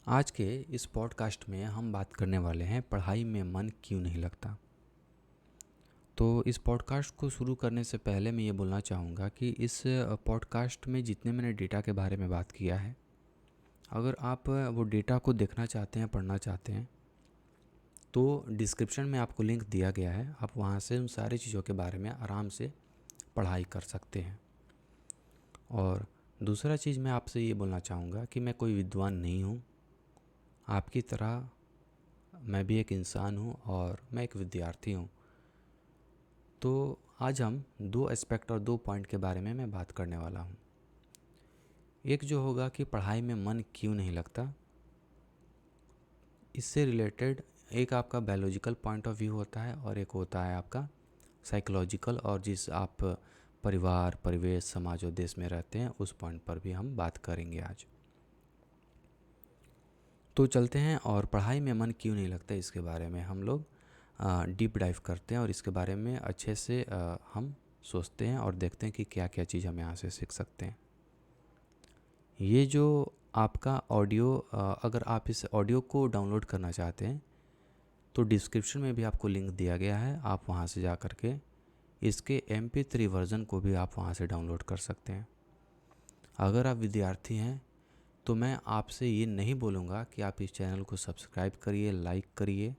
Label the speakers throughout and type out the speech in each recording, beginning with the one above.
Speaker 1: आज के इस पॉडकास्ट में हम बात करने वाले हैं पढ़ाई में मन क्यों नहीं लगता। तो इस पॉडकास्ट को शुरू करने से पहले मैं ये बोलना चाहूँगा कि इस पॉडकास्ट में जितने मैंने डेटा के बारे में बात किया है, अगर आप वो डेटा को देखना चाहते हैं, पढ़ना चाहते हैं, तो डिस्क्रिप्शन में आपको लिंक दिया गया है। आप वहाँ से उन सारी चीज़ों के बारे में आराम से पढ़ाई कर सकते हैं। और दूसरा चीज़ मैं आपसे ये बोलना चाहूँगा कि मैं कोई विद्वान नहीं हूँ। आपकी तरह मैं भी एक इंसान हूँ और मैं एक विद्यार्थी हूँ। तो आज हम दो एस्पेक्ट और दो पॉइंट के बारे में मैं बात करने वाला हूँ। एक जो होगा कि पढ़ाई में मन क्यों नहीं लगता, इससे रिलेटेड एक आपका बायोलॉजिकल पॉइंट ऑफ व्यू होता है और एक होता है आपका साइकोलॉजिकल, और जिस आप परिवार, परिवेश, समाज और देश में रहते हैं उस पॉइंट पर भी हम बात करेंगे आज। तो चलते हैं और पढ़ाई में मन क्यों नहीं लगता इसके बारे में हम लोग डीप डाइव करते हैं और इसके बारे में अच्छे से हम सोचते हैं और देखते हैं कि क्या क्या चीज़ हम यहाँ से सीख सकते हैं। ये जो आपका ऑडियो, अगर आप इस ऑडियो को डाउनलोड करना चाहते हैं तो डिस्क्रिप्शन में भी आपको लिंक दिया गया है। आप वहाँ से जा कर के इसके MP3 वर्ज़न को भी आप वहाँ से डाउनलोड कर सकते हैं। अगर आप विद्यार्थी हैं तो मैं आपसे ये नहीं बोलूँगा कि आप इस चैनल को सब्सक्राइब करिए, लाइक करिए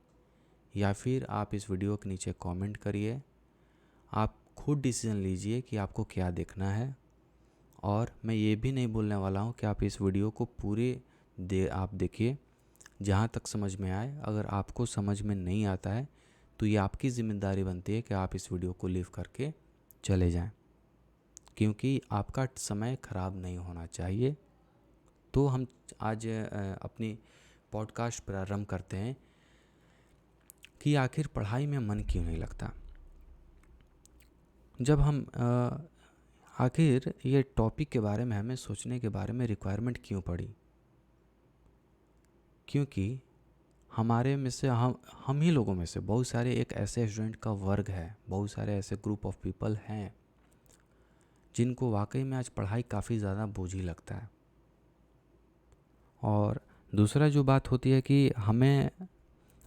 Speaker 1: या फिर आप इस वीडियो के नीचे कमेंट करिए। आप खुद डिसीजन लीजिए कि आपको क्या देखना है। और मैं ये भी नहीं बोलने वाला हूँ कि आप इस वीडियो को पूरे आप देखिए जहाँ तक समझ में आए। अगर आपको समझ में नहीं आता है तो ये आपकी ज़िम्मेदारी बनती है कि आप इस वीडियो को लीव करके चले जाएं, क्योंकि आपका समय ख़राब नहीं होना चाहिए। तो हम आज अपनी पॉडकास्ट प्रारंभ करते हैं कि आखिर पढ़ाई में मन क्यों नहीं लगता। जब हम आखिर ये टॉपिक के बारे में हमें सोचने के बारे में रिक्वायरमेंट क्यों पड़ी, क्योंकि हमारे में से हम ही लोगों में से बहुत सारे एक ऐसे स्टूडेंट का वर्ग है, बहुत सारे ऐसे ग्रुप ऑफ पीपल हैं जिनको वाकई में आज पढ़ाई काफ़ी ज़्यादा बोझी लगता है। और दूसरा जो बात होती है कि हमें,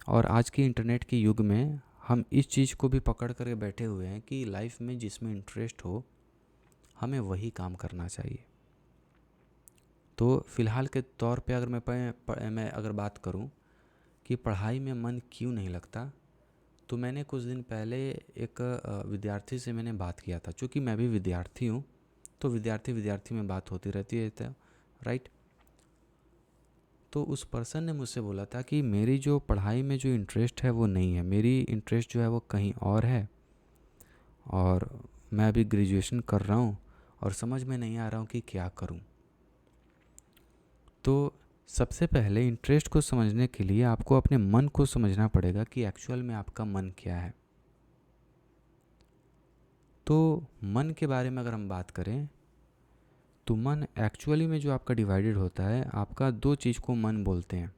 Speaker 1: और आज के इंटरनेट के युग में हम इस चीज़ को भी पकड़ कर बैठे हुए हैं कि लाइफ में जिसमें इंटरेस्ट हो हमें वही काम करना चाहिए। तो फ़िलहाल के तौर पे अगर मैं अगर बात करूं कि पढ़ाई में मन क्यों नहीं लगता, तो मैंने कुछ दिन पहले एक विद्यार्थी से मैंने बात किया था। चूँकि मैं भी विद्यार्थी हूँ तो विद्यार्थी में बात होती रहती है, राइट। तो उस पर्सन ने मुझसे बोला था कि मेरी जो पढ़ाई में जो इंटरेस्ट है वो नहीं है, मेरी इंटरेस्ट जो है वो कहीं और है और मैं अभी ग्रेजुएशन कर रहा हूँ और समझ में नहीं आ रहा हूँ कि क्या करूँ। तो सबसे पहले इंटरेस्ट को समझने के लिए आपको अपने मन को समझना पड़ेगा कि एक्चुअल में आपका मन क्या है। तो मन के बारे में अगर हम बात करें तो मन एक्चुअली में जो आपका डिवाइडेड होता है, आपका दो चीज़ को मन बोलते हैं।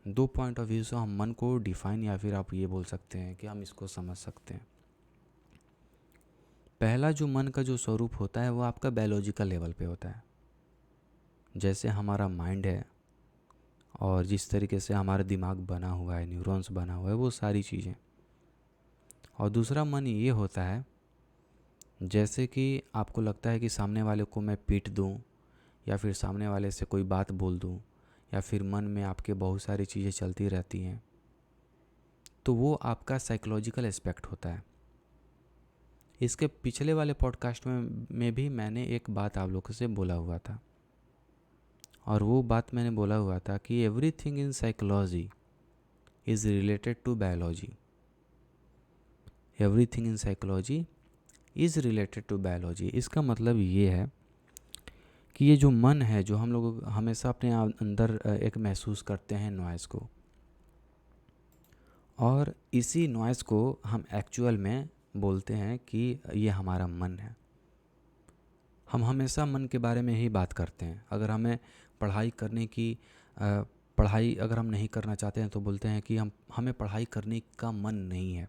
Speaker 1: दो पॉइंट ऑफ व्यू से हम मन को डिफाइन या फिर आप ये बोल सकते हैं कि हम इसको समझ सकते हैं। पहला जो मन का जो स्वरूप होता है वो आपका बायोलॉजिकल लेवल पे होता है, जैसे हमारा माइंड है और जिस तरीके से हमारा दिमाग बना हुआ है, न्यूरॉन्स बना हुआ है, वो सारी चीज़ें। और दूसरा मन ये होता है जैसे कि आपको लगता है कि सामने वाले को मैं पीट दूं या फिर सामने वाले से कोई बात बोल दूं, या फिर मन में आपके बहुत सारी चीज़ें चलती रहती हैं, तो वो आपका साइकोलॉजिकल एस्पेक्ट होता है। इसके पिछले वाले पॉडकास्ट में भी मैंने एक बात आप लोगों से बोला हुआ था, और वो बात मैंने बोला हुआ था कि everything in psychology is related to biology. Everything in psychology is related to biology. इसका मतलब ये है कि ये जो मन है, जो हम लोग हमेशा अपने अंदर एक महसूस करते हैं नॉइज़ को, और इसी नॉइज़ को हम एक्चुअल में बोलते हैं कि ये हमारा मन है। हम हमेशा मन के बारे में ही बात करते हैं। अगर हमें पढ़ाई करने की पढ़ाई अगर हम नहीं करना चाहते हैं तो बोलते हैं कि हमें पढ़ाई करने का मन नहीं है,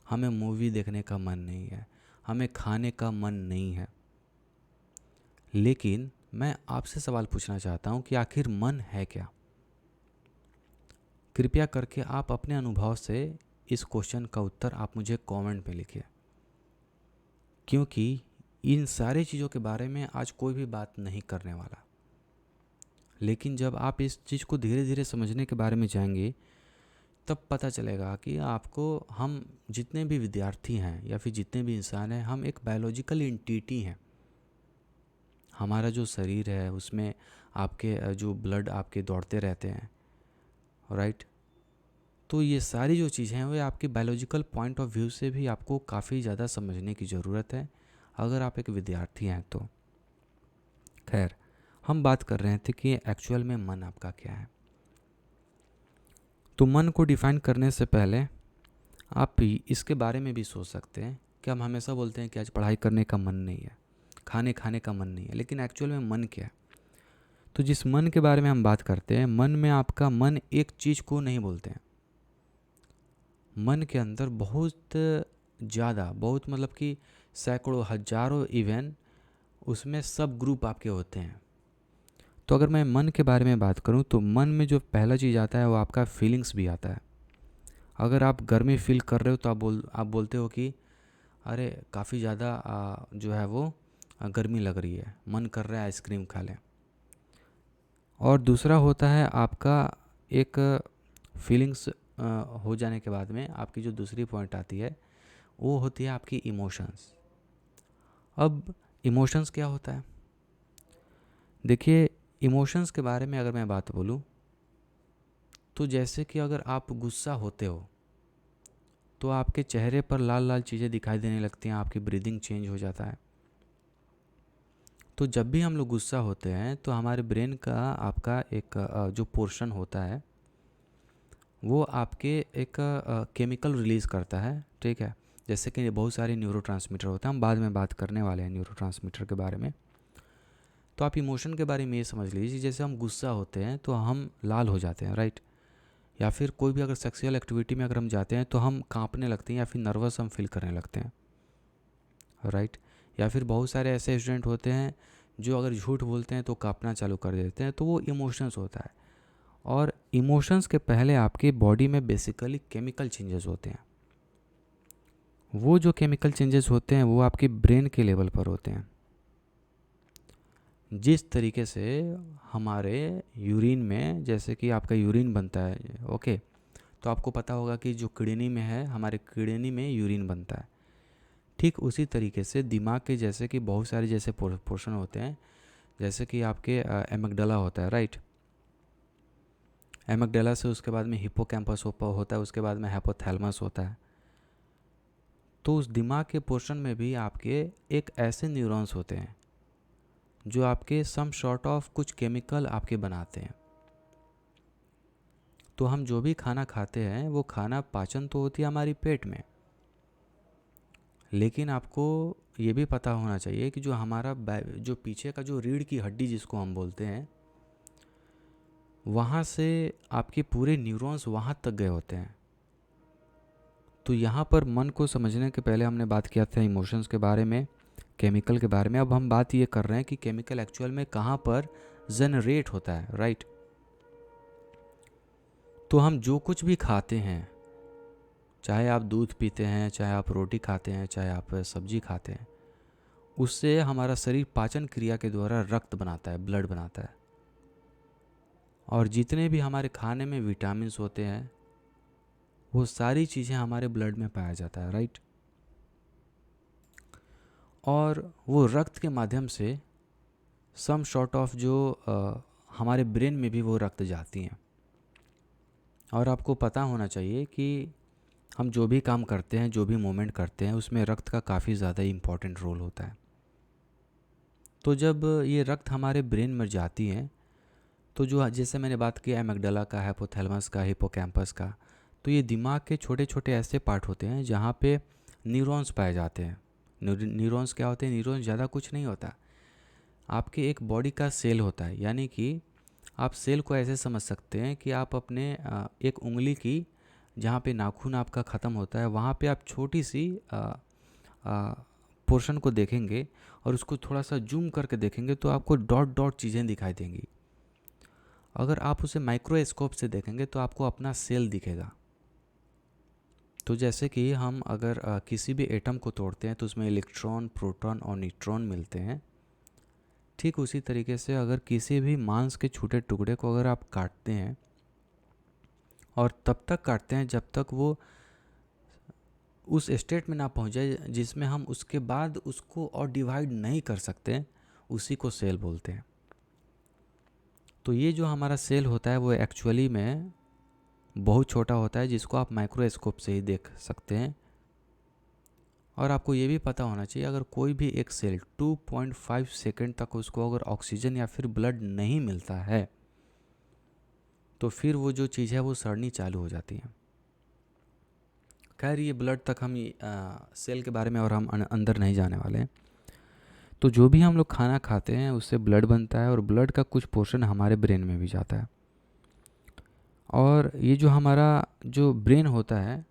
Speaker 1: हमें मूवी देखने का मन नहीं है, हमें खाने का मन नहीं है। लेकिन मैं आपसे सवाल पूछना चाहता हूँ कि आखिर मन है क्या? कृपया करके आप अपने अनुभव से इस क्वेश्चन का उत्तर आप मुझे कमेंट में लिखिए, क्योंकि इन सारी चीज़ों के बारे में आज कोई भी बात नहीं करने वाला। लेकिन जब आप इस चीज़ को धीरे धीरे समझने के बारे में जाएंगे, तब पता चलेगा कि आपको, हम जितने भी विद्यार्थी हैं या फिर जितने भी इंसान हैं, हम एक बायोलॉजिकल एंटिटी हैं। हमारा जो शरीर है उसमें आपके जो ब्लड आपके दौड़ते रहते हैं, राइट। तो ये सारी जो चीज़ें हैं वो आपके बायोलॉजिकल पॉइंट ऑफ व्यू से भी आपको काफ़ी ज़्यादा समझने की ज़रूरत है अगर आप एक विद्यार्थी हैं तो। खैर, हम बात कर रहे थे कि एक्चुअल में मन आपका क्या है। तो मन को डिफाइन करने से पहले आप इसके बारे में भी सोच सकते हैं कि हम हमेशा बोलते हैं कि आज पढ़ाई करने का मन नहीं है, खाने खाने का मन नहीं है, लेकिन एक्चुअल में मन क्या है। तो जिस मन के बारे में हम बात करते हैं, मन में आपका मन एक चीज़ को नहीं बोलते हैं। मन के अंदर बहुत ज़्यादा, बहुत मतलब कि सैकड़ों हजारों इवन उसमें सब ग्रुप आपके होते हैं। तो अगर मैं मन के बारे में बात करूं तो मन में जो पहला चीज़ आता है वो आपका फीलिंग्स भी आता है। अगर आप गर्मी फील कर रहे हो तो आप बोलते हो कि अरे काफ़ी ज़्यादा जो है वो गर्मी लग रही है, मन कर रहा है आइसक्रीम खा लें। और दूसरा होता है आपका एक फीलिंग्स हो जाने के बाद में आपकी जो दूसरी पॉइंट आती है वो होती है आपकी इमोशंस। अब इमोशंस क्या होता है? देखिए, इमोशंस के बारे में अगर मैं बात बोलूँ तो जैसे कि अगर आप गुस्सा होते हो तो आपके चेहरे पर लाल लाल चीज़ें दिखाई देने लगती हैं, आपकी ब्रीदिंग चेंज हो जाता है। तो जब भी हम लोग गुस्सा होते हैं तो हमारे ब्रेन का आपका एक जो पोर्शन होता है वो आपके एक केमिकल रिलीज़ करता है, ठीक है। जैसे कि बहुत सारे न्यूरोट्रांसमीटर होते हैं, हम बाद में बात करने वाले हैं न्यूरोट्रांसमीटर के बारे में। तो आप इमोशन के बारे में ये समझ लीजिए, जैसे हम गुस्सा होते हैं तो हम लाल हो जाते हैं, राइट। या फिर कोई भी अगर सेक्सुअल एक्टिविटी में अगर हम जाते हैं तो हम कांपने लगते हैं या फिर नर्वस हम फील करने लगते हैं, राइट। या फिर बहुत सारे ऐसे स्टूडेंट होते हैं जो अगर झूठ बोलते हैं तो कांपना चालू कर देते हैं, तो वो इमोशंस होता है। और इमोशंस के पहले आपके बॉडी में बेसिकली केमिकल चेंजेस होते हैं। वो जो केमिकल चेंजेस होते हैं वो आपके ब्रेन के लेवल पर होते हैं। जिस तरीके से हमारे यूरिन में, जैसे कि आपका यूरिन बनता है, ओके, तो आपको पता होगा कि जो किडनी में है, हमारे किडनी में यूरिन बनता है। ठीक उसी तरीके से दिमाग के जैसे कि बहुत सारे जैसे पोर्शन होते हैं, जैसे कि आपके एमिगडाला होता है, राइट। एमिगडाला से उसके बाद में हिप्पोकैम्पस होता है, उसके बाद में हाइपोथैलेमस होता है। तो उस दिमाग के पोर्शन में भी आपके एक ऐसे न्यूरॉन्स होते हैं जो आपके सम सॉर्ट ऑफ कुछ केमिकल आपके बनाते हैं। तो हम जो भी खाना खाते हैं वो खाना पाचन तो होती है हमारी पेट में, लेकिन आपको ये भी पता होना चाहिए कि जो हमारा जो पीछे का जो रीढ़ की हड्डी जिसको हम बोलते हैं, वहाँ से आपके पूरे न्यूरॉन्स वहाँ तक गए होते हैं। तो यहाँ पर मन को समझने के पहले हमने बात किया था इमोशंस के बारे में, केमिकल के बारे में। अब हम बात ये कर रहे हैं कि केमिकल एक्चुअल में कहाँ पर जनरेट होता है, राइट। तो हम जो कुछ भी खाते हैं, चाहे आप दूध पीते हैं, चाहे आप रोटी खाते हैं, चाहे आप सब्जी खाते हैं, उससे हमारा शरीर पाचन क्रिया के द्वारा रक्त बनाता है, ब्लड बनाता है। और जितने भी हमारे खाने में विटामिन्स होते हैं वो सारी चीज़ें हमारे ब्लड में पाया जाता है, राइट। और वो रक्त के माध्यम से सम सॉर्ट ऑफ जो हमारे ब्रेन में भी वो रक्त जाती हैं। और आपको पता होना चाहिए कि हम जो भी काम करते हैं, जो भी मूवमेंट करते हैं, उसमें रक्त का काफ़ी ज़्यादा इम्पॉर्टेंट रोल होता है। तो जब ये रक्त हमारे ब्रेन में जाती है तो जो जैसे मैंने बात की एमिगडाला का, हाइपोथैलेमस का, हिप्पोकैम्पस का, तो ये दिमाग के छोटे छोटे ऐसे पार्ट होते हैं जहाँ पे न्यूरॉन्स पाए जाते हैं। न्यूरॉन्स क्या होते हैं? न्यूरॉन्स ज़्यादा कुछ नहीं होता, आपके एक बॉडी का सेल होता है। यानी कि आप सेल को ऐसे समझ सकते हैं कि आप अपने एक उंगली की जहाँ पे नाखून आपका ख़त्म होता है वहाँ पे आप छोटी सी पोर्शन को देखेंगे और उसको थोड़ा सा जूम करके देखेंगे तो आपको डॉट डॉट चीज़ें दिखाई देंगी। अगर आप उसे माइक्रोस्कोप से देखेंगे तो आपको अपना सेल दिखेगा। तो जैसे कि हम अगर किसी भी एटम को तोड़ते हैं तो उसमें इलेक्ट्रॉन, प्रोटॉन और न्यूट्रॉन मिलते हैं। ठीक उसी तरीके से अगर किसी भी मांस के छोटे टुकड़े को अगर आप काटते हैं, और तब तक काटते हैं जब तक वो उस स्टेट में ना पहुंच जाए जिसमें हम उसके बाद उसको और डिवाइड नहीं कर सकते, उसी को सेल बोलते हैं। तो ये जो हमारा सेल होता है वो एक्चुअली में बहुत छोटा होता है, जिसको आप माइक्रोस्कोप से ही देख सकते हैं। और आपको ये भी पता होना चाहिए, अगर कोई भी एक सेल 2.5 सेकंड तक उसको अगर ऑक्सीजन या फिर ब्लड नहीं मिलता है तो फिर वो जो चीज़ है वो सड़नी चालू हो जाती है। खैर, ये ब्लड तक हम सेल के बारे में और हम अंदर नहीं जाने वाले हैं। तो जो भी हम लोग खाना खाते हैं उससे ब्लड बनता है, और ब्लड का कुछ पोर्शन हमारे ब्रेन में भी जाता है। और ये जो हमारा जो ब्रेन होता है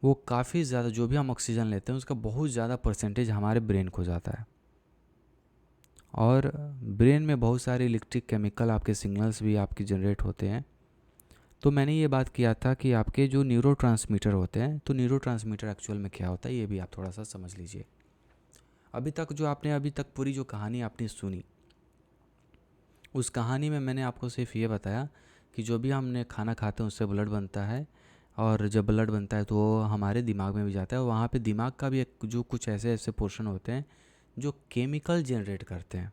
Speaker 1: वो काफ़ी ज़्यादा, जो भी हम ऑक्सीजन लेते हैं उसका बहुत ज़्यादा परसेंटेज हमारे ब्रेन को जाता है। और ब्रेन में बहुत सारे इलेक्ट्रिक केमिकल आपके सिग्नल्स भी आपके जनरेट होते हैं। तो मैंने ये बात किया था कि आपके जो न्यूरोट्रांसमीटर होते हैं, तो न्यूरोट्रांसमीटर एक्चुअल में क्या होता है ये भी आप थोड़ा सा समझ लीजिए। अभी तक पूरी जो कहानी आपने सुनी, उस कहानी में मैंने आपको सिर्फ ये बताया कि जो भी हमने खाना खाते हैं उससे ब्लड बनता है, और जब ब्लड बनता है तो वो हमारे दिमाग में भी जाता है। वहाँ पे दिमाग का भी एक जो कुछ ऐसे ऐसे पोर्शन होते हैं जो केमिकल जनरेट करते हैं,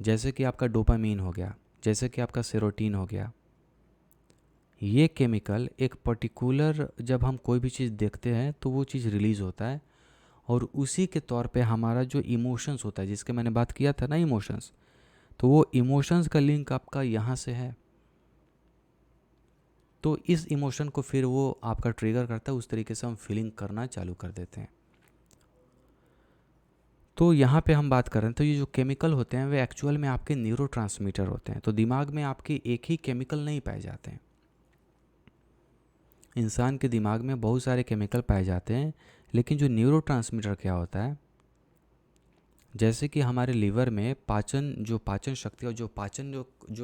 Speaker 1: जैसे कि आपका डोपामीन हो गया, जैसे कि आपका सेरोटीन हो गया। ये केमिकल एक पर्टिकुलर, जब हम कोई भी चीज़ देखते हैं तो वो चीज़ रिलीज़ होता है, और उसी के तौर पे हमारा जो इमोशंस होता है, जिसके मैंने बात किया था ना इमोशंस, तो वो इमोशंस का लिंक आपका यहाँ से है। तो इस इमोशन को फिर वो आपका ट्रिगर करता है, उस तरीके से हम फीलिंग करना चालू कर देते हैं। तो यहाँ पे हम बात कर रहे हैं, तो ये जो केमिकल होते हैं वे एक्चुअल में आपके न्यूरोट्रांसमीटर होते हैं। तो दिमाग में आपके एक ही केमिकल नहीं पाए जाते हैं, इंसान के दिमाग में बहुत सारे केमिकल पाए जाते हैं। लेकिन जो न्यूरोट्रांसमीटर क्या होता है, जैसे कि हमारे लीवर में पाचन शक्ति और जो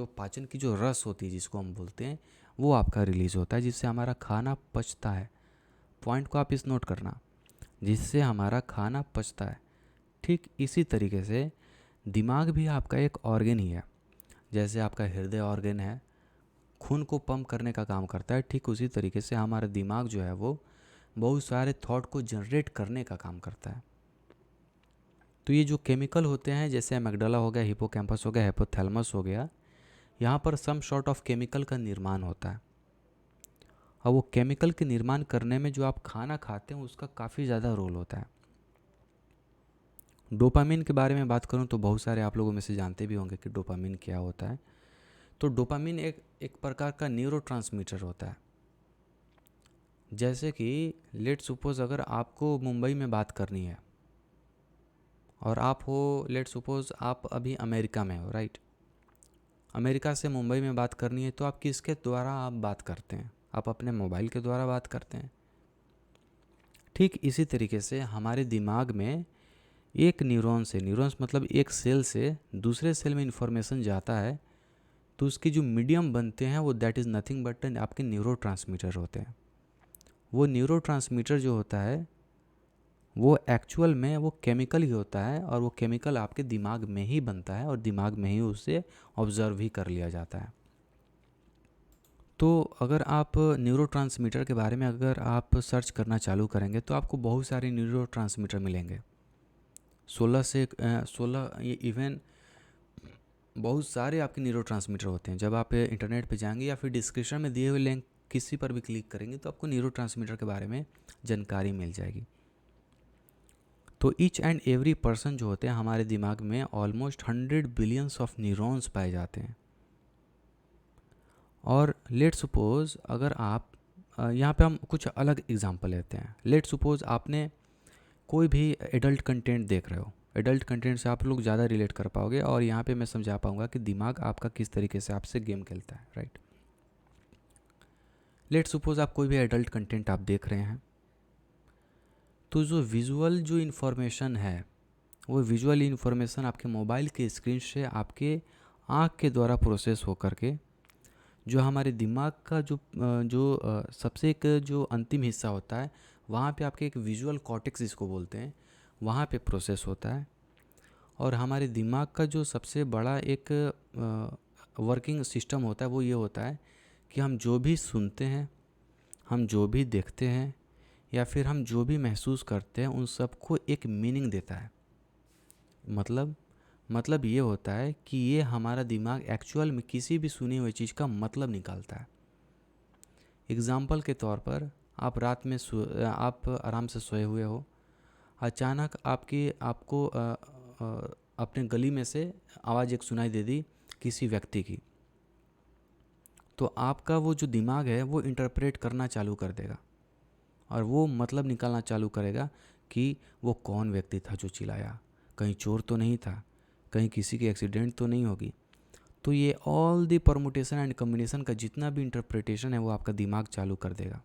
Speaker 1: पाचन की जो रस होती है जिसको हम बोलते हैं, वो आपका रिलीज़ होता है, जिससे हमारा खाना पचता है। पॉइंट को आप इस नोट करना, जिससे हमारा खाना पचता है। ठीक इसी तरीके से दिमाग भी आपका एक ऑर्गन ही है। जैसे आपका हृदय ऑर्गन है, खून को पंप करने का काम करता है, ठीक उसी तरीके से हमारा दिमाग जो है वो बहुत सारे थॉट को जनरेट करने का काम करता है। तो ये जो केमिकल होते हैं, जैसे एमिग्डाला हो गया, हिपोकैम्पस हो गया, हाइपोथैलेमस हो गया, यहाँ पर सम सॉर्ट ऑफ केमिकल का निर्माण होता है। और वो केमिकल के निर्माण करने में जो आप खाना खाते हैं उसका काफ़ी ज़्यादा रोल होता है। डोपामिन के बारे में बात करूँ तो बहुत सारे आप लोगों में से जानते भी होंगे कि डोपामिन क्या होता है। तो डोपामिन एक प्रकार का न्यूरोट्रांसमीटर होता है। जैसे कि लेट सपोज अगर आपको मुंबई में बात करनी है और आप हो, लेट सपोज आप अभी अमेरिका में हो, राइट। अमेरिका से मुंबई में बात करनी है तो आप किसके द्वारा आप बात करते हैं? आप अपने मोबाइल के द्वारा बात करते हैं। ठीक इसी तरीके से हमारे दिमाग में एक न्यूरॉन्स मतलब एक सेल से दूसरे सेल में इंफॉर्मेशन जाता है, तो उसके जो मीडियम बनते हैं वो दैट इज़ नथिंग बट आपके न्यूरोट्रांसमीटर होते हैं। वो न्यूरोट्रांसमीटर जो होता है वो एक्चुअल में वो केमिकल ही होता है, और वो केमिकल आपके दिमाग में ही बनता है और दिमाग में ही उसे ऑब्जर्व भी कर लिया जाता है। तो अगर आप न्यूरोट्रांसमीटर के बारे में अगर आप सर्च करना चालू करेंगे तो आपको बहुत सारे न्यूरोट्रांसमीटर मिलेंगे। 16 ये इवन बहुत सारे आपके न्यूरोट्रांसमीटर होते हैं। जब आप इंटरनेट पे जाएंगे या फिर डिस्क्रिप्शन में दिए हुए लिंक किसी पर भी क्लिक करेंगे तो आपको न्यूरोट्रांसमीटर के बारे में जानकारी मिल जाएगी। तो ईच एंड एवरी पर्सन जो होते हैं हमारे दिमाग में ऑलमोस्ट 100 बिलियंस ऑफ न्यूरॉन्स पाए जाते हैं। और लेट सपोज अगर आप यहाँ पे हम कुछ अलग एग्जांपल लेते हैं। लेट सपोज आपने कोई भी एडल्ट कंटेंट देख रहे हो, एडल्ट कंटेंट से आप लोग ज़्यादा रिलेट कर पाओगे, और यहाँ पे मैं समझा पाऊँगा कि दिमाग आपका किस तरीके से आपसे गेम खेलता है, राइट। लेट सपोज आप कोई भी एडल्ट कंटेंट आप देख रहे हैं, तो जो विजुअल जो इन्फॉर्मेशन है वो विजुअल इन्फॉर्मेशन आपके मोबाइल के स्क्रीन से आपके आँख के द्वारा प्रोसेस हो करके जो हमारे दिमाग का सबसे एक जो अंतिम हिस्सा होता है, वहाँ पे आपके एक विजुअल कॉर्टेक्स जिसको बोलते हैं, वहाँ पे प्रोसेस होता है। और हमारे दिमाग का जो सबसे बड़ा एक वर्किंग सिस्टम होता है वो ये होता है कि हम जो भी सुनते हैं, हम जो भी देखते हैं, या फिर हम जो भी महसूस करते हैं, उन सबको एक मीनिंग देता है। मतलब ये होता है कि ये हमारा दिमाग एक्चुअल में किसी भी सुनी हुई चीज़ का मतलब निकालता है। एग्ज़ाम्पल के तौर पर आप रात में आप आराम से सोए हुए हो, अचानक आपको अपने गली में से आवाज़ एक सुनाई दे दी किसी व्यक्ति की, तो आपका वो जो दिमाग है वो इंटरप्रेट करना चालू कर देगा और वो मतलब निकालना चालू करेगा कि वो कौन व्यक्ति था जो चिल्लाया, कहीं चोर तो नहीं था, कहीं किसी की एक्सीडेंट तो नहीं होगी। तो ये all the permutation and combination का जितना भी इंटरप्रिटेशन है वो आपका दिमाग चालू कर देगा।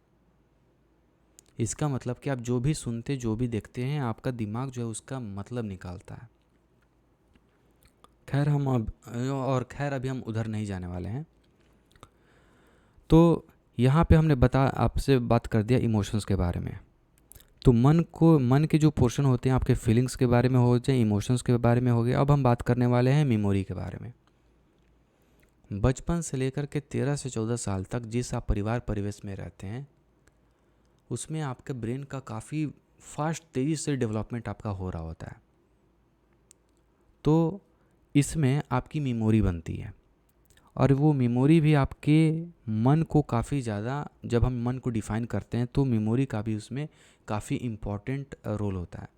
Speaker 1: इसका मतलब कि आप जो भी सुनते, जो भी देखते हैं, आपका दिमाग जो है उसका मतलब निकालता है। खैर अभी हम उधर नहीं जाने वाले हैं। तो यहाँ पे हमने आपसे बात कर दिया इमोशंस के बारे में। तो मन के जो पोर्शन होते हैं आपके फीलिंग्स के बारे में हो जाए, इमोशंस के बारे में हो गए। अब हम बात करने वाले हैं मेमोरी के बारे में। बचपन से लेकर के 13 से 14 साल तक जिस आप परिवेश में रहते हैं, उसमें आपके ब्रेन का काफ़ी फास्ट तेज़ी से डेवलपमेंट आपका हो रहा होता है। तो इसमें आपकी मेमोरी बनती है और वो मेमोरी भी आपके मन को काफ़ी ज़्यादा, जब हम मन को डिफ़ाइन करते हैं तो मेमोरी का भी उसमें काफ़ी इम्पॉर्टेंट रोल होता है।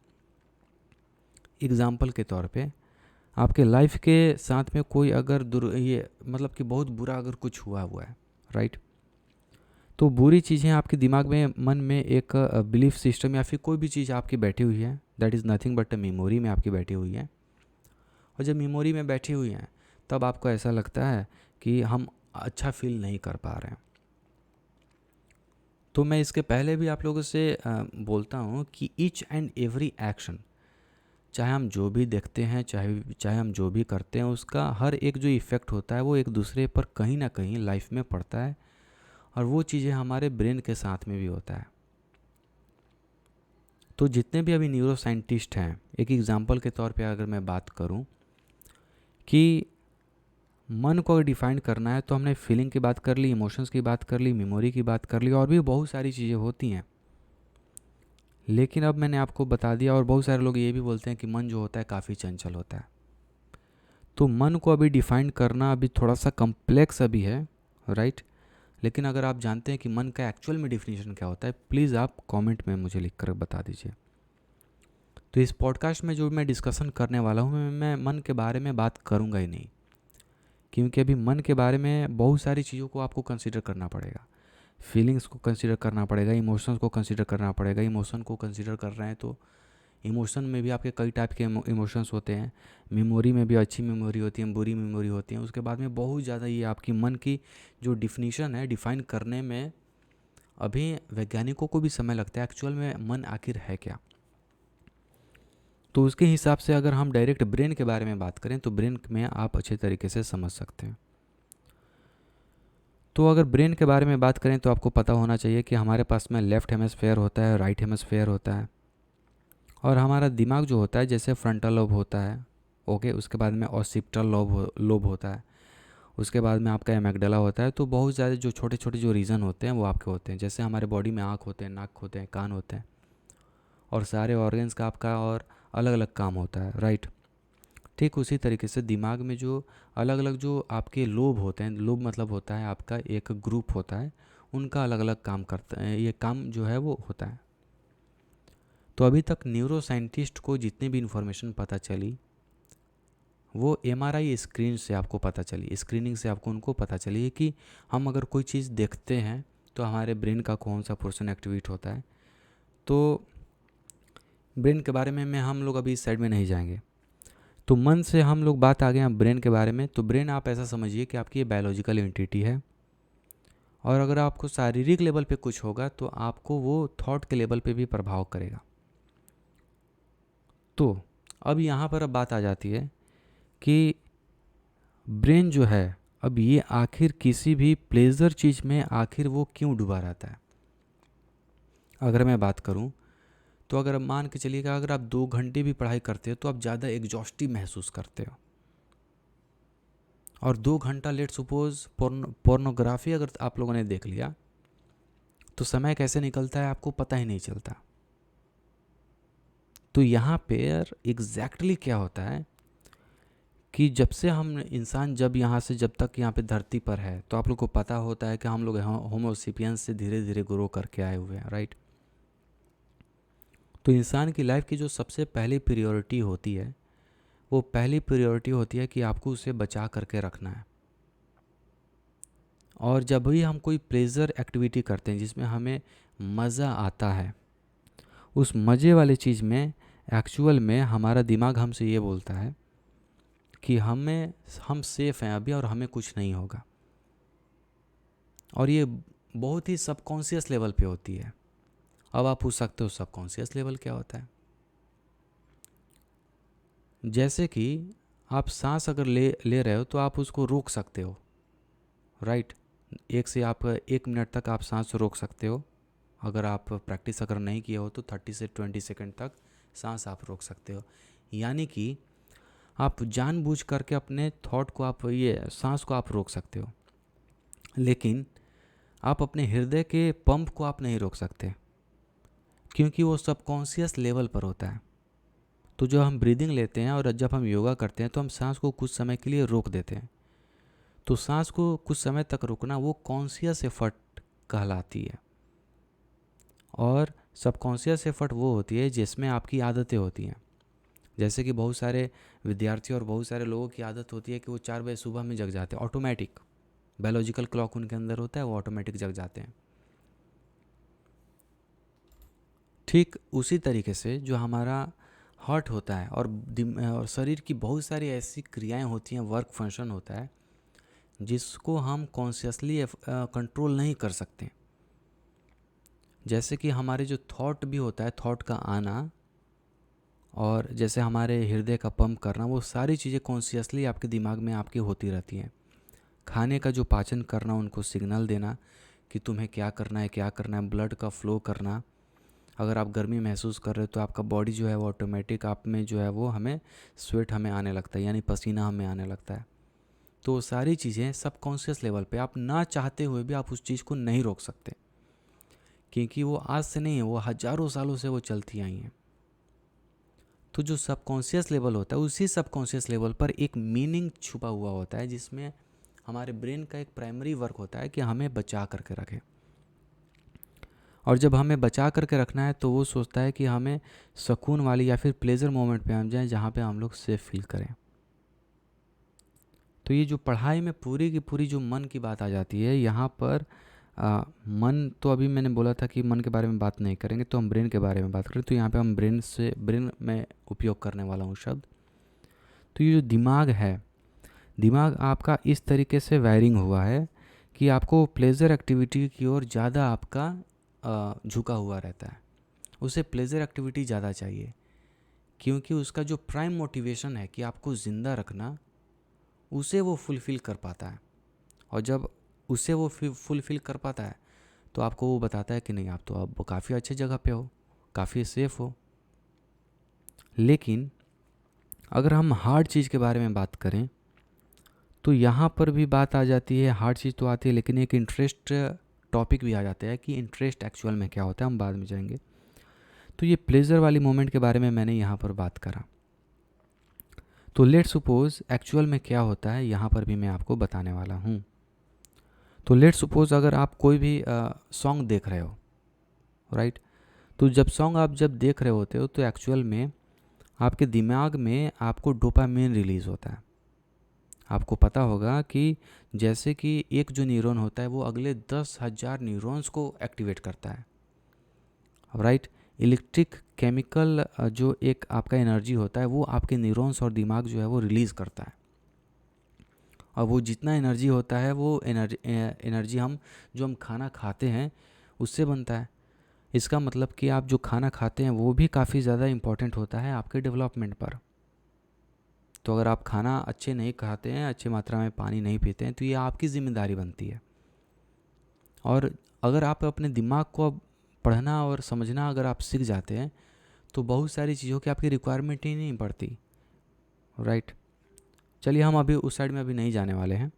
Speaker 1: एग्ज़ाम्पल के तौर पे आपके लाइफ के साथ में कोई अगर कि बहुत बुरा अगर कुछ हुआ है, राइट, तो बुरी चीज़ें आपके दिमाग में, मन में एक बिलीफ सिस्टम या फिर कोई भी चीज़ आपकी बैठी हुई है, that is nothing but memory में आपकी बैठी हुई है। और जब मेमोरी में बैठी हुई हैं तब आपको ऐसा लगता है कि हम अच्छा फील नहीं कर पा रहे हैं। तो मैं इसके पहले भी आप लोगों से बोलता हूँ कि ईच एंड एवरी एक्शन, चाहे हम जो भी देखते हैं, चाहे हम जो भी करते हैं, उसका हर एक जो इफ़ेक्ट होता है वो एक दूसरे पर कहीं ना कहीं लाइफ में पड़ता है और वो चीज़ें हमारे ब्रेन के साथ में भी होता है। तो जितने भी अभी न्यूरो साइंटिस्ट हैं, एक एग्जांपल के तौर पे अगर मैं बात करूं कि मन को अगर डिफाइन करना है तो हमने फीलिंग की बात कर ली, इमोशंस की बात कर ली, मेमोरी की बात कर ली, और भी बहुत सारी चीज़ें होती हैं। लेकिन अब मैंने आपको बता दिया, और बहुत सारे लोग ये भी बोलते हैं कि मन जो होता है काफ़ी चंचल होता है। तो मन को अभी डिफाइन करना अभी थोड़ा सा कम्प्लेक्स अभी है, राइट। लेकिन अगर आप जानते हैं कि मन का एक्चुअल में डिफिनीशन क्या होता है, प्लीज़ आप कमेंट में मुझे लिख कर बता दीजिए। तो इस पॉडकास्ट में जो मैं डिस्कशन करने वाला हूँ, मैं मन के बारे में बात करूँगा ही नहीं, क्योंकि अभी मन के बारे में बहुत सारी चीज़ों को आपको कंसिडर करना पड़ेगा। फीलिंग्स को कंसिडर करना पड़ेगा, इमोशंस को कंसिडर करना पड़ेगा। इमोशन को कंसिडर कर रहे हैं तो इमोशन में भी आपके कई टाइप के इमोशंस होते हैं। मेमोरी में भी अच्छी मेमोरी होती है, बुरी मेमोरी होती है। उसके बाद में बहुत ज़्यादा ये आपकी मन की जो डिफिनीशन है, डिफ़ाइन करने में अभी वैज्ञानिकों को भी समय लगता है एक्चुअल में मन आखिर है क्या। तो उसके हिसाब से अगर हम डायरेक्ट ब्रेन के बारे में बात करें तो ब्रेन में आप अच्छे तरीके से समझ सकते हैं। तो अगर ब्रेन के बारे में बात करें तो आपको पता होना चाहिए कि हमारे पास में लेफ़्ट हेमिस्फेयर होता है, राइट हेमिस्फेयर होता है, और हमारा दिमाग जो होता है जैसे फ्रंटल लोब होता है, ओके, उसके बाद में ऑसिपिटल लोब होता है, उसके बाद में आपका एमिग्डाला होता है। तो बहुत ज़्यादा जो छोटे छोटे जो रीजन होते हैं वो आपके होते हैं। जैसे हमारे बॉडी में आँख होते हैं, नाक होते हैं, कान होते हैं, और सारे ऑर्गन्स का आपका और अलग अलग काम होता है, राइट। ठीक उसी तरीके से दिमाग में जो अलग अलग जो आपके लोब होते हैं, लोब मतलब होता है आपका एक ग्रुप होता है, उनका अलग अलग काम करता है, ये काम जो है वो होता है। तो अभी तक न्यूरो साइंटिस्ट को जितनी भी इन्फॉर्मेशन पता चली वो एमआरआई स्क्रीन से आपको पता चली, स्क्रीनिंग से आपको उनको पता चली है कि हम अगर कोई चीज़ देखते हैं तो हमारे ब्रेन का कौन सा पोर्शन एक्टिवेट होता है। तो ब्रेन के बारे में हम लोग अभी इस साइड में नहीं जाएंगे। तो मन से हम लोग बात आ गए हैं ब्रेन के बारे में। तो ब्रेन आप ऐसा समझिए कि आपकी ये बायोलॉजिकल एंटिटी है, और अगर आपको शारीरिक लेवल पे कुछ होगा तो आपको वो थॉट के लेवल पे भी प्रभाव करेगा। तो अब यहाँ पर अब बात आ जाती है कि ब्रेन जो है, अब ये आखिर किसी भी प्लेजर चीज़ में आखिर वो क्यों डूबा रहता है? अगर मैं बात करूं, तो अगर मान के चलिएगा, अगर आप 2 घंटे भी पढ़ाई करते हो तो आप ज़्यादा एग्जॉस्टिव महसूस करते हो। और 2 घंटा लेट सपोज पोर्नोग्राफी अगर आप लोगों ने देख लिया तो समय कैसे निकलता है आपको पता ही नहीं चलता। तो यहाँ पे एग्जैक्टली क्या होता है कि जब से हम इंसान जब यहाँ से जब तक यहाँ पे धरती पर है, तो आप लोग को पता होता है कि हम लोग होमोसेपियंस से धीरे धीरे ग्रो करके आए हुए हैं, राइट। तो इंसान की लाइफ की जो सबसे पहली प्रायोरिटी होती है, वो पहली प्रायोरिटी होती है कि आपको उसे बचा करके रखना है। और जब भी हम कोई प्लेजर एक्टिविटी करते हैं जिसमें हमें मज़ा आता है, उस मज़े वाली चीज़ में एक्चुअल में हमारा दिमाग हमसे ये बोलता है कि हम सेफ़ हैं अभी और हमें कुछ नहीं होगा। और ये बहुत ही सबकॉन्शियस लेवल पे होती है। अब आप पूछ सकते हो सबकॉन्शियस लेवल क्या होता है? जैसे कि आप सांस अगर ले रहे हो तो आप उसको रोक सकते हो, राइट। आप 1 मिनट तक आप सांस रोक सकते हो। अगर आप प्रैक्टिस अगर नहीं किए हो तो 30 से 20 सेकंड तक सांस आप रोक सकते हो। यानी कि आप जानबूझ करके अपने थॉट को सांस को आप रोक सकते हो, लेकिन आप अपने हृदय के पंप को आप नहीं रोक सकते, क्योंकि वो सबकॉन्शियस लेवल पर होता है। तो जो हम ब्रीदिंग लेते हैं और जब हम योगा करते हैं तो हम सांस को कुछ समय के लिए रोक देते हैं। तो सांस को कुछ समय तक रोकना वो कॉन्शियस एफर्ट कहलाती है। और सबकॉन्शियस एफर्ट वो होती है जिसमें आपकी आदतें होती हैं। जैसे कि बहुत सारे विद्यार्थी और बहुत सारे लोगों की आदत होती है कि वो 4 बजे सुबह में जग जाते हैं, ऑटोमेटिक बायोलॉजिकल क्लॉक उनके अंदर होता है, वो ऑटोमेटिक जग जाते हैं। ठीक उसी तरीके से जो हमारा हार्ट होता है और शरीर की बहुत सारी ऐसी क्रियाएं होती हैं, वर्क फंक्शन होता है जिसको हम कॉन्शियसली कंट्रोल नहीं कर सकते। जैसे कि हमारे जो थॉट भी होता है, थॉट का आना और जैसे हमारे हृदय का पंप करना, वो सारी चीज़ें कॉन्शियसली आपके दिमाग में आपकी होती रहती हैं। खाने का जो पाचन करना, उनको सिग्नल देना कि तुम्हें क्या करना है, क्या करना है, ब्लड का फ्लो करना। अगर आप गर्मी महसूस कर रहे हो तो आपका बॉडी जो है वो ऑटोमेटिक आप में जो है वो स्वेट हमें आने लगता है, यानी पसीना हमें आने लगता है। तो सारी चीज़ें सबकॉन्शियस लेवल पे आप ना चाहते हुए भी आप उस चीज़ को नहीं रोक सकते, क्योंकि वो आज से नहीं है, वो हज़ारों सालों से वो चलती आई हैं। तो जो सबकॉन्शियस लेवल होता है, उसी सबकॉन्शियस लेवल पर एक मीनिंग छुपा हुआ होता है, जिसमें हमारे ब्रेन का एक प्राइमरी वर्क होता है कि हमें बचा करके रखें। और जब हमें बचा करके रखना है तो वो सोचता है कि हमें सुकून वाली या फिर प्लेजर मोमेंट पे हम जाएं जहाँ पे हम लोग सेफ फील करें। तो ये जो पढ़ाई में पूरी की पूरी जो मन की बात आ जाती है यहाँ पर, मन तो अभी मैंने बोला था कि मन के बारे में बात नहीं करेंगे, तो हम ब्रेन के बारे में बात करें। तो यहाँ पे हम ब्रेन में उपयोग करने वाला हूँ शब्द। तो ये जो दिमाग है, दिमाग आपका इस तरीके से वायरिंग हुआ है कि आपको प्लेजर एक्टिविटी की ओर ज़्यादा आपका झुका हुआ रहता है। उसे प्लेजर एक्टिविटी ज़्यादा चाहिए, क्योंकि उसका जो प्राइम मोटिवेशन है कि आपको ज़िंदा रखना, उसे वो फुलफ़िल कर पाता है। और जब उसे वो फुलफ़िल कर पाता है तो आपको वो बताता है कि नहीं, आप तो अब काफ़ी अच्छे जगह पे हो, काफ़ी सेफ़ हो। लेकिन अगर हम हार्ड चीज़ के बारे में बात करें तो यहाँ पर भी बात आ जाती है। हार्ड चीज़ तो आती है, लेकिन एक इंटरेस्ट टॉपिक भी आ जाता है कि इंटरेस्ट एक्चुअल में क्या होता है, हम बाद में जाएंगे। तो ये प्लेजर वाली मोमेंट के बारे में मैंने यहाँ पर बात करा। तो लेट्स सपोज एक्चुअल में क्या होता है, यहाँ पर भी मैं आपको बताने वाला हूँ। तो लेट्स सपोज अगर आप कोई भी सॉन्ग देख रहे हो, राइट। तो जब सॉन्ग आप जब देख रहे होते हो तो एक्चुअल में आपके दिमाग में आपको डोपामिन रिलीज़ होता है। आपको पता होगा कि जैसे कि एक जो न्यूरॉन होता है वो अगले 10,000 न्यूरॉन्स को एक्टिवेट करता है, राइट। इलेक्ट्रिक केमिकल जो एक आपका एनर्जी होता है वो आपके न्यूरॉन्स और दिमाग जो है वो रिलीज़ करता है। और वो जितना एनर्जी होता है वो एनर्जी हम खाना खाते हैं उससे बनता है। इसका मतलब कि आप जो खाना खाते हैं वो भी काफ़ी ज़्यादा इम्पोर्टेंट होता है आपके डेवलपमेंट पर। तो अगर आप खाना अच्छे नहीं खाते हैं, अच्छी मात्रा में पानी नहीं पीते हैं, तो ये आपकी ज़िम्मेदारी बनती है। और अगर आप अपने दिमाग को अब पढ़ना और समझना अगर आप सीख जाते हैं तो बहुत सारी चीज़ों की आपकी रिक्वायरमेंट ही नहीं पड़ती, राइट। चलिए हम अभी उस साइड में अभी नहीं जाने वाले हैं।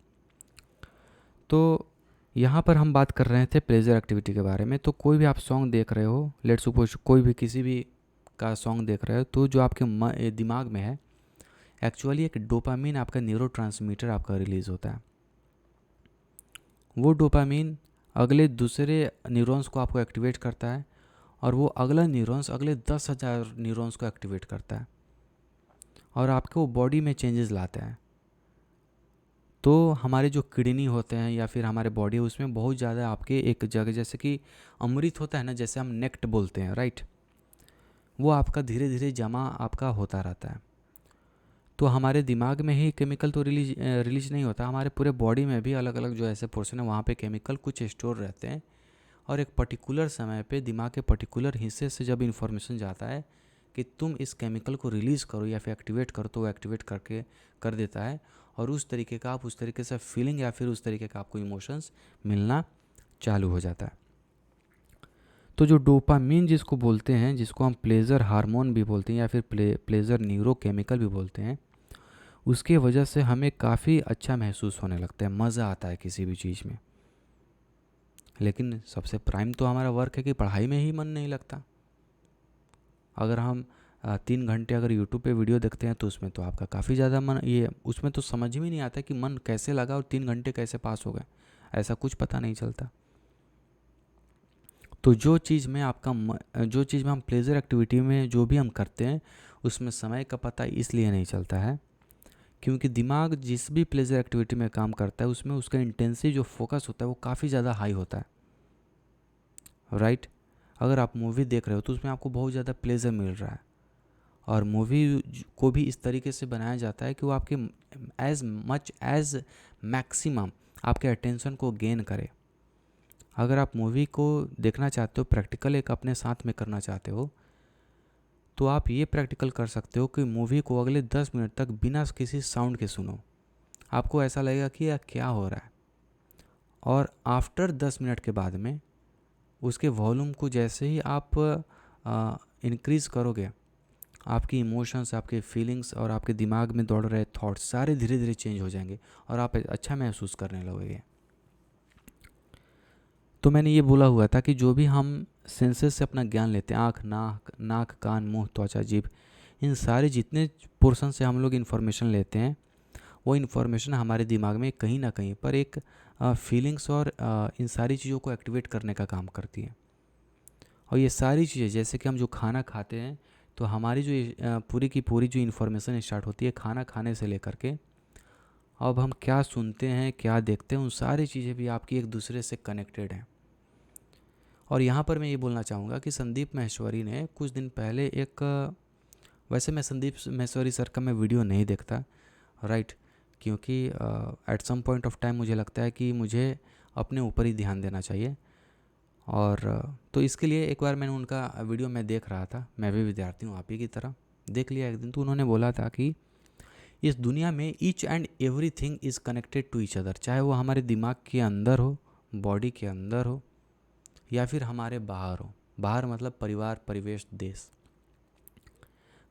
Speaker 1: तो यहाँ पर हम बात कर रहे थे प्लेजर एक्टिविटी के बारे में। तो कोई भी आप सॉन्ग देख रहे हो, लेट्स सपोज कोई भी किसी भी का सॉन्ग देख रहे हो, तो जो आपके दिमाग में है एक्चुअली एक डोपामीन आपका न्यूरोट्रांसमीटर आपका रिलीज़ होता है। वो डोपामीन अगले दूसरे न्यूरॉन्स को आपको एक्टिवेट करता है और वो अगला न्यूरॉन्स अगले 10,000 न्यूरॉन्स को एक्टिवेट करता है और आपको बॉडी में चेंजेस लाता है। तो हमारे जो किडनी होते हैं या फिर हमारे बॉडी, उसमें बहुत ज़्यादा आपके एक जगह, जैसे कि अमृत होता है ना, जैसे हम नेक्ट बोलते हैं, राइट, वो आपका धीरे धीरे जमा आपका होता रहता है। तो हमारे दिमाग में ही केमिकल तो रिलीज नहीं होता, हमारे पूरे बॉडी में भी अलग अलग जो ऐसे पोर्शन है वहाँ पे केमिकल कुछ स्टोर रहते हैं। और एक पर्टिकुलर समय पे दिमाग के पर्टिकुलर हिस्से से जब इन्फॉर्मेशन जाता है कि तुम इस केमिकल को रिलीज़ करो या फिर एक्टिवेट करो, तो वो एक्टिवेट करके कर देता है और उस तरीके का आप उस तरीके से फीलिंग या फिर उस तरीके का आपको इमोशंस मिलना चालू हो जाता है। तो जो डोपामीन जिसको बोलते हैं, जिसको हम प्लेजर हार्मोन भी बोलते हैं या फिर प्लेजर न्यूरोकेमिकल भी बोलते हैं, उसके वजह से हमें काफ़ी अच्छा महसूस होने लगता है, मज़ा आता है किसी भी चीज़ में। लेकिन सबसे प्राइम तो हमारा वर्क है कि पढ़ाई में ही मन नहीं लगता। अगर हम 3 घंटे अगर यूट्यूब पे वीडियो देखते हैं तो उसमें तो आपका काफ़ी ज़्यादा मन, ये उसमें तो समझ में नहीं आता कि मन कैसे लगा और 3 घंटे कैसे पास हो गए, ऐसा कुछ पता नहीं चलता। तो जो चीज़ में हम प्लेजर एक्टिविटी में जो भी हम करते हैं उसमें समय का पता इसलिए नहीं चलता है क्योंकि दिमाग जिस भी प्लेजर एक्टिविटी में काम करता है उसमें उसका इंटेंसिव जो फोकस होता है वो काफ़ी ज़्यादा हाई होता है, राइट। अगर आप मूवी देख रहे हो तो उसमें आपको बहुत ज़्यादा प्लेजर मिल रहा है और मूवी को भी इस तरीके से बनाया जाता है कि वो आपके एज मच एज मैक्सिमम आपके अटेंशन को गेन करे। अगर आप मूवी को देखना चाहते हो, प्रैक्टिकल एक अपने साथ में करना चाहते हो, तो आप ये प्रैक्टिकल कर सकते हो कि मूवी को अगले 10 मिनट तक बिना किसी साउंड के सुनो। आपको ऐसा लगेगा कि यार क्या हो रहा है, और आफ्टर 10 मिनट के बाद में उसके वॉल्यूम को जैसे ही आप इंक्रीज़ करोगे, आपकी इमोशंस, आपके फीलिंग्स और आपके दिमाग में दौड़ रहे थॉट्स सारे धीरे धीरे चेंज हो जाएंगे और आप अच्छा महसूस करने लगोगे। तो मैंने ये बोला हुआ था कि जो भी हम सेंसेस से अपना ज्ञान लेते हैं, आँख, नाक, कान, मुंह, त्वचा, जीभ, इन सारे जितने पोर्शन से हम लोग इन्फॉर्मेशन लेते हैं वो इन्फॉर्मेशन हमारे दिमाग में कहीं ना कहीं पर एक फीलिंग्स और इन सारी चीज़ों को एक्टिवेट करने का काम करती है। और ये सारी चीज़ें, जैसे कि हम जो खाना खाते हैं तो हमारी जो पूरी की पूरी जो इन्फॉर्मेशन स्टार्ट होती है खाना खाने से लेकर के अब हम क्या सुनते हैं, क्या देखते हैं, उन सारी चीज़ें भी आपकी एक दूसरे से कनेक्टेड हैं। और यहाँ पर मैं ये बोलना चाहूँगा कि संदीप माहेश्वरी ने कुछ दिन पहले वैसे मैं संदीप माहेश्वरी सर का मैं वीडियो नहीं देखता, राइट, क्योंकि at some point of time मुझे लगता है कि मुझे अपने ऊपर ही ध्यान देना चाहिए। और तो इसके लिए एक बार मैंने उनका वीडियो मैं देख रहा था, मैं भी विद्यार्थी हूँ आप ही की तरह, देख लिया एक दिन। तो उन्होंने बोला था कि इस दुनिया में each and everything is connected to each other, चाहे वो हमारे दिमाग के अंदर हो, बॉडी के अंदर हो या फिर हमारे बाहर हो। बाहर मतलब परिवार, परिवेश, देश।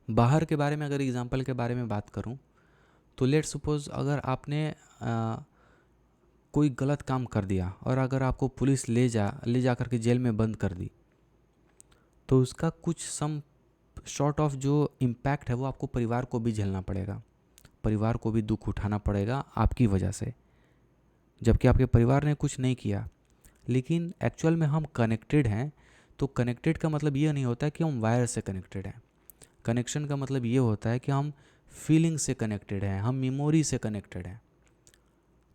Speaker 1: बाहर के बारे में अगर एग्जांपल के बारे में बात करूं तो लेट्स सपोज अगर आपने कोई गलत काम कर दिया और अगर आपको पुलिस ले जा करके जेल में बंद कर दी, तो उसका कुछ सम शॉर्ट ऑफ जो इम्पैक्ट है वो आपको परिवार को भी झेलना पड़ेगा, परिवार को भी दुख उठाना पड़ेगा आपकी वजह से, जबकि आपके परिवार ने कुछ नहीं किया। लेकिन एक्चुअल में हम कनेक्टेड हैं। तो कनेक्टेड का मतलब ये नहीं होता है कि हम वायर से कनेक्टेड हैं। कनेक्शन का मतलब ये होता है कि हम फीलिंग से कनेक्टेड हैं, हम मेमोरी से कनेक्टेड हैं।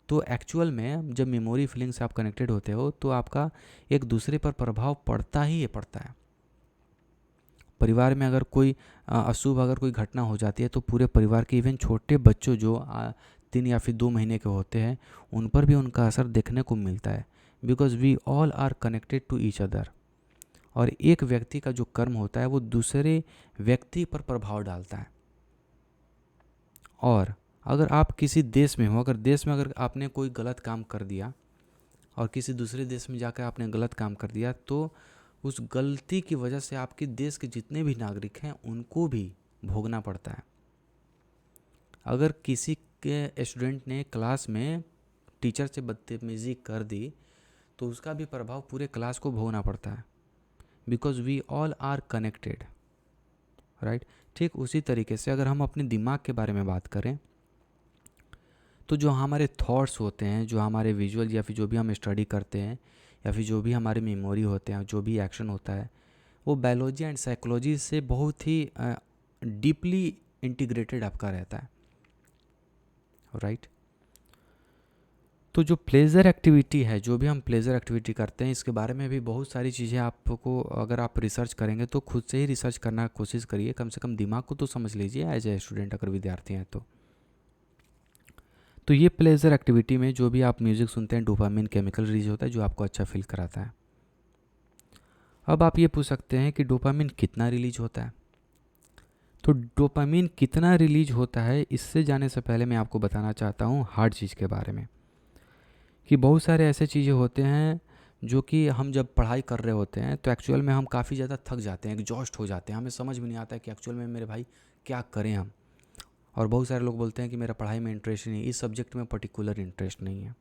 Speaker 1: तो एक्चुअल में जब मेमोरी, फीलिंग से आप कनेक्टेड होते हो तो आपका एक दूसरे पर प्रभाव पड़ता ही पड़ता है। परिवार में अगर कोई अशुभ अगर कोई घटना हो जाती है तो पूरे परिवार के, इवन छोटे बच्चों जो 3 या फिर 2 महीने के होते हैं, उन पर भी उनका असर देखने को मिलता है, because we all are connected to each other. और एक व्यक्ति का जो कर्म होता है वो दूसरे व्यक्ति पर प्रभाव डालता है। और अगर आप किसी देश में हो, अगर देश में अगर आपने कोई गलत काम कर दिया और किसी दूसरे देश में जाकर आपने गलत काम कर दिया, तो उस गलती की वजह से आपके देश के जितने भी नागरिक हैं उनको भी भोगना पड़ता है। अगर किसी के स्टूडेंट ने क्लास में टीचर से बदतमीजी कर दी तो उसका भी प्रभाव पूरे क्लास को भोगना पड़ता है, because we all are connected, right. ठीक उसी तरीके से अगर हम अपने दिमाग के बारे में बात करें तो जो हमारे थॉट्स होते हैं, जो हमारे विजुअल या फिर जो भी हम स्टडी करते हैं या फिर जो भी हमारे मेमोरी होते हैं, जो भी एक्शन होता है, वो बायोलॉजी एंड साइकोलॉजी से बहुत ही डीपली इंटीग्रेटेड आपका रहता है, राइट। तो जो प्लेजर एक्टिविटी है, जो भी हम प्लेजर एक्टिविटी करते हैं, इसके बारे में भी बहुत सारी चीज़ें आपको अगर आप रिसर्च करेंगे तो खुद से ही रिसर्च करना कोशिश करिए, कम से कम दिमाग को तो समझ लीजिए एज ए स्टूडेंट अगर विद्यार्थी हैं तो ये प्लेजर एक्टिविटी में जो भी आप म्यूज़िक सुनते हैं, डोपामिन केमिकल रिलीज होता है जो आपको अच्छा फील कराता है। अब आप ये पूछ सकते हैं कि डोपामिन कितना रिलीज होता है। तो डोपामिन कितना रिलीज होता है, इससे जाने से पहले मैं आपको बताना चाहता हूँ हार्ड चीज़ के बारे में, कि बहुत सारे ऐसे चीज़ें होते हैं जो कि हम जब पढ़ाई कर रहे होते हैं तो एक्चुअल में हम काफ़ी ज़्यादा थक जाते हैं, एग्जॉस्ट हो जाते हैं, हमें समझ में नहीं आता है कि एक्चुअल में मेरे भाई क्या करें हम। और बहुत सारे लोग बोलते हैं कि मेरा पढ़ाई में इंटरेस्ट नहीं है, इस सब्जेक्ट में पर्टिकुलर इंटरेस्ट नहीं है।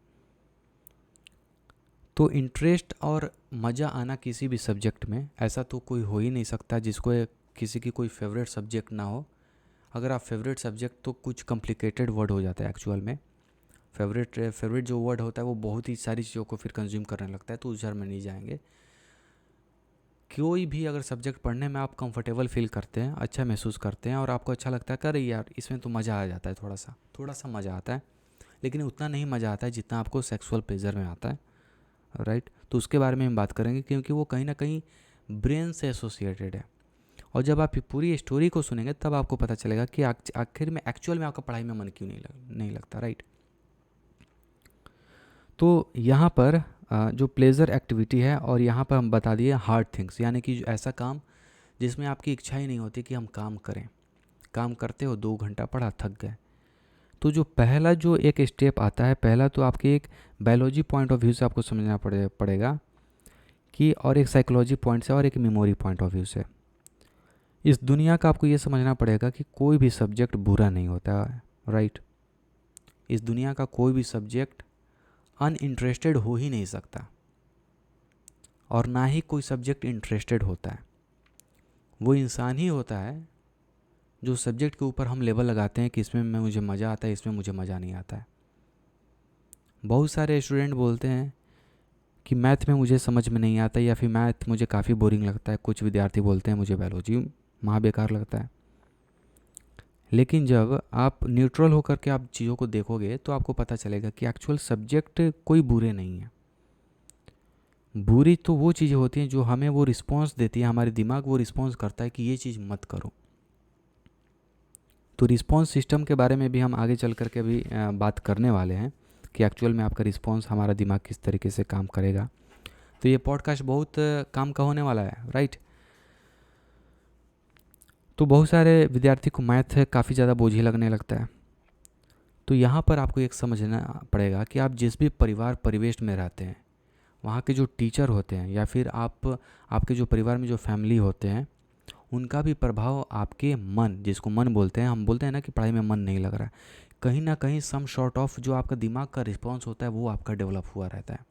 Speaker 1: तो इंटरेस्ट और मज़ा आना किसी भी सब्जेक्ट में, ऐसा तो कोई हो ही नहीं सकता जिसको किसी की कोई फेवरेट सब्जेक्ट ना हो। अगर आप फेवरेट सब्जेक्ट, तो कुछ कॉम्प्लिकेटेड वर्ड हो जाता है एक्चुअल में। फेवरेट जो वर्ड होता है वो बहुत ही सारी चीज़ों को फिर कंज्यूम करने लगता है, तो उस जर में नहीं जाएंगे। कोई भी अगर सब्जेक्ट पढ़ने में आप कंफर्टेबल फील करते हैं, अच्छा महसूस करते हैं और आपको अच्छा लगता है, कर यार इसमें तो मज़ा आ जाता है, थोड़ा सा मज़ा आता है, लेकिन उतना नहीं मज़ा आता है जितना आपको सेक्सुअल प्लेजर में आता है, राइट। तो उसके बारे में हम बात करेंगे क्योंकि वो कहीं ना कहीं ब्रेन से एसोसिएटेड है। और जब आप पूरी स्टोरी को सुनेंगे तब आपको पता चलेगा कि आखिर में एक्चुअल में आपका पढ़ाई में मन क्यों नहीं लगता, राइट। तो यहाँ पर जो प्लेजर एक्टिविटी है, और यहाँ पर हम बता दिए हार्ड थिंग्स, यानी कि ऐसा काम जिसमें आपकी इच्छा ही नहीं होती कि हम काम करें। काम करते हो 2 घंटा पढ़ा, थक गए। तो जो पहला जो एक स्टेप आता है, पहला तो आपके एक बायोलॉजी पॉइंट ऑफ व्यू से आपको समझना पड़ेगा कि, और एक साइकोलॉजी पॉइंट से और एक मेमोरी पॉइंट ऑफ व्यू से। इस दुनिया का आपको ये समझना पड़ेगा कि कोई भी सब्जेक्ट बुरा नहीं होता, राइट। इस दुनिया का कोई भी सब्जेक्ट अनइंटरेस्टेड हो ही नहीं सकता, और ना ही कोई सब्जेक्ट इंटरेस्टेड होता है। वो इंसान ही होता है जो सब्जेक्ट के ऊपर हम लेबल लगाते हैं कि इसमें मुझे मज़ा आता है, इसमें मुझे मज़ा नहीं आता है। बहुत सारे स्टूडेंट बोलते हैं कि मैथ में मुझे समझ में नहीं आता, या फिर मैथ मुझे काफ़ी बोरिंग लगता है। कुछ विद्यार्थी बोलते हैं मुझे बायोलॉजी महा बेकार लगता है। लेकिन जब आप न्यूट्रल होकर के आप चीज़ों को देखोगे तो आपको पता चलेगा कि एक्चुअल सब्जेक्ट कोई बुरे नहीं है। बुरी तो वो चीज़ें होती हैं जो हमें वो रिस्पॉन्स देती है, हमारे दिमाग वो रिस्पॉन्स करता है कि ये चीज़ मत करो। तो रिस्पॉन्स सिस्टम के बारे में भी हम आगे चल करके भी बात करने वाले हैं कि एक्चुअल में आपका रिस्पॉन्स, हमारा दिमाग किस तरीके से काम करेगा। तो ये पॉडकास्ट बहुत काम का होने वाला है, राइट। तो बहुत सारे विद्यार्थी को मैथ काफ़ी ज़्यादा बोझी लगने लगता है। तो यहाँ पर आपको एक समझना पड़ेगा कि आप जिस भी परिवार परिवेश में रहते हैं, वहाँ के जो टीचर होते हैं या फिर आपके जो परिवार में जो फैमिली होते हैं, उनका भी प्रभाव आपके मन, जिसको मन बोलते हैं, हम बोलते हैं ना कि पढ़ाई में मन नहीं लग रहा है, कहीं ना कहीं सम शॉर्ट ऑफ जो आपका दिमाग का रिस्पॉन्स होता है वो आपका डेवलप हुआ रहता है।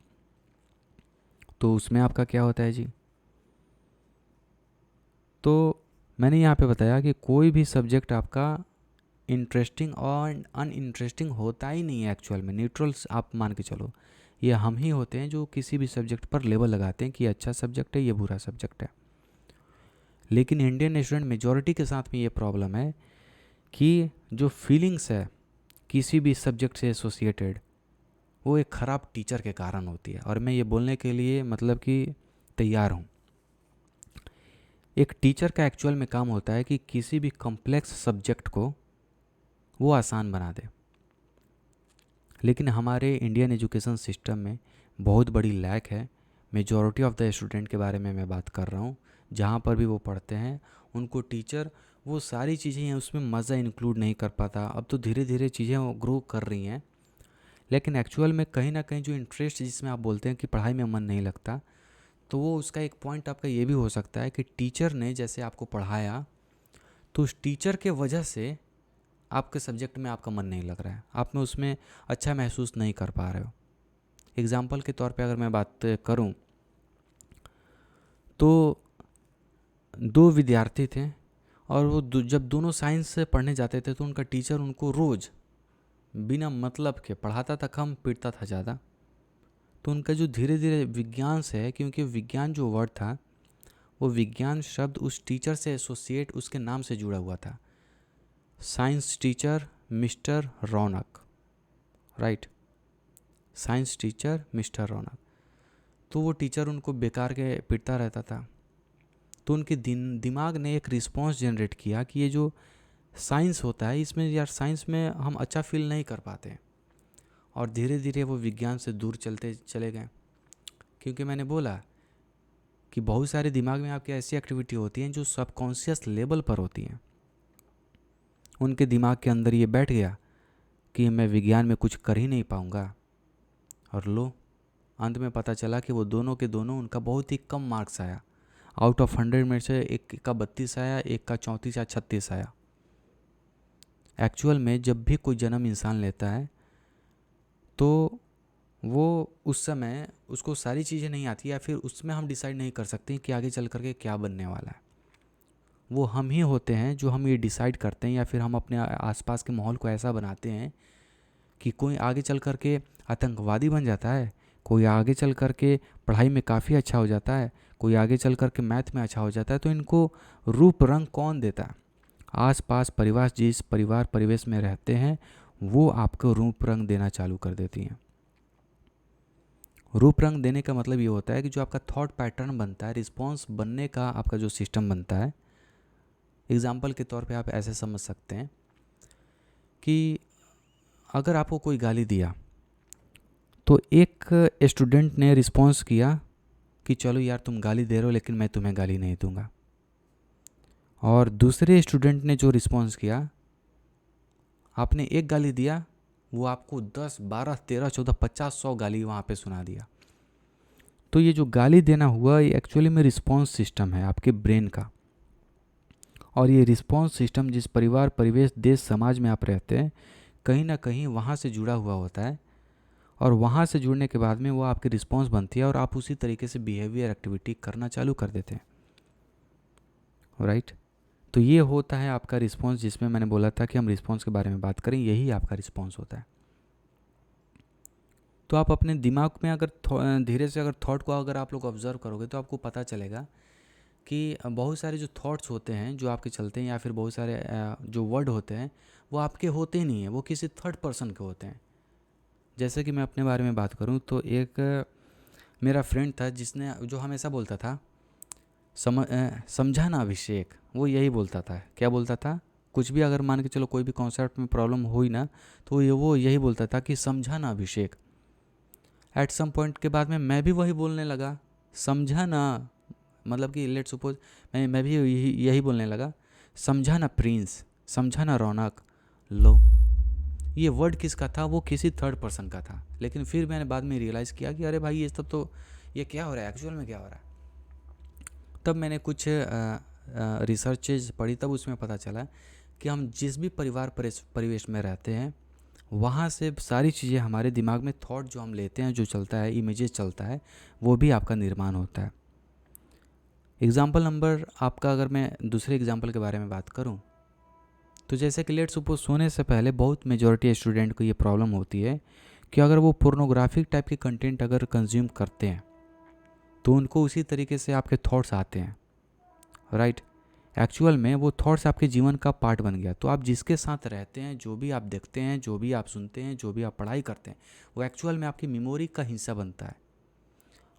Speaker 1: तो उसमें आपका क्या होता है जी। तो मैंने यहाँ पे बताया कि कोई भी सब्जेक्ट आपका इंटरेस्टिंग और अनइंटरेस्टिंग होता ही नहीं है एक्चुअल में। न्यूट्रल्स आप मान के चलो, ये हम ही होते हैं जो किसी भी सब्जेक्ट पर लेबल लगाते हैं कि ये अच्छा सब्जेक्ट है, ये बुरा सब्जेक्ट है। लेकिन इंडियन स्टूडेंट मेजॉरिटी के साथ में ये प्रॉब्लम है कि जो फीलिंग्स है किसी भी सब्जेक्ट से एसोसिएटेड, वो एक ख़राब टीचर के कारण होती है। और मैं ये बोलने के लिए मतलब कि तैयार हूँ। एक टीचर का एक्चुअल में काम होता है कि किसी भी कॉम्प्लेक्स सब्जेक्ट को वो आसान बना दे। लेकिन हमारे इंडियन एजुकेशन सिस्टम में बहुत बड़ी लैक है। मेजॉरिटी ऑफ द स्टूडेंट के बारे में मैं बात कर रहा हूँ, जहाँ पर भी वो पढ़ते हैं उनको टीचर वो सारी चीज़ें हैं उसमें मज़ा इंक्लूड नहीं कर पाता। अब तो धीरे धीरे चीज़ें ग्रो कर रही हैं, लेकिन एक्चुअल में कहीं ना कहीं जो इंटरेस्ट जिसमें आप बोलते हैं कि पढ़ाई में मन नहीं लगता, तो वो उसका एक पॉइंट आपका ये भी हो सकता है कि टीचर ने जैसे आपको पढ़ाया, तो उस टीचर के वजह से आपके सब्जेक्ट में आपका मन नहीं लग रहा है, आप में उसमें अच्छा महसूस नहीं कर पा रहे हो। एग्ज़ाम्पल के तौर पे अगर मैं बात करूं, तो दो विद्यार्थी थे और वो जब दोनों साइंस से पढ़ने जाते थे तो उनका टीचर उनको रोज़ बिना मतलब के पढ़ाता था कम, पीटता था ज़्यादा। तो उनका जो धीरे धीरे विज्ञान से है, क्योंकि विज्ञान जो वर्ड था वो विज्ञान शब्द उस टीचर से एसोसिएट उसके नाम से जुड़ा हुआ था, साइंस टीचर मिस्टर रौनक, राइट, साइंस टीचर मिस्टर रौनक। तो वो टीचर उनको बेकार के पीटता रहता था। तो उनके दिमाग ने एक रिस्पॉन्स जनरेट किया कि ये जो साइंस होता है इसमें यार, साइंस में हम अच्छा फील नहीं कर पाते, और धीरे धीरे वो विज्ञान से दूर चलते चले गए। क्योंकि मैंने बोला कि बहुत सारे दिमाग में आपकी ऐसी एक्टिविटी होती हैं जो सबकॉन्शियस लेवल पर होती हैं। उनके दिमाग के अंदर ये बैठ गया कि मैं विज्ञान में कुछ कर ही नहीं पाऊँगा, और लो अंत में पता चला कि वो दोनों के दोनों, उनका बहुत ही कम मार्क्स आया। आउट ऑफ 100 में से एक का 32 आया, एक का 34 या 36 आया। एक्चुअल में जब भी कोई जन्म इंसान लेता है तो वो उस समय उसको सारी चीज़ें नहीं आती, या फिर उसमें हम डिसाइड नहीं कर सकते कि आगे चल करके क्या बनने वाला है। वो हम ही होते हैं जो हम ये डिसाइड करते हैं, या फिर हम अपने आसपास के माहौल को ऐसा बनाते हैं कि कोई आगे चल करके आतंकवादी बन जाता है, कोई आगे चल करके पढ़ाई में काफ़ी अच्छा हो जाता है, कोई आगे चल करके मैथ में अच्छा हो जाता है। तो इनको रूप रंग कौन देता है? आसपास परिवार, जिस परिवार परिवेश में रहते हैं वो आपको रूप रंग देना चालू कर देती हैं। रूप रंग देने का मतलब ये होता है कि जो आपका थॉट पैटर्न बनता है, रिस्पॉन्स बनने का आपका जो सिस्टम बनता है। एग्जाम्पल के तौर पे आप ऐसे समझ सकते हैं कि अगर आपको कोई गाली दिया तो एक स्टूडेंट ने रिस्पॉन्स किया कि चलो यार तुम गाली दे रहे हो लेकिन मैं तुम्हें गाली नहीं दूंगा, और दूसरे स्टूडेंट ने जो रिस्पॉन्स किया, आपने एक गाली दिया, वो आपको 10, 12, 13, 14, 50, 100 गाली वहाँ पे सुना दिया। तो ये जो गाली देना हुआ ये एक्चुअली में रिस्पॉन्स सिस्टम है आपके ब्रेन का, और ये रिस्पॉन्स सिस्टम जिस परिवार परिवेश देश समाज में आप रहते हैं कहीं ना कहीं वहाँ से जुड़ा हुआ होता है, और वहाँ से जुड़ने के बाद में वो आपकी रिस्पॉन्स बनती है और आप उसी तरीके से बिहेवियर एक्टिविटी करना चालू कर देते हैं, राइट। तो ये होता है आपका रिस्पॉन्स, जिसमें मैंने बोला था कि हम रिस्पॉन्स के बारे में बात करें, यही आपका रिस्पॉन्स होता है। तो आप अपने दिमाग में अगर धीरे से अगर थॉट को अगर आप लोग ऑब्जर्व करोगे तो आपको पता चलेगा कि बहुत सारे जो थॉट्स होते हैं जो आपके चलते हैं, या फिर बहुत सारे जो वर्ड होते हैं वो आपके होते ही नहीं हैं, वो किसी थर्ड पर्सन के होते हैं। जैसे कि मैं अपने बारे में बात करूं तो एक मेरा फ्रेंड था जिसने जो हमेशा बोलता था समझा ना अभिषेक, वो यही बोलता था। क्या बोलता था? कुछ भी अगर मान के चलो कोई भी कॉन्सेप्ट में प्रॉब्लम हुई ना तो वो यही बोलता था कि समझा ना अभिषेक। एट सम पॉइंट के बाद में मैं भी वही बोलने लगा, समझा ना, मतलब कि लेट सपोज मैं भी यही बोलने लगा, समझा ना प्रिंस, समझा ना रौनक। लो, ये वर्ड किसका था? वो किसी थर्ड पर्सन का था। लेकिन फिर मैंने बाद में रियलाइज़ किया कि अरे भाई ये सब तो, ये क्या हो रहा है एक्चुअल में, क्या हो रहा है। तब मैंने कुछ रिसर्चेज पढ़ी, तब उसमें पता चला कि हम जिस भी परिवार परिवेश में रहते हैं वहाँ से सारी चीज़ें हमारे दिमाग में थॉट जो हम लेते हैं, जो चलता है, इमेजेस चलता है, वो भी आपका निर्माण होता है। एग्ज़ाम्पल नंबर आपका, अगर मैं दूसरे एग्ज़ाम्पल के बारे में बात करूं, तो जैसे कि लेट सपोज सोने से पहले बहुत मेजॉरिटी स्टूडेंट को ये प्रॉब्लम होती है कि अगर वो पोर्नोग्राफिक टाइप के कंटेंट अगर कंज्यूम करते हैं तो उनको उसी तरीके से आपके थॉट्स आते हैं, राइट। एक्चुअल में वो थॉट्स आपके जीवन का पार्ट बन गया। तो आप जिसके साथ रहते हैं, जो भी आप देखते हैं, जो भी आप सुनते हैं, जो भी आप पढ़ाई करते हैं, वो एक्चुअल में आपकी मेमोरी का हिस्सा बनता है।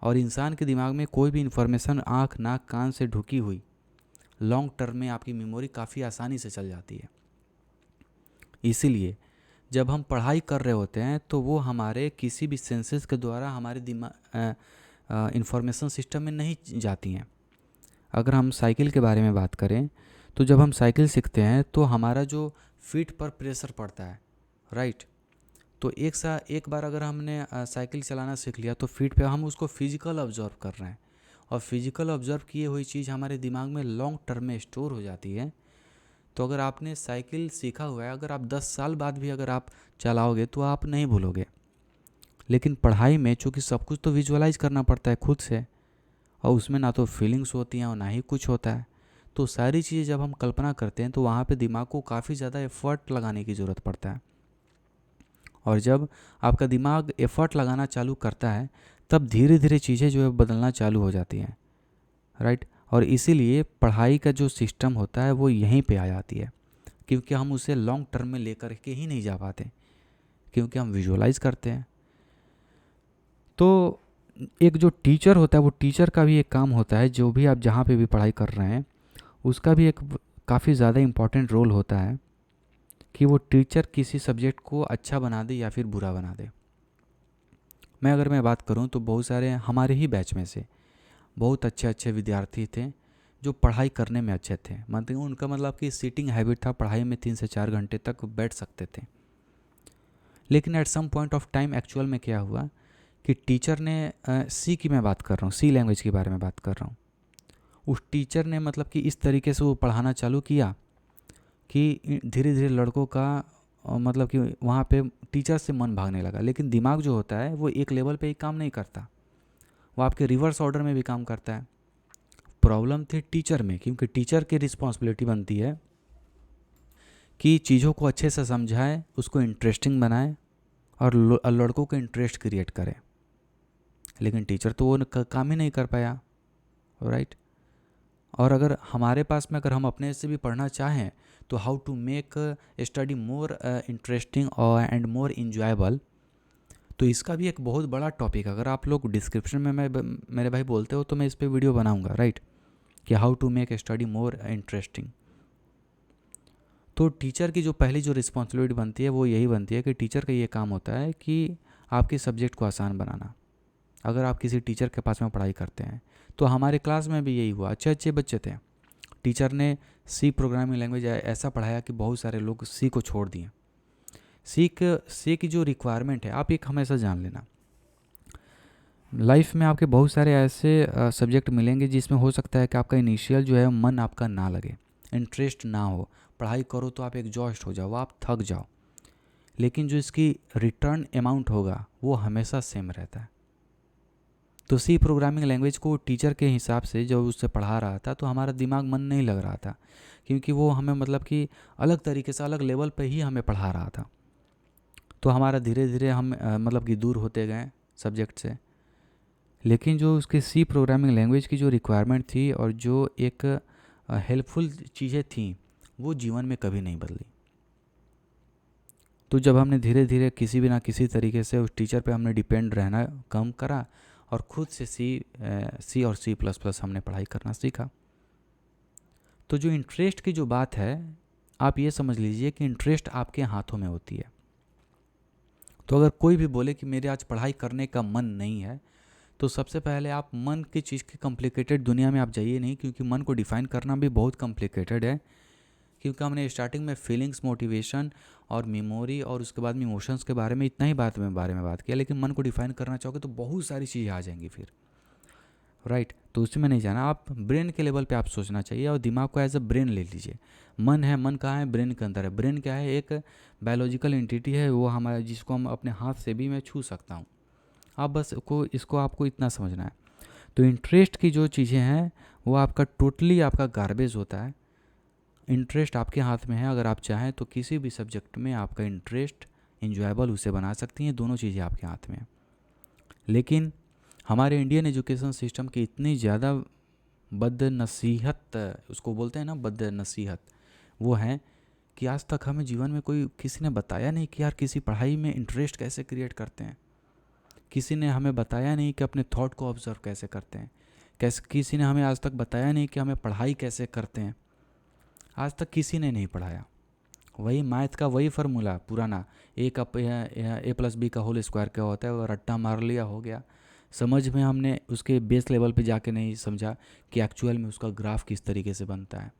Speaker 1: और इंसान के दिमाग में कोई भी इन्फॉर्मेशन आँख नाक कान से ढुकी हुई लॉन्ग टर्म में आपकी मेमोरी काफ़ी आसानी से चल जाती है। इसीलिए जब हम पढ़ाई कर रहे होते हैं तो वो हमारे किसी भी सेंसेस के द्वारा हमारे दिमाग इंफॉर्मेशन सिस्टम में नहीं जाती हैं। अगर हम साइकिल के बारे में बात करें तो जब हम साइकिल सीखते हैं तो हमारा जो फीट पर प्रेशर पड़ता है, राइट। तो एक बार अगर हमने साइकिल चलाना सीख लिया तो फीट पे हम उसको फिजिकल ऑब्जर्व कर रहे हैं, और फिजिकल ऑब्जर्व किए हुई चीज़ हमारे दिमाग में लॉन्ग टर्म में स्टोर हो जाती है। तो अगर आपने साइकिल सीखा हुआ है, अगर आप 10 साल बाद भी अगर आप चलाओगे तो आप नहीं भूलोगे। लेकिन पढ़ाई में चूँकि सब कुछ तो विजुअलाइज करना पड़ता है खुद से, और उसमें ना तो फीलिंग्स होती हैं और ना ही कुछ होता है। तो सारी चीज़ें जब हम कल्पना करते हैं तो वहाँ पे दिमाग को काफ़ी ज़्यादा एफर्ट लगाने की ज़रूरत पड़ता है। और जब आपका दिमाग एफर्ट लगाना चालू करता है तब धीरे धीरे चीज़ें जो है बदलना चालू हो जाती हैं, राइट। और इसीलिए पढ़ाई का जो सिस्टम होता है वो यहीं पे आ जाती है, क्योंकि हम उसे लॉन्ग टर्म में लेकर के ही नहीं जा पाते, क्योंकि हम विजुअलाइज करते हैं। तो एक जो टीचर होता है वो टीचर का भी एक काम होता है, जो भी आप जहाँ पे भी पढ़ाई कर रहे हैं उसका भी एक काफ़ी ज़्यादा इम्पॉर्टेंट रोल होता है कि वो टीचर किसी सब्जेक्ट को अच्छा बना दे या फिर बुरा बना दे। अगर मैं बात करूँ तो बहुत सारे हमारे ही बैच में से बहुत अच्छे अच्छे विद्यार्थी थे जो पढ़ाई करने में अच्छे थे, मतलब उनका मतलब कि सीटिंग हैबिट था, पढ़ाई में 3 से 4 घंटे तक बैठ सकते थे। लेकिन at some point of time actual में क्या हुआ कि टीचर ने सी की मैं बात कर रहा हूँ, सी लैंग्वेज के बारे में बात कर रहा हूँ। उस टीचर ने मतलब कि इस तरीके से वो पढ़ाना चालू किया कि धीरे धीरे लड़कों का मतलब कि वहाँ पे टीचर से मन भागने लगा। लेकिन दिमाग जो होता है वो एक लेवल पे ही काम नहीं करता, वो आपके रिवर्स ऑर्डर में भी काम करता है। प्रॉब्लम थी टीचर में, क्योंकि टीचर की रिस्पॉन्सिबिलिटी बनती है कि चीज़ों को अच्छे से समझाए, उसको इंटरेस्टिंग बनाए और लड़कों को इंटरेस्ट क्रिएट करे। लेकिन टीचर तो वो काम ही नहीं कर पाया, राइट। और अगर हमारे पास में अगर हम अपने से भी पढ़ना चाहें तो how to make study more interesting और एंड मोर इंजॉयबल, तो इसका भी एक बहुत बड़ा टॉपिक, अगर आप लोग डिस्क्रिप्शन में मेरे भाई बोलते हो तो मैं इस पर वीडियो बनाऊंगा, राइट, कि how to make study more interesting. तो टीचर की जो पहली जो रिस्पॉन्सिबिलिटी बनती है वो यही बनती है कि टीचर का ये काम होता है कि आपके सब्जेक्ट को आसान बनाना। अगर आप किसी टीचर के पास में पढ़ाई करते हैं तो हमारे क्लास में भी यही हुआ, अच्छे अच्छे बच्चे थे, टीचर ने सी प्रोग्रामिंग लैंग्वेज ऐसा पढ़ाया कि बहुत सारे लोग सी को छोड़ दिए। सी की जो रिक्वायरमेंट है, आप एक हमेशा जान लेना, लाइफ में आपके बहुत सारे ऐसे सब्जेक्ट मिलेंगे जिसमें हो सकता है कि आपका इनिशियल जो है मन आपका ना लगे, इंटरेस्ट ना हो, पढ़ाई करो तो आप एग्जॉस्ट हो जाओ, आप थक जाओ। लेकिन जो इसकी रिटर्न अमाउंट होगा वो हमेशा सेम रहता है। तो सी प्रोग्रामिंग लैंग्वेज को टीचर के हिसाब से जब उससे पढ़ा रहा था तो हमारा दिमाग मन नहीं लग रहा था, क्योंकि वो हमें मतलब कि अलग तरीके से अलग लेवल पे ही हमें पढ़ा रहा था। तो हमारा धीरे धीरे हम मतलब कि दूर होते गए सब्जेक्ट से। लेकिन जो उसके सी प्रोग्रामिंग लैंग्वेज की जो रिक्वायरमेंट थी और जो एक हेल्पफुल चीज़ें थी वो जीवन में कभी नहीं बदली। तो जब हमने धीरे धीरे किसी भी ना किसी तरीके से उस टीचर पे हमने डिपेंड रहना कम करा और खुद से सी और C++ हमने पढ़ाई करना सीखा। तो जो इंटरेस्ट की जो बात है, आप ये समझ लीजिए कि इंटरेस्ट आपके हाथों में होती है। तो अगर कोई भी बोले कि मेरे आज पढ़ाई करने का मन नहीं है, तो सबसे पहले आप मन की चीज़ की कॉम्प्लिकेटेड दुनिया में आप जाइए नहीं, क्योंकि मन को डिफ़ाइन करना भी बहुत कॉम्प्लिकेटेड है। क्योंकि हमने स्टार्टिंग में फीलिंग्स, मोटिवेशन और मेमोरी और उसके बाद में इमोशंस के बारे में इतना ही बारे में बात किया, लेकिन मन को डिफ़ाइन करना चाहोगे तो बहुत सारी चीज़ें आ जाएंगी फिर, राइट। तो उसमें नहीं जाना, आप ब्रेन के लेवल पे आप सोचना चाहिए और दिमाग को एज अ ब्रेन ले लीजिए। मन है, मन कहाँ है? ब्रेन के अंदर है। ब्रेन क्या है? एक बायोलॉजिकल एंटिटी है, वो हमारा जिसको हम अपने हाथ से भी मैं छू सकता हूँ। आप बस इसको आपको इतना समझना है। तो इंटरेस्ट की जो चीज़ें हैं वो आपका टोटली आपका गार्बेज होता है। इंटरेस्ट आपके हाथ में है, अगर आप चाहें तो किसी भी सब्जेक्ट में आपका इंटरेस्ट इंजॉयबल उसे बना सकती हैं, दोनों चीज़ें आपके हाथ में हैं। लेकिन हमारे इंडियन एजुकेशन सिस्टम की इतनी ज़्यादा बदनसीहत, उसको बोलते हैं ना बदनसीहत, वो है कि आज तक हमें जीवन में कोई किसी ने बताया नहीं कि यार किसी पढ़ाई में इंटरेस्ट कैसे क्रिएट करते हैं। किसी ने हमें बताया नहीं कि अपने थॉट को ऑब्जर्व कैसे करते हैं। किसी ने हमें आज तक बताया नहीं कि हमें पढ़ाई कैसे करते हैं। आज तक किसी ने नहीं पढ़ाया। वही मैथ का वही फार्मूला पुराना, A+B का होल स्क्वायर क्या होता है, वो रट्टा मार लिया, हो गया। समझ में हमने उसके बेस लेवल पे जाके नहीं समझा कि एक्चुअल में उसका ग्राफ किस तरीके से बनता है,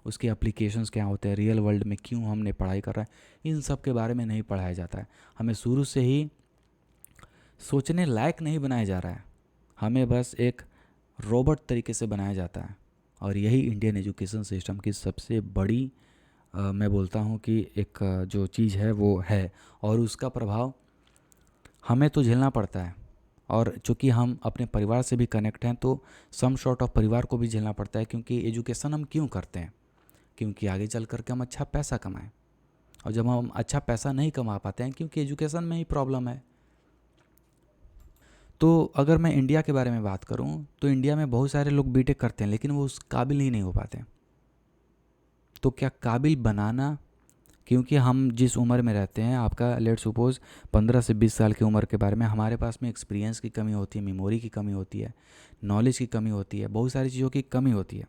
Speaker 1: उसके एप्लीकेशंस क्या होते हैं, रियल वर्ल्ड में क्यों हमने पढ़ाई कर रहा है, इन सब के बारे में नहीं पढ़ाया जाता है। हमें शुरू से ही सोचने लायक नहीं बनाया जा रहा है, हमें बस एक रोबोट तरीके से बनाया जाता है। और यही इंडियन एजुकेशन सिस्टम की सबसे बड़ी मैं बोलता हूँ कि एक जो चीज़ है वो है, और उसका प्रभाव हमें तो झेलना पड़ता है। और चूँकि हम अपने परिवार से भी कनेक्ट हैं तो सम शॉर्ट ऑफ परिवार को भी झेलना पड़ता है, क्योंकि एजुकेशन हम क्यों करते हैं, क्योंकि आगे चल करके हम अच्छा पैसा कमाएं। और जब हम अच्छा पैसा नहीं कमा पाते हैं क्योंकि एजुकेशन में ही प्रॉब्लम है। तो अगर मैं इंडिया के बारे में बात करूं तो इंडिया में बहुत सारे लोग बीटेक करते हैं लेकिन वो उस काबिल ही नहीं हो पाते। तो क्या काबिल बनाना, क्योंकि हम जिस उम्र में रहते हैं, आपका लेट सपोज 15 से 20 साल की उम्र के बारे में हमारे पास में एक्सपीरियंस की कमी होती है, मेमोरी की कमी होती है, नॉलेज की कमी होती है, बहुत सारी चीज़ों की कमी होती है,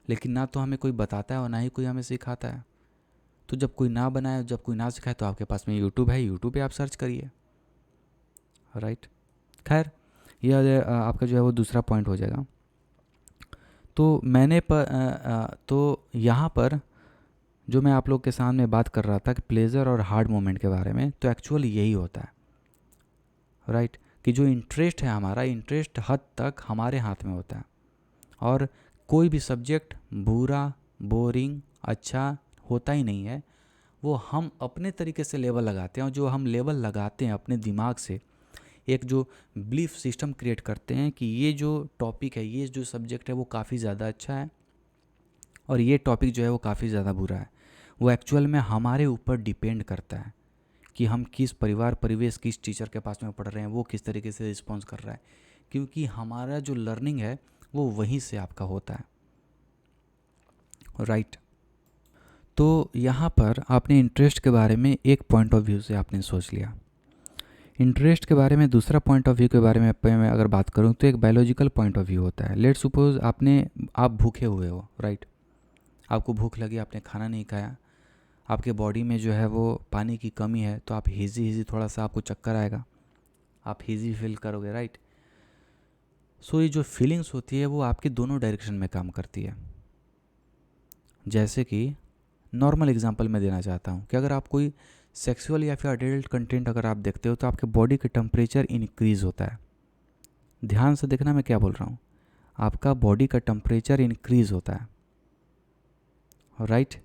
Speaker 1: लेकिन ना तो हमें कोई बताता है और ना ही कोई हमें सिखाता है। तो जब कोई ना बनाए, जब कोई ना सिखाए, तो आपके पास में यूट्यूब है, यूट्यूब पे आप सर्च करिए, राइट। खैर, यह आपका जो है वो दूसरा पॉइंट हो जाएगा। तो तो यहाँ पर जो मैं आप लोग के सामने बात कर रहा था कि प्लेजर और हार्ड मोमेंट के बारे में, तो एक्चुअली यही होता है, राइट, कि जो इंटरेस्ट है, हमारा इंटरेस्ट हद तक हमारे हाथ में होता है। और कोई भी सब्जेक्ट बुरा, बोरिंग, अच्छा होता ही नहीं है। वो हम अपने तरीके से लेवल लगाते हैं, और जो हम लेवल लगाते हैं अपने दिमाग से, एक जो बिलीफ सिस्टम क्रिएट करते हैं कि ये जो टॉपिक है, ये जो सब्जेक्ट है वो काफ़ी ज़्यादा अच्छा है और ये टॉपिक जो है वो काफ़ी ज़्यादा बुरा है। वो एक्चुअल में हमारे ऊपर डिपेंड करता है कि हम किस परिवार परिवेश, किस टीचर के पास में पढ़ रहे हैं, वो किस तरीके से रिस्पॉन्स कर रहा है, क्योंकि हमारा जो लर्निंग है वो वहीं से आपका होता है, राइट। तो यहाँ पर आपने इंटरेस्ट के बारे में एक पॉइंट ऑफ व्यू से आपने सोच लिया। इंटरेस्ट के बारे में दूसरा पॉइंट ऑफ व्यू के बारे में मैं अगर बात करूँ तो एक बायोलॉजिकल पॉइंट ऑफ व्यू होता है। लेट सपोज आप भूखे हुए हो, राइट, आपको भूख लगी, आपने खाना नहीं खाया, आपके बॉडी में जो है वो पानी की कमी है, तो आप हिजी थोड़ा सा आपको चक्कर आएगा, आप हिजी फील करोगे, राइट। सो ये जो फीलिंग्स होती है वो आपकी दोनों डायरेक्शन में काम करती है। जैसे कि नॉर्मल एग्जांपल मैं देना चाहता हूँ कि अगर आप कोई सेक्सुअल या फिर अडल्ट कंटेंट अगर आप देखते हो तो आपके बॉडी का टेम्परेचर इंक्रीज होता है। ध्यान से देखना मैं क्या बोल रहा हूँ, आपका बॉडी का टेम्परेचर इंक्रीज होता है, राइट।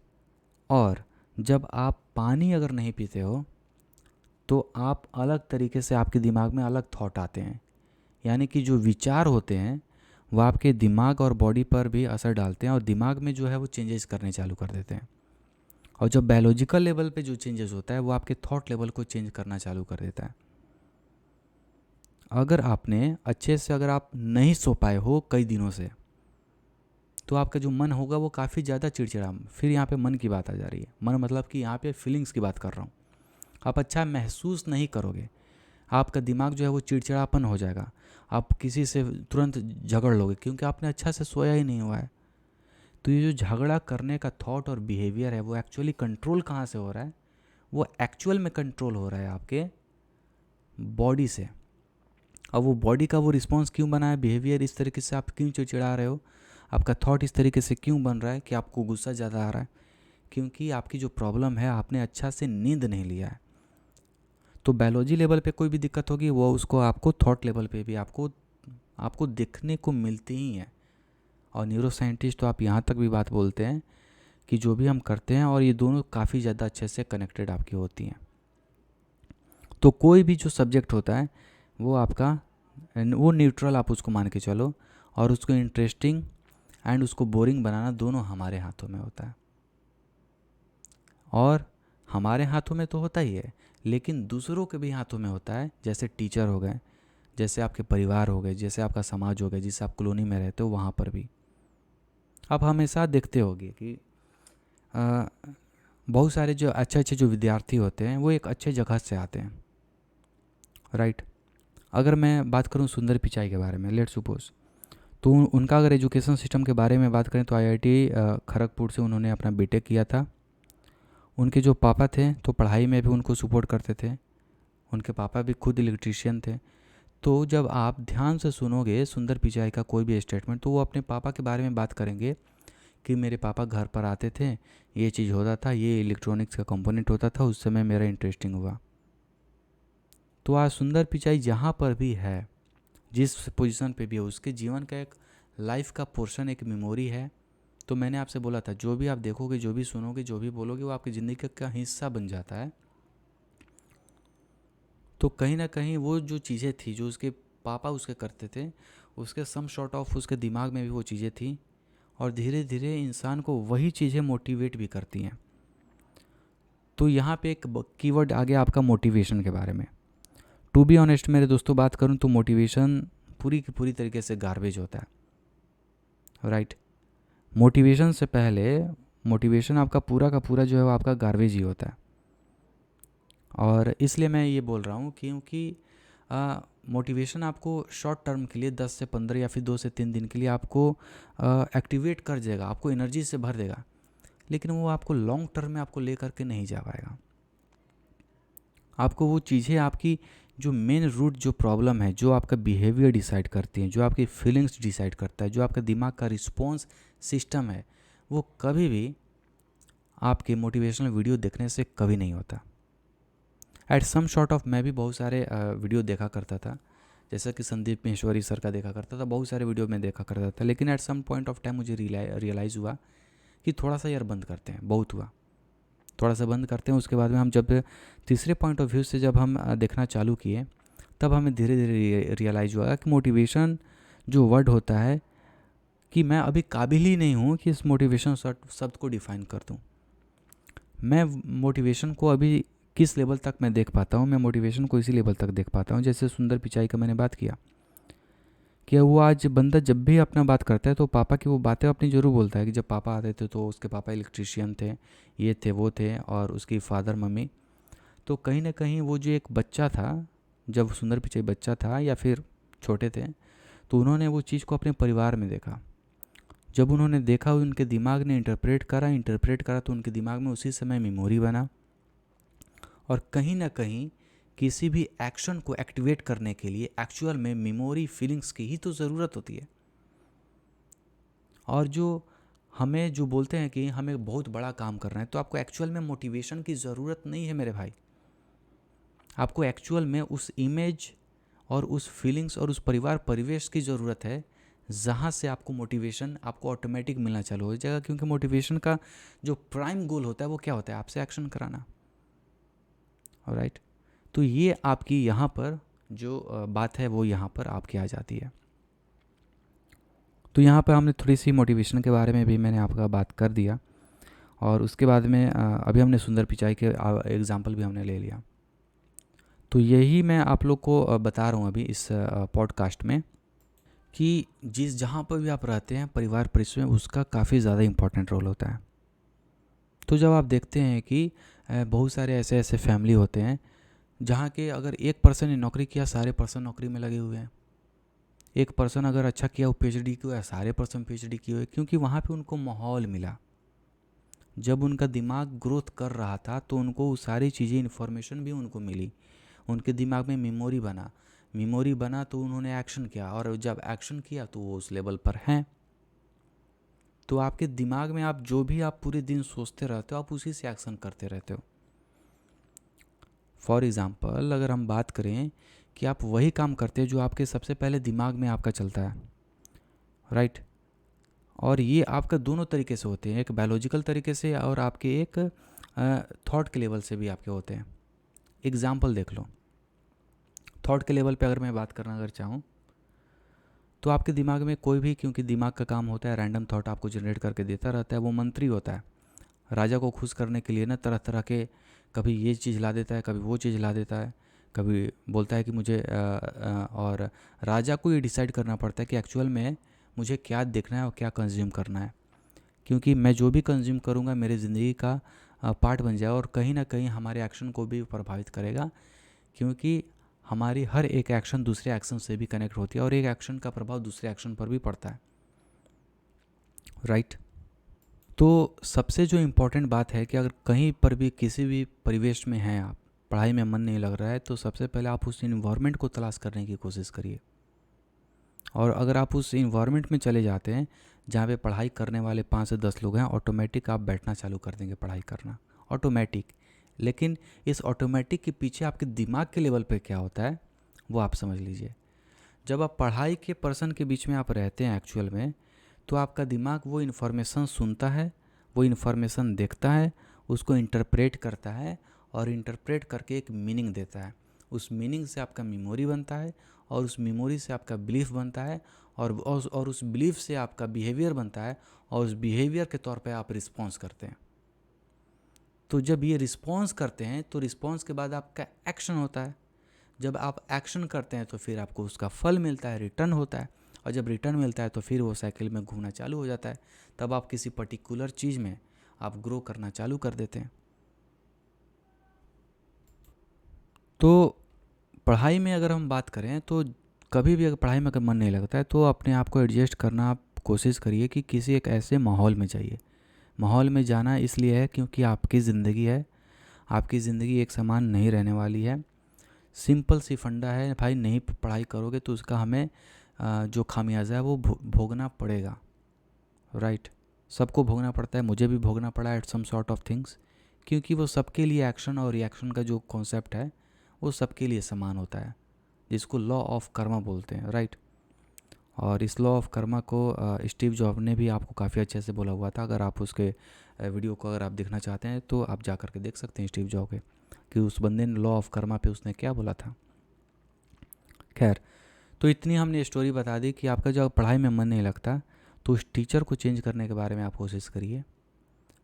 Speaker 1: और जब आप पानी अगर नहीं पीते हो तो आप अलग तरीके से, आपके दिमाग में अलग थॉट आते हैं, यानी कि जो विचार होते हैं वो आपके दिमाग और बॉडी पर भी असर डालते हैं और दिमाग में जो है वो चेंजेस करने चालू कर देते हैं। और जब बायोलॉजिकल लेवल पे जो चेंजेस होता है वो आपके थॉट लेवल को चेंज करना चालू कर देता है। अगर आपने अच्छे से, अगर आप नहीं सो पाए हो कई दिनों से, तो आपका जो मन होगा वो काफ़ी ज़्यादा चिड़चिड़ा, फिर यहाँ पे मन की बात आ जा रही है, मन मतलब कि यहाँ पे फीलिंग्स की बात कर रहा हूँ, आप अच्छा महसूस नहीं करोगे, आपका दिमाग जो है वो चिड़चिड़ापन हो जाएगा, आप किसी से तुरंत झगड़ लोगे क्योंकि आपने अच्छा से सोया ही नहीं हुआ है। तो ये जो झगड़ा करने का थॉट और बिहेवियर है वो एक्चुअली कंट्रोल कहाँ से हो रहा है, वो एक्चुअल में कंट्रोल हो रहा है आपके बॉडी से। अब वो बॉडी का वो रिस्पॉन्स क्यों बना है, बिहेवियर इस तरीके से आप क्यों चिड़चिड़ा रहे हो, आपका थॉट इस तरीके से क्यों बन रहा है कि आपको गुस्सा ज़्यादा आ रहा है, क्योंकि आपकी जो प्रॉब्लम है, आपने अच्छा से नींद नहीं लिया है। तो बायोलॉजी लेवल पे कोई भी दिक्कत होगी वो उसको आपको थॉट लेवल पे भी आपको देखने को मिलती ही है। और न्यूरो साइंटिस्ट तो आप यहाँ तक भी बात बोलते हैं कि जो भी हम करते हैं और ये दोनों काफ़ी ज़्यादा अच्छे से कनेक्टेड आपकी होती हैं। तो कोई भी जो सब्जेक्ट होता है वो आपका, वो न्यूट्रल आप उसको मान के चलो, और उसको इंटरेस्टिंग एंड उसको बोरिंग बनाना दोनों हमारे हाथों में होता है। और हमारे हाथों में तो होता ही है, लेकिन दूसरों के भी हाथों में होता है, जैसे टीचर हो गए, जैसे आपके परिवार हो गए, जैसे आपका समाज हो गया, जिस आप कॉलोनी में रहते हो वहाँ पर भी आप हमेशा देखते होगे कि बहुत सारे जो अच्छे जो विद्यार्थी होते हैं वो एक अच्छे जगह से आते हैं, राइट। अगर मैं बात करूं सुंदर पिचाई के बारे में, लेट सपोज, तो उनका अगर एजुकेशन सिस्टम के बारे में बात करें तो आईआईटी खड़गपुर से उन्होंने अपना बीटेक किया था। उनके जो पापा थे तो पढ़ाई में भी उनको सपोर्ट करते थे, उनके पापा भी खुद इलेक्ट्रीशियन थे। तो जब आप ध्यान से सुनोगे सुंदर पिचाई का कोई भी स्टेटमेंट, तो वो अपने पापा के बारे में बात करेंगे कि मेरे पापा घर पर आते थे, ये चीज़ होता था, ये इलेक्ट्रॉनिक्स का कंपोनेंट होता था, उस समय मेरा इंटरेस्टिंग हुआ। तो आज सुंदर पिचाई जहाँ पर भी है, जिस पोजीशन पे भी है, उसके जीवन का एक लाइफ का पोर्शन, एक मेमोरी है। तो मैंने आपसे बोला था, जो भी आप देखोगे, जो भी सुनोगे, जो भी बोलोगे, वो आपकी ज़िंदगी का हिस्सा बन जाता है। तो कहीं ना कहीं वो जो चीज़ें थी जो उसके पापा उसके करते थे, उसके सम शॉर्ट ऑफ उसके दिमाग में भी वो चीज़ें थी, और धीरे धीरे इंसान को वही चीज़ें मोटिवेट भी करती हैं। तो यहाँ पे एक कीवर्ड आ गया आपका मोटिवेशन के बारे में। टू बी ऑनेस्ट मेरे दोस्तों, बात करूँ तो मोटिवेशन पूरी की पूरी तरीके से गार्बेज होता है, राइट। मोटिवेशन से पहले, मोटिवेशन आपका पूरा का पूरा जो है वो आपका गार्बेज ही होता है। और इसलिए मैं ये बोल रहा हूँ क्योंकि मोटिवेशन आपको शॉर्ट टर्म के लिए 10 से 15 या फिर 2 से 3 दिन के लिए आपको एक्टिवेट कर देगा, आपको एनर्जी से भर देगा, लेकिन वो आपको लॉन्ग टर्म में आपको ले करके नहीं जा पाएगा। आपको वो चीज़ें, आपकी जो मेन रूट जो प्रॉब्लम है, जो आपका बिहेवियर डिसाइड करती हैं, जो आपकी फीलिंग्स डिसाइड करता है, जो आपका दिमाग का रिस्पॉन्स सिस्टम है, वो कभी भी आपके मोटिवेशनल वीडियो देखने से कभी नहीं होता। एट सम शॉर्ट ऑफ, मैं भी बहुत सारे वीडियो देखा करता था, जैसा कि संदीप महेश्वरी सर का देखा करता था, बहुत सारे वीडियो में देखा करता था, लेकिन at some point of time मुझे रियलाइज़ हुआ कि थोड़ा सा यार बंद करते हैं, बहुत हुआ, थोड़ा सा बंद करते हैं। उसके बाद में हम जब तीसरे पॉइंट ऑफ व्यू से जब हम देखना चालू किए, तब हमें धीरे धीरे रियलाइज़ हुआ कि मोटिवेशन जो वर्ड होता है, कि मैं अभी काबिल ही नहीं हूँ कि इस मोटिवेशन शब्द को डिफ़ाइन कर दूँ। मैं मोटिवेशन को अभी किस लेवल तक मैं देख पाता हूँ, मैं मोटिवेशन को इसी लेवल तक देख पाता हूँ। जैसे सुंदर पिचाई का मैंने बात किया कि वो आज बंदा जब भी अपना बात करता है तो पापा की वो बातें अपनी ज़रूर बोलता है कि जब पापा आते थे तो उसके पापा इलेक्ट्रीशियन थे, ये थे वो थे, और उसकी फादर मम्मी। तो कहीं ना कहीं वो जो एक बच्चा था, जब सुंदर पिचाई बच्चा था या फिर छोटे थे, तो उन्होंने वो चीज़ को अपने परिवार में देखा। जब उन्होंने देखा, उनके दिमाग ने इंटरप्रेट करा तो उनके दिमाग में उसी समय मेमोरी बना। और कहीं ना कहीं किसी भी एक्शन को एक्टिवेट करने के लिए एक्चुअल में मेमोरी, फीलिंग्स की ही तो ज़रूरत होती है। और जो हमें जो बोलते हैं कि हमें बहुत बड़ा काम करना है, तो आपको एक्चुअल में मोटिवेशन की ज़रूरत नहीं है मेरे भाई। आपको एक्चुअल में उस इमेज और उस फीलिंग्स और उस परिवार परिवेश की ज़रूरत है, जहाँ से आपको मोटिवेशन आपको ऑटोमेटिक मिलना चालू हो जाएगा। क्योंकि मोटिवेशन का जो प्राइम गोल होता है वो क्या होता है? आपसे एक्शन कराना, ऑलराइट। तो ये आपकी यहाँ पर जो बात है वो यहाँ पर आपकी आ जाती है। तो यहाँ पर हमने थोड़ी सी मोटिवेशन के बारे में भी मैंने आपका बात कर दिया, और उसके बाद में अभी हमने सुंदर पिचाई के एग्जाम्पल भी हमने ले लिया। तो यही मैं आप लोग को बता रहा हूँ अभी इस पॉडकास्ट में कि जहाँ पर भी आप रहते हैं, परिवार परिवेश में उसका काफ़ी ज़्यादा इम्पोर्टेंट रोल होता है। तो जब आप देखते हैं कि बहुत सारे ऐसे ऐसे फैमिली होते हैं जहाँ के अगर एक पर्सन ने नौकरी किया, सारे पर्सन नौकरी में लगे हुए हैं। एक पर्सन अगर अच्छा किया, वो पीएचडी किया, सारे पर्सन पीएचडी किए हुए, क्योंकि वहाँ पे उनको माहौल मिला। जब उनका दिमाग ग्रोथ कर रहा था तो उनको वो सारी चीज़ें, इन्फॉर्मेशन भी उनको मिली, उनके दिमाग में मेमोरी बना तो उन्होंने एक्शन किया, और जब एक्शन किया तो वो उस लेवल पर हैं। तो आपके दिमाग में आप जो भी आप पूरे दिन सोचते रहते हो, आप उसी से एक्शन करते रहते हो। फॉर एग्ज़ाम्पल, अगर हम बात करें कि आप वही काम करते हैं जो आपके सबसे पहले दिमाग में आपका चलता है, राइट। और ये आपका दोनों तरीके से होते हैं, एक बायोलॉजिकल तरीके से और आपके एक थॉट के लेवल से भी आपके होते हैं। एग्ज़ाम्पल देख लो, थॉट के लेवल पे अगर मैं बात करना अगर चाहूँ, तो आपके दिमाग में कोई भी, क्योंकि दिमाग का काम होता है रैंडम थॉट आपको जनरेट करके देता रहता है, वो मंत्री होता है। राजा को खुश करने के लिए ना तरह तरह के, कभी ये चीज़ ला देता है, कभी वो चीज़ ला देता है, कभी बोलता है कि मुझे और राजा को ये डिसाइड करना पड़ता है कि एक्चुअल में मुझे क्या देखना है और क्या कंज्यूम करना है। क्योंकि मैं जो भी कंज्यूम करूँगा मेरी ज़िंदगी का पार्ट बन जाएगा, और कहीं ना कहीं हमारे एक्शन को भी प्रभावित करेगा, क्योंकि हमारी हर एक एक्शन दूसरे एक्शन से भी कनेक्ट होती है, और एक एक्शन का प्रभाव दूसरे एक्शन पर भी पड़ता है, राइट। तो सबसे जो इम्पोर्टेंट बात है कि अगर कहीं पर भी किसी भी परिवेश में हैं आप, पढ़ाई में मन नहीं लग रहा है, तो सबसे पहले आप उस इन्वायरमेंट को तलाश करने की कोशिश करिए। और अगर आप उस इन्वायरमेंट में चले जाते हैं जहाँ पे पढ़ाई करने वाले 5 से 10 लोग हैं, ऑटोमेटिक आप बैठना चालू कर देंगे पढ़ाई करना, ऑटोमेटिक। लेकिन इस ऑटोमेटिक के पीछे आपके दिमाग के लेवल पे क्या होता है वो आप समझ लीजिए। जब आप पढ़ाई के पर्सन के बीच में आप रहते हैं एक्चुअल में, तो आपका दिमाग वो इन्फॉर्मेशन सुनता है, वो इन्फॉर्मेशन देखता है, उसको इंटरप्रेट करता है और इंटरप्रेट करके एक मीनिंग देता है। उस मीनिंग से आपका मेमोरी बनता है और उस मेमोरी से आपका बिलीफ बनता है और उस बिलीफ से आपका बिहेवियर बनता है और उस बिहेवियर के तौर पे आप रिस्पॉन्स करते हैं। तो जब ये रिस्पॉन्स करते हैं तो रिस्पॉन्स के बाद आपका एक्शन होता है। जब आप एक्शन करते हैं तो फिर आपको उसका फल मिलता है, रिटर्न होता है। और जब रिटर्न मिलता है तो फिर वो साइकिल में घूमना चालू हो जाता है। तब आप किसी पर्टिकुलर चीज़ में आप ग्रो करना चालू कर देते हैं। तो पढ़ाई में अगर हम बात करें तो कभी भी अगर पढ़ाई में अगर मन नहीं लगता है तो अपने आप को एडजस्ट करना आप कोशिश करिए कि किसी एक ऐसे माहौल में जाइए। माहौल में जाना इसलिए है क्योंकि आपकी ज़िंदगी है, आपकी ज़िंदगी एक समान नहीं रहने वाली है। सिंपल सी फंडा है भाई, नहीं पढ़ाई करोगे तो उसका हमें जो खामियाजा है वो भोगना पड़ेगा, राइट। सबको भोगना पड़ता है, मुझे भी भोगना पड़ा at some sort of things, क्योंकि वो सबके लिए एक्शन और रिएक्शन का जो कॉन्सेप्ट है वो सबके लिए समान होता है, जिसको लॉ ऑफ कर्मा बोलते हैं, राइट। और इस लॉ ऑफ कर्मा को स्टीव जॉब ने भी आपको काफ़ी अच्छे से बोला हुआ था। अगर आप उसके वीडियो को अगर आप देखना चाहते हैं तो आप जा कर के देख सकते हैं स्टीव जॉब के, कि उस बंदे ने लॉ ऑफ कर्मा पे उसने क्या बोला था। खैर, तो इतनी हमने स्टोरी बता दी कि आपका जब पढ़ाई में मन नहीं लगता तो उस टीचर को चेंज करने के बारे में आप कोशिश करिए।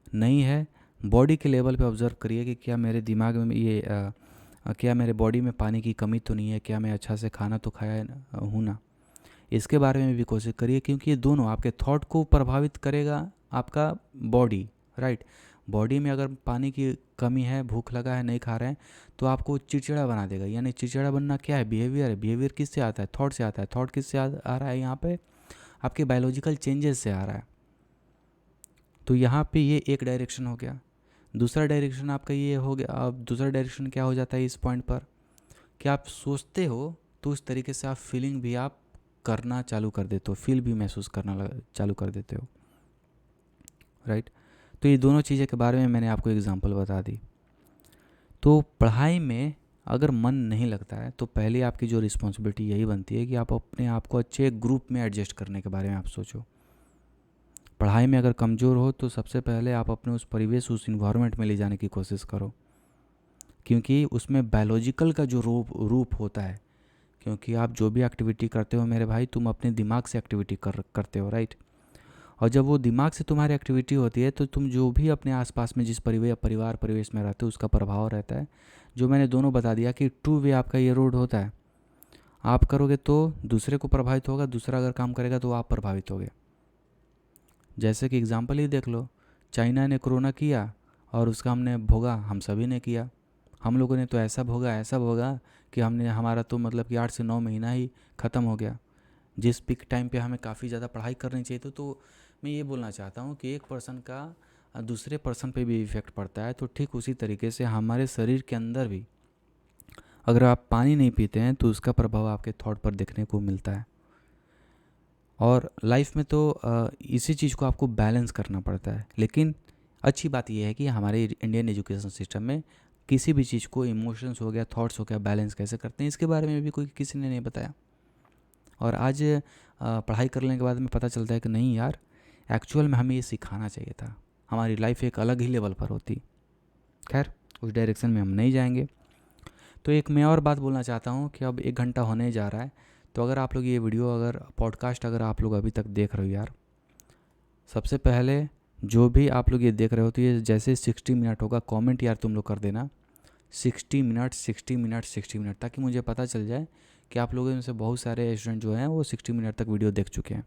Speaker 1: नहीं है, बॉडी के लेवल पे ऑब्ज़र्व करिए कि क्या मेरे दिमाग में ये क्या मेरे बॉडी में पानी की कमी तो नहीं है, क्या मैं अच्छा से खाना तो खाया हूँ ना। इसके बारे में भी कोशिश करिए, क्योंकि ये दोनों आपके थॉट को प्रभावित करेगा, आपका बॉडी, राइट। बॉडी में अगर पानी की कमी है, भूख लगा है, नहीं खा रहे हैं, तो आपको चिड़चिड़ा बना देगा। यानी चिड़चिड़ा बनना क्या है, बिहेवियर है। बिहेवियर किससे आता है, थॉट से आता है। थॉट किससे आ रहा है, यहाँ पे आपके बायोलॉजिकल चेंजेस से आ रहा है। तो यहाँ पे ये एक डायरेक्शन हो गया। दूसरा डायरेक्शन आपका ये हो गया। अब दूसरा डायरेक्शन क्या हो जाता है इस पॉइंट पर, कि आप सोचते हो तो उस तरीके से आप फीलिंग भी आप करना चालू कर देते हो, फील भी महसूस करना चालू कर देते हो, राइट। तो ये दोनों चीज़ें के बारे में मैंने आपको एग्जांपल बता दी। तो पढ़ाई में अगर मन नहीं लगता है तो पहले आपकी जो रिस्पॉन्सिबिलिटी यही बनती है कि आप अपने आप को अच्छे ग्रुप में एडजस्ट करने के बारे में आप सोचो। पढ़ाई में अगर कमज़ोर हो तो सबसे पहले आप अपने उस परिवेश, उस इन्वायरमेंट में ले जाने की कोशिश करो, क्योंकि उसमें बायोलॉजिकल का जो रूप होता है। क्योंकि आप जो भी एक्टिविटी करते हो मेरे भाई, तुम अपने दिमाग से एक्टिविटी करते हो, राइट। और जब वो दिमाग से तुम्हारी एक्टिविटी होती है तो तुम जो भी अपने आसपास में जिस परिवार परिवेश में रहते हो उसका प्रभाव रहता है। जो मैंने दोनों बता दिया कि टू वे आपका ये रोड होता है। आप करोगे तो दूसरे को प्रभावित होगा, दूसरा अगर काम करेगा तो आप प्रभावित होगे। जैसे कि एग्जांपल ही देख लो, चाइना ने कोरोना किया और उसका हमने भोगा, हम सभी ने किया। हम लोगों ने तो ऐसा भोगा कि हमारा तो मतलब कि 8 से 9 महीना ही ख़त्म हो गया। जिस पीक टाइम पे हमें काफ़ी ज़्यादा पढ़ाई करनी चाहिए तो मैं ये बोलना चाहता हूँ कि एक पर्सन का दूसरे पर्सन पे भी इफ़ेक्ट पड़ता है। तो ठीक उसी तरीके से हमारे शरीर के अंदर भी अगर आप पानी नहीं पीते हैं तो उसका प्रभाव आपके थॉट पर देखने को मिलता है। और लाइफ में तो इसी चीज़ को आपको बैलेंस करना पड़ता है। लेकिन अच्छी बात यह है कि हमारे इंडियन एजुकेशन सिस्टम में किसी भी चीज़ को, इमोशंस हो गया, थॉट्स हो गया, बैलेंस कैसे करते हैं इसके बारे में भी कोई किसी ने नहीं बताया। और आज पढ़ाई करने के बाद में पता चलता है कि नहीं यार, एक्चुअल में हमें ये सिखाना चाहिए था, हमारी लाइफ एक अलग ही लेवल पर होती। खैर, उस डायरेक्शन में हम नहीं जाएंगे। तो एक मैं और बात बोलना चाहता हूँ कि अब 1 घंटा होने जा रहा है। तो अगर आप लोग ये वीडियो, अगर पॉडकास्ट अगर आप लोग अभी तक देख रहे हो यार, सबसे पहले जो भी आप लोग ये देख रहे हो तो ये जैसे 60 मिनट होगा, कमेंट यार तुम लोग कर देना 60 मिनट 60 मिनट 60 मिनट, ताकि मुझे पता चल जाए कि आप लोगों में से बहुत सारे स्टूडेंट जो हैं वो 60 मिनट तक वीडियो देख चुके हैं।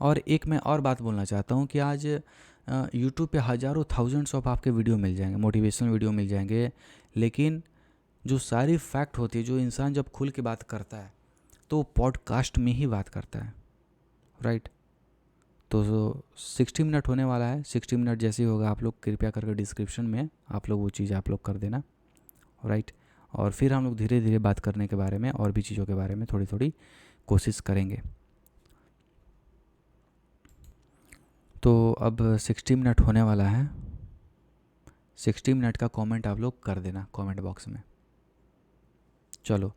Speaker 1: और एक मैं और बात बोलना चाहता हूँ कि आज यूट्यूब पे हज़ारों थाउजेंड्स ऑफ आपके वीडियो मिल जाएंगे, मोटिवेशनल वीडियो मिल जाएंगे, लेकिन जो सारी फैक्ट होती है, जो इंसान जब खुल के बात करता है तो पॉडकास्ट में ही बात करता है, राइट। तो 60 मिनट होने वाला है। 60 मिनट जैसे ही होगा आप लोग कृपया करके डिस्क्रिप्शन में आप लोग वो चीज़ आप लोग कर देना, राइट। और फिर हम लोग धीरे धीरे बात करने के बारे में और भी चीज़ों के बारे में थोड़ी थोड़ी कोशिश करेंगे। तो अब 60 मिनट होने वाला है। 60 मिनट का कमेंट आप लोग कर देना कमेंट बॉक्स में। चलो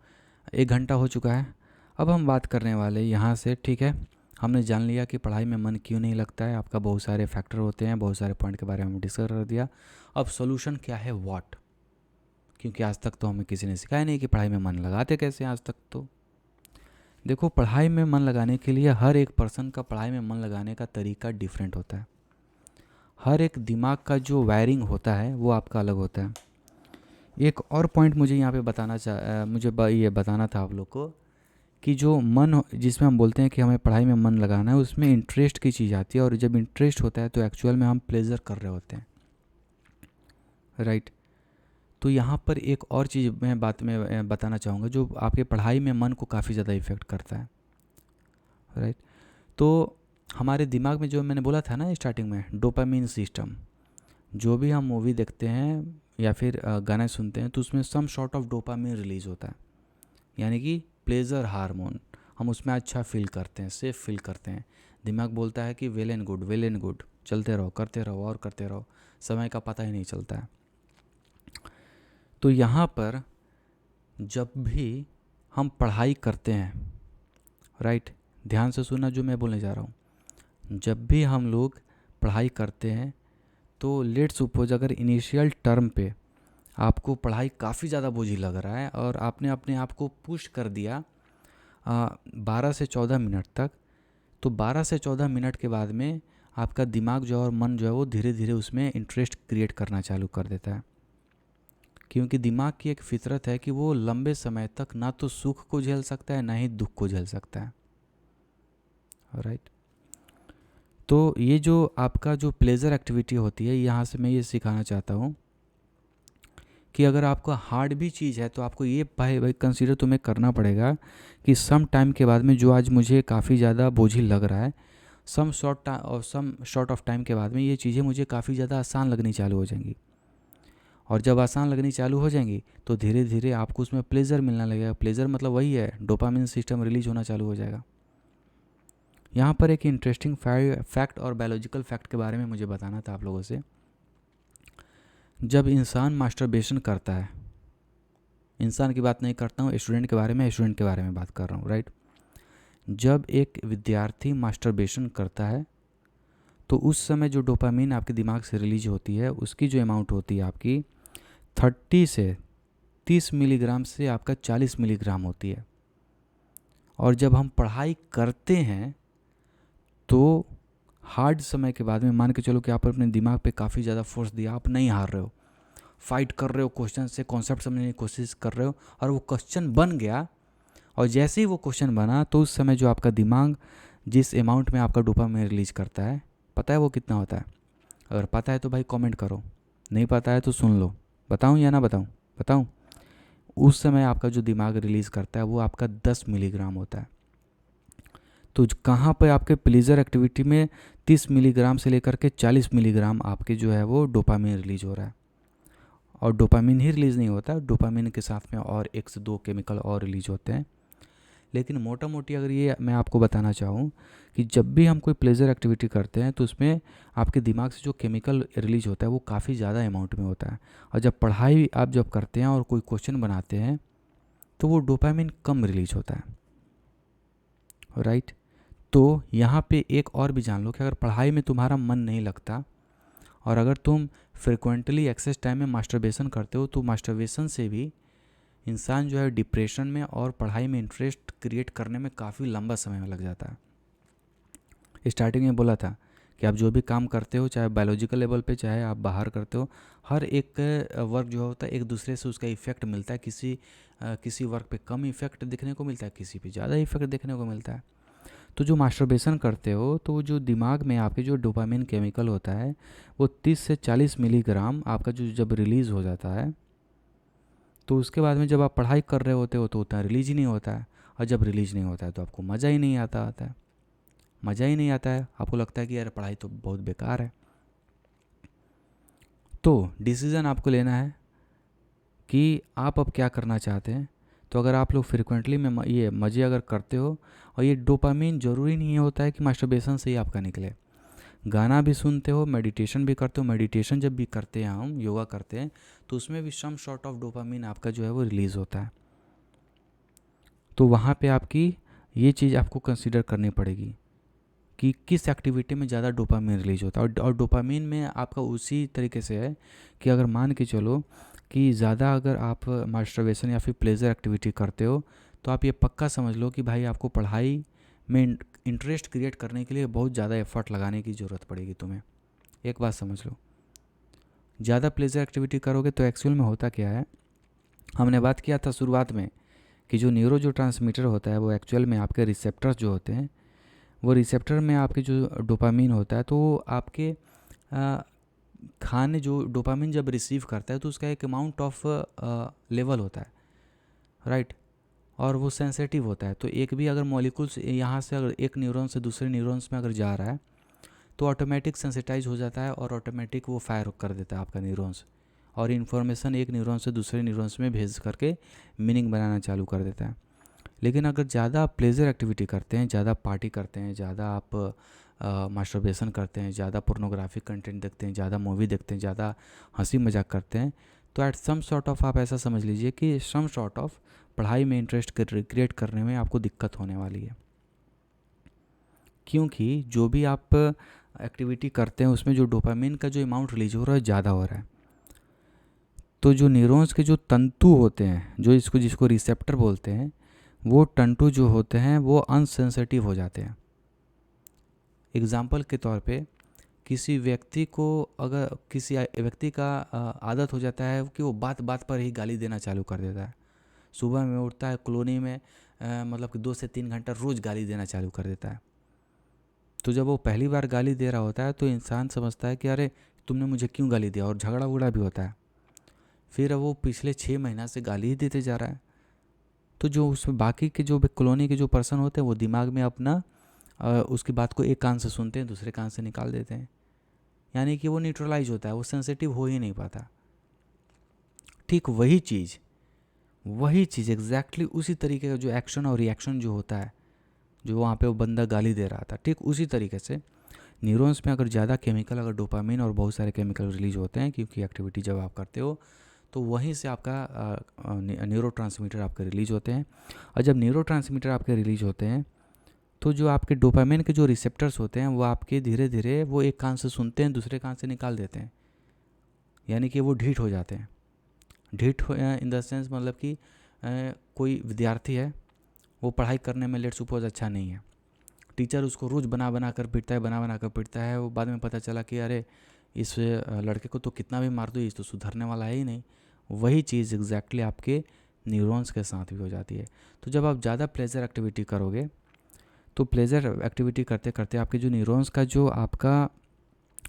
Speaker 1: 1 घंटा हो चुका है। अब हम बात करने वाले यहाँ से, ठीक है। हमने जान लिया कि पढ़ाई में मन क्यों नहीं लगता है, आपका बहुत सारे फैक्टर होते हैं, बहुत सारे पॉइंट के बारे में डिस्कस कर दिया। अब सोल्यूशन क्या है, व्हाट, क्योंकि आज तक तो हमें किसी ने सिखाया नहीं कि पढ़ाई में मन लगाते कैसे आज तक। तो देखो, पढ़ाई में मन लगाने के लिए हर एक पर्सन का पढ़ाई में मन लगाने का तरीका डिफरेंट होता है। हर एक दिमाग का जो वायरिंग होता है वो आपका अलग होता है। एक और पॉइंट मुझे यहाँ पे ये बताना था आप लोग को कि जो मन जिसमें हम बोलते हैं कि हमें पढ़ाई में मन लगाना है, उसमें इंटरेस्ट की चीज़ आती है, और जब इंटरेस्ट होता है तो एक्चुअल में हम प्लेजर कर रहे होते हैं, राइट। तो यहाँ पर एक और चीज़ मैं बताना चाहूँगा जो आपके पढ़ाई में मन को काफ़ी ज़्यादा इफ़ेक्ट करता है, राइट। तो हमारे दिमाग में, जो मैंने बोला था ना स्टार्टिंग में, डोपामिन सिस्टम, जो भी हम मूवी देखते हैं या फिर गाने सुनते हैं तो उसमें some sort of dopamine release होता है, यानी कि प्लेजर हार्मोन। हम उसमें अच्छा फील करते हैं, सेफ फील करते हैं। दिमाग बोलता है कि वेल एंड गुड, चलते रहो, करते रहो और करते रहो, समय का पता ही नहीं चलता है। तो यहाँ पर जब भी हम पढ़ाई करते हैं, राइट, ध्यान से सुनना जो मैं बोलने जा रहा हूँ। जब भी हम लोग पढ़ाई करते हैं तो लेट्स सपोज अगर इनिशियल टर्म पे आपको पढ़ाई काफ़ी ज़्यादा बोझिल लग रहा है और आपने अपने आप को पुश कर दिया 12 से 14 मिनट तक, तो 12 से 14 मिनट के बाद में आपका दिमाग जो है और मन जो है वो धीरे धीरे उसमें इंटरेस्ट क्रिएट करना चालू कर देता है, क्योंकि दिमाग की एक फितरत है कि वो लंबे समय तक ना तो सुख को झेल सकता है ना ही दुख को झेल सकता है, राइट। तो ये जो आपका जो प्लेजर एक्टिविटी होती है, यहाँ से मैं ये सिखाना चाहता हूँ कि अगर आपका हार्ड भी चीज़ है तो आपको ये भाई कंसीडर तुम्हें करना पड़ेगा कि सम टाइम के बाद में, जो आज मुझे काफ़ी ज़्यादा बोझिल लग रहा है, सम शॉर्ट ऑफ टाइम के बाद में ये चीज़ें मुझे काफ़ी ज़्यादा आसान लगनी चालू हो जाएंगी। और जब आसान लगनी चालू हो जाएंगी तो धीरे धीरे आपको उसमें प्लेजर मिलने लगेगा। प्लेजर मतलब वही है, डोपामिन सिस्टम रिलीज होना चालू हो जाएगा। यहाँ पर एक इंटरेस्टिंग फैक्ट और बायोलॉजिकल फैक्ट के बारे में मुझे बताना था आप लोगों से। जब इंसान मास्टरबेशन करता है, इंसान की बात नहीं करता हूँ, स्टूडेंट के बारे में बात कर रहा हूँ, राइट। जब एक विद्यार्थी मास्टरबेशन करता है तो उस समय जो डोपामिन आपके दिमाग से रिलीज होती है, उसकी जो अमाउंट होती है आपकी 30 से 30 मिलीग्राम से आपका 40 मिलीग्राम होती है। और जब हम पढ़ाई करते हैं तो हार्ड समय के बाद में, मान के चलो कि आप अपने दिमाग पे काफ़ी ज़्यादा फोर्स दिया, आप नहीं हार रहे हो, फाइट कर रहे हो, क्वेश्चन से कॉन्सेप्ट समझने की कोशिश कर रहे हो, और वो क्वेश्चन बन गया, और जैसे ही वो क्वेश्चन बना तो उस समय जो आपका दिमाग जिस अमाउंट में आपका डोपामिन रिलीज करता है, पता है वो कितना होता है? अगर पता है तो भाई कमेंट करो, नहीं पता है तो सुन लो। बताऊं या ना बताऊं? बताऊं। उस समय आपका जो दिमाग रिलीज़ करता है वो आपका 10 मिलीग्राम होता है। तो कहाँ पे आपके प्लेजर एक्टिविटी में 30 मिलीग्राम से लेकर के 40 मिलीग्राम आपके जो है वो डोपामिन रिलीज हो रहा है। और डोपामिन ही रिलीज़ नहीं होता, डोपामिन के साथ में और 1 से 2 केमिकल और रिलीज होते हैं। लेकिन मोटा मोटी अगर ये मैं आपको बताना चाहूँ कि जब भी हम कोई प्लेजर एक्टिविटी करते हैं तो उसमें आपके दिमाग से जो केमिकल रिलीज होता है वो काफ़ी ज़्यादा अमाउंट में होता है। और जब पढ़ाई आप जब करते हैं और कोई क्वेश्चन बनाते हैं तो वो डोपामिन कम रिलीज होता है, राइट। तो यहाँ पे एक और भी जान लो कि अगर पढ़ाई में तुम्हारा मन नहीं लगता और अगर तुम फ्रिक्वेंटली एक्सेस टाइम में मास्टरबेशन करते हो तो मास्टरबेशन से भी इंसान जो है डिप्रेशन में और पढ़ाई में इंटरेस्ट क्रिएट करने में काफ़ी लंबा समय लग जाता है। स्टार्टिंग में बोला था कि आप जो भी काम करते हो, चाहे बायोलॉजिकल लेवल पे चाहे आप बाहर करते हो, हर एक वर्क जो होता है एक दूसरे से उसका इफ़ेक्ट मिलता है। किसी वर्क पे कम इफ़ेक्ट देखने को मिलता है, किसी पे ज़्यादा इफ़ेक्ट देखने को मिलता है। तो जो मास्टरबेशन करते हो तो जो दिमाग में आपके जो डोपामिन केमिकल होता है वो 30 से 40 मिलीग्राम आपका जो जब रिलीज़ हो जाता है तो उसके बाद में जब आप पढ़ाई कर रहे होते हो तो उतना रिलीज ही नहीं होता है। और जब रिलीज नहीं होता है तो आपको मज़ा ही नहीं आता है, मज़ा ही नहीं आता है। आपको लगता है कि यार पढ़ाई तो बहुत बेकार है। तो डिसीज़न आपको लेना है कि आप अब क्या करना चाहते हैं।
Speaker 2: तो अगर आप लोग फ्रिक्वेंटली में ये मज़े अगर करते हो, और ये डोपामीन ज़रूरी नहीं होता है कि मास्टरबेशन से ही आपका निकले, गाना भी सुनते हो, मेडिटेशन भी करते हो, मेडिटेशन जब भी करते हैं, हम योगा करते हैं, तो उसमें भी सम सॉर्ट ऑफ डोपामीन आपका जो है वो रिलीज़ होता है। तो वहाँ पे आपकी ये चीज़ आपको कंसीडर करनी पड़ेगी कि किस एक्टिविटी में ज़्यादा डोपामीन रिलीज होता है। और डोपामीन में आपका उसी तरीके से है कि अगर मान के चलो कि ज़्यादा अगर आप मास्टरबेशन या फिर प्लेजर एक्टिविटी करते हो, तो आप ये पक्का समझ लो कि भाई आपको पढ़ाई में इंटरेस्ट क्रिएट करने के लिए बहुत ज़्यादा एफर्ट लगाने की ज़रूरत पड़ेगी तुम्हें। एक बात समझ लो, ज़्यादा प्लेजर एक्टिविटी करोगे तो एक्चुअल में होता क्या है, हमने बात किया था शुरुआत में कि जो ट्रांसमीटर होता है वो एक्चुअल में आपके रिसेप्टर्स जो होते हैं, वो रिसेप्टर में आपके जो डोपामीन होता है, तो वो आपके खाने जो डोपामीन जब रिसीव करता है तो उसका एक अमाउंट ऑफ लेवल होता है, राइट। और वो सेंसिटिव होता है। तो एक भी अगर मॉलिक्यूल्स यहाँ से अगर एक न्यूरॉन से दूसरे न्यूरॉन्स में अगर जा रहा है तो ऑटोमेटिक सेंसिटाइज हो जाता है और ऑटोमेटिक वो फायर कर देता है आपका न्यूरॉन्स, और इन्फॉर्मेशन एक न्यूरॉन से दूसरे न्यूरॉन्स में भेज करके मीनिंग बनाना चालू कर देता है। लेकिन अगर ज़्यादा आप प्लेजर एक्टिविटी करते हैं, ज़्यादा पार्टी करते हैं, ज़्यादा आप मास्टरबेशन करते हैं, ज़्यादा पोर्नोग्राफिक कंटेंट देखते हैं, ज़्यादा मूवी देखते हैं, ज़्यादा हंसी मजाक करते हैं, तो एट सम सॉर्ट ऑफ आप ऐसा समझ लीजिए कि सम सॉर्ट ऑफ पढ़ाई में इंटरेस्ट क्रिएट करने में आपको दिक्कत होने वाली है। क्योंकि जो भी आप एक्टिविटी करते हैं उसमें जो डोपामिन का जो अमाउंट रिलीज हो रहा है ज़्यादा हो रहा है। तो जो न्यूरॉन्स के जो तंतु होते हैं, जो जिसको रिसेप्टर बोलते हैं, वो तंतु जो होते हैं वो अनसेंसिटिव हो जाते हैं। एग्जाम्पल के तौर पे किसी व्यक्ति को, अगर किसी व्यक्ति का आदत हो जाता है कि वो बात बात पर ही गाली देना चालू कर देता है। सुबह में उठता है, कॉलोनी में मतलब कि 2 से 3 घंटा रोज़ गाली देना चालू कर देता है। तो जब वो पहली बार गाली दे रहा होता है तो इंसान समझता है कि अरे तुमने मुझे क्यों गाली दिया, और झगड़ा उगड़ा भी होता है। फिर वो पिछले 6 महीना से गाली ही देते जा रहा है। तो जो उसमें बाकी के जो कॉलोनी के जो पर्सन होते हैं वो दिमाग में अपना उसकी बात को एक कान से सुनते हैं, दूसरे कान से निकाल देते हैं, यानी कि वो न्यूट्रलाइज होता है, वो सेंसिटिव हो ही नहीं पाता। ठीक वही चीज़ एग्जैक्टली उसी तरीके का जो एक्शन और रिएक्शन जो होता है, जो वहाँ पे वो बंदा गाली दे रहा था, ठीक उसी तरीके से न्यूरॉन्स में अगर ज़्यादा केमिकल, अगर डोपामिन और बहुत सारे केमिकल रिलीज होते हैं, क्योंकि एक्टिविटी जब आप करते हो तो वहीं से आपका न्यूरोट्रांसमीटर आपके रिलीज होते हैं। और जब न्यूरोट्रांसमीटर आपके रिलीज होते हैं तो जो आपके डोपामिन के जो रिसेप्टर्स होते हैं वो आपके धीरे धीरे वो एक कान से सुनते हैं, दूसरे कान से निकाल देते हैं, यानी कि वो ढीठ हो जाते हैं। ढीठ इन द सेंस मतलब कि कोई विद्यार्थी है, वो पढ़ाई करने में लेट सपोज अच्छा नहीं है, टीचर उसको रोज़ बना बना कर पीटता है, वो बाद में पता चला कि अरे इस लड़के को तो कितना भी मार दो, ये तो सुधरने वाला है ही नहीं। वही चीज़ एग्जैक्टली आपके न्यूरॉन्स के साथ भी हो जाती है। तो जब आप ज़्यादा प्लेजर एक्टिविटी करोगे, तो प्लेजर एक्टिविटी करते करते आपके जो न्यूरॉन्स का जो आपका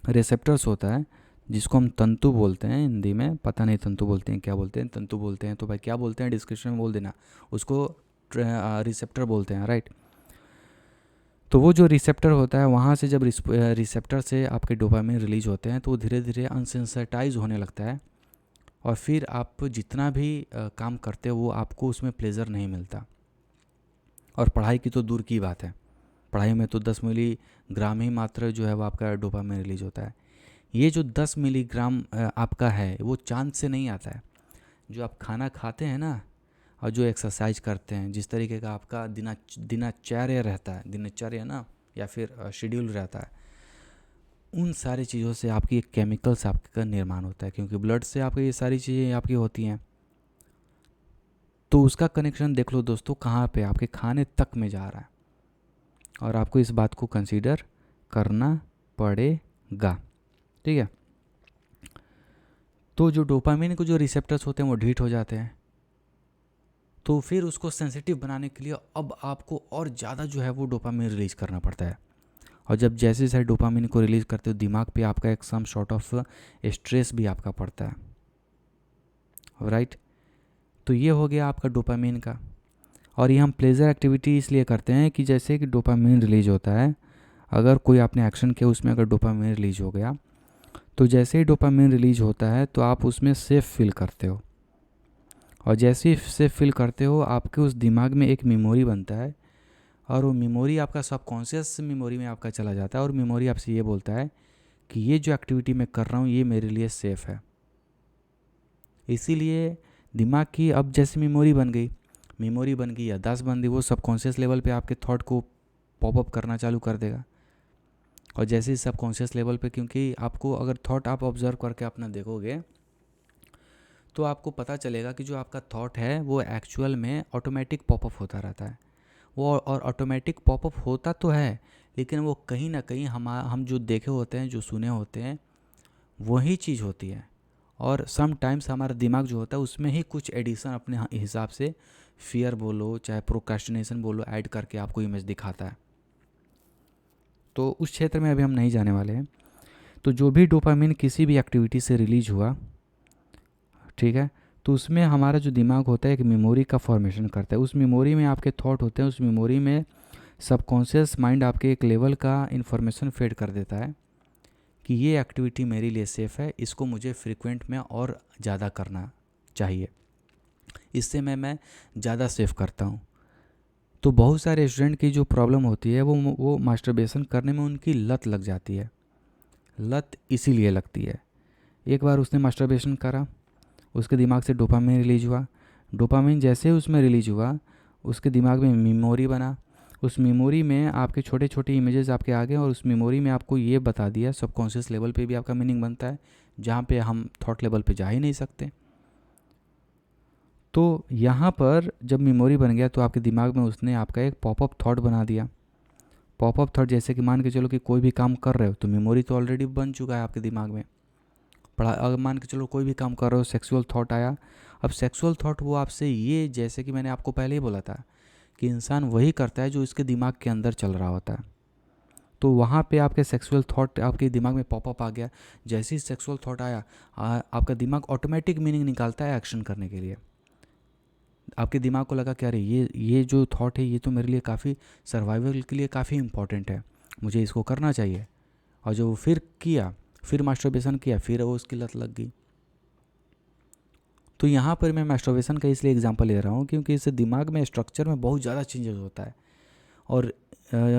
Speaker 2: रिसेप्टर्स होता है, जिसको हम तंतु बोलते हैं हिंदी में, पता नहीं तंतु बोलते हैं क्या बोलते हैं, तंतु बोलते हैं, तो भाई क्या बोलते हैं डिस्क्रिप्शन में बोल देना, उसको रिसेप्टर बोलते हैं, राइट। तो वो जो रिसेप्टर होता है, वहाँ से जब रिसेप्टर से आपके डोपामिन रिलीज होते हैं तो वो धीरे धीरे अनसेंसिटाइज होने लगता है, और फिर आप जितना भी काम करते हो वो आपको उसमें प्लेजर नहीं मिलता। और पढ़ाई की तो दूर की बात है, पढ़ाई में तो 10 मिलीग्राम ही मात्र जो है वो आपका डोपामिन रिलीज होता है। ये जो 10 मिलीग्राम आपका है वो चांद से नहीं आता है। जो आप खाना खाते हैं ना, और जो एक्सरसाइज करते हैं, जिस तरीके का आपका दिनचर्या रहता है, दिनचर्या ना, या फिर शेड्यूल रहता है, उन सारी चीज़ों से आपकी एक केमिकल्स आपका निर्माण होता है, क्योंकि ब्लड से आपकी ये सारी चीज़ें आपकी होती हैं। तो उसका कनेक्शन देख लो दोस्तों, कहाँ पे आपके खाने तक में जा रहा है, और आपको इस बात को कंसीडर करना पड़ेगा, ठीक है। तो जो डोपामिन के जो रिसेप्टर्स होते हैं वो ढीठ हो जाते हैं, तो फिर उसको सेंसिटिव बनाने के लिए अब आपको और ज़्यादा जो है वो डोपामिन रिलीज करना पड़ता है। और जब जैसे जैसे डोपामिन को रिलीज़ करते हो, दिमाग पे आपका एक सम सॉर्ट ऑफ स्ट्रेस भी आपका पड़ता है, राइट। तो ये हो गया आपका डोपामिन का। और ये हम प्लेजर एक्टिविटी इसलिए करते हैं कि जैसे कि डोपामिन रिलीज होता है, अगर कोई आपने एक्शन किया उसमें अगर डोपामिन रिलीज हो गया, तो जैसे ही डोपामिन रिलीज होता है तो आप उसमें सेफ फील करते हो, और जैसे ही इसे फिल करते हो आपके उस दिमाग में एक मेमोरी बनता है, और वो मेमोरी आपका सबकॉन्शियस मेमोरी में आपका चला जाता है, और मेमोरी आपसे ये बोलता है कि ये जो एक्टिविटी मैं कर रहा हूँ ये मेरे लिए सेफ़ है। इसीलिए दिमाग की अब जैसे मेमोरी बन गई या 10 बन गई, वो सबकॉन्शियस लेवल पे आपके थॉट को पॉपअप करना चालू कर देगा। और जैसे ही सबकॉन्शियस लेवल पे, क्योंकि आपको अगर थॉट आप ऑब्जर्व करके अपना देखोगे तो आपको पता चलेगा कि जो आपका थॉट है वो एक्चुअल में ऑटोमेटिक पॉपअप होता रहता है। वो और ऑटोमेटिक पॉपअप होता तो है, लेकिन वो कहीं ना कहीं हम जो देखे होते हैं, जो सुने होते हैं, वही चीज़ होती है। और सम टाइम्स हमारा दिमाग जो होता है उसमें ही कुछ एडिशन अपने हिसाब से, फियर बोलो चाहे प्रोक्रेस्टिनेशन बोलो, ऐड करके आपको इमेज दिखाता है। तो उस क्षेत्र में अभी हम नहीं जाने वाले हैं। तो जो भी डोपामिन किसी भी एक्टिविटी से रिलीज हुआ, ठीक है, तो उसमें हमारा जो दिमाग होता है एक मेमोरी का फॉर्मेशन करता है। उस मेमोरी में आपके थॉट होते हैं, उस मेमोरी में सबकॉन्शियस माइंड आपके एक लेवल का इन्फॉर्मेशन फेड कर देता है कि ये एक्टिविटी मेरे लिए सेफ़ है, इसको मुझे फ्रीक्वेंट में और ज़्यादा करना चाहिए, इससे मैं ज़्यादा सेव करता हूँ। तो बहुत सारे स्टूडेंट की जो प्रॉब्लम होती है वो मास्टरबेशन करने में उनकी लत लग जाती है। लत इसीलिए लगती है, एक बार उसने मास्टरबेशन करा, उसके दिमाग से डोपामिन रिलीज हुआ। डोपामिन जैसे ही उसमें रिलीज हुआ, उसके दिमाग में मेमोरी बना। उस मेमोरी में आपके छोटे छोटे इमेजेस आपके आ गए, और उस मेमोरी में आपको ये बता दिया, सबकॉन्शियस लेवल पे भी आपका मीनिंग बनता है, जहाँ पे हम थॉट लेवल पे जा ही नहीं सकते। तो यहाँ पर जब मेमोरी बन गया तो आपके दिमाग में उसने आपका एक पॉपअप थॉट बना दिया। पॉपअप थॉट जैसे कि मान के चलो कि कोई भी काम कर रहे हो तो मेमोरी तो ऑलरेडी बन चुका है आपके दिमाग में। अगर मान के चलो कोई भी काम कर रहे हो, सेक्सुअल थॉट आया। अब सेक्सुअल थॉट वो आपसे, ये जैसे कि मैंने आपको पहले ही बोला था कि इंसान वही करता है जो इसके दिमाग के अंदर चल रहा होता है। तो वहाँ पे आपके सेक्सुअल थॉट आपके दिमाग में पॉपअप आ गया। जैसे ही सेक्सुअल थॉट आया, आपका दिमाग ऑटोमेटिक मीनिंग निकालता है एक्शन करने के लिए। आपके दिमाग को लगा कि अरे ये जो थॉट है ये तो मेरे लिए काफ़ी, सर्वाइवल के लिए काफ़ी इंपॉर्टेंट है, मुझे इसको करना चाहिए। और जो फिर किया, फिर मास्टरबेशन किया, फिर वो उसकी लत लग गई। तो यहाँ पर मैं मास्टरबेशन का इसलिए एग्जांपल ले रहा हूँ क्योंकि इससे दिमाग में स्ट्रक्चर में बहुत ज़्यादा चेंजेस होता है। और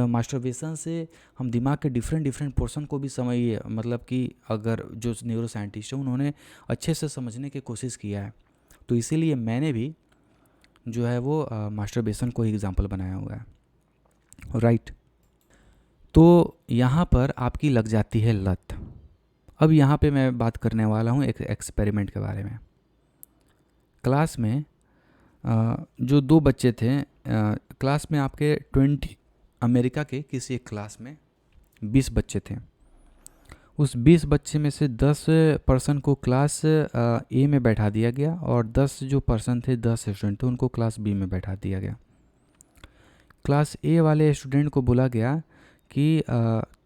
Speaker 2: मास्टरबेशन से हम दिमाग के डिफरेंट पोर्शन को भी समझिए, मतलब कि अगर जो न्यूरो साइंटिस्ट है उन्होंने अच्छे से समझने की कोशिश किया है। तो इसीलिए मैंने भी जो है वो मास्टरबेशन को एग्जांपल बनाया हुआ है, राइट। तो यहाँ पर आपकी लग जाती है लत। अब यहाँ पे मैं बात करने वाला हूँ एक एक्सपेरिमेंट के बारे में। क्लास में जो 2 बच्चे थे, क्लास में आपके 20, अमेरिका के किसी एक क्लास में 20 बच्चे थे। उस 20 बच्चे में से 10% को क्लास ए में बैठा दिया गया, और 10 जो पर्सन थे, 10 स्टूडेंट थे, उनको क्लास बी में बैठा दिया गया। क्लास ए वाले स्टूडेंट को बोला गया कि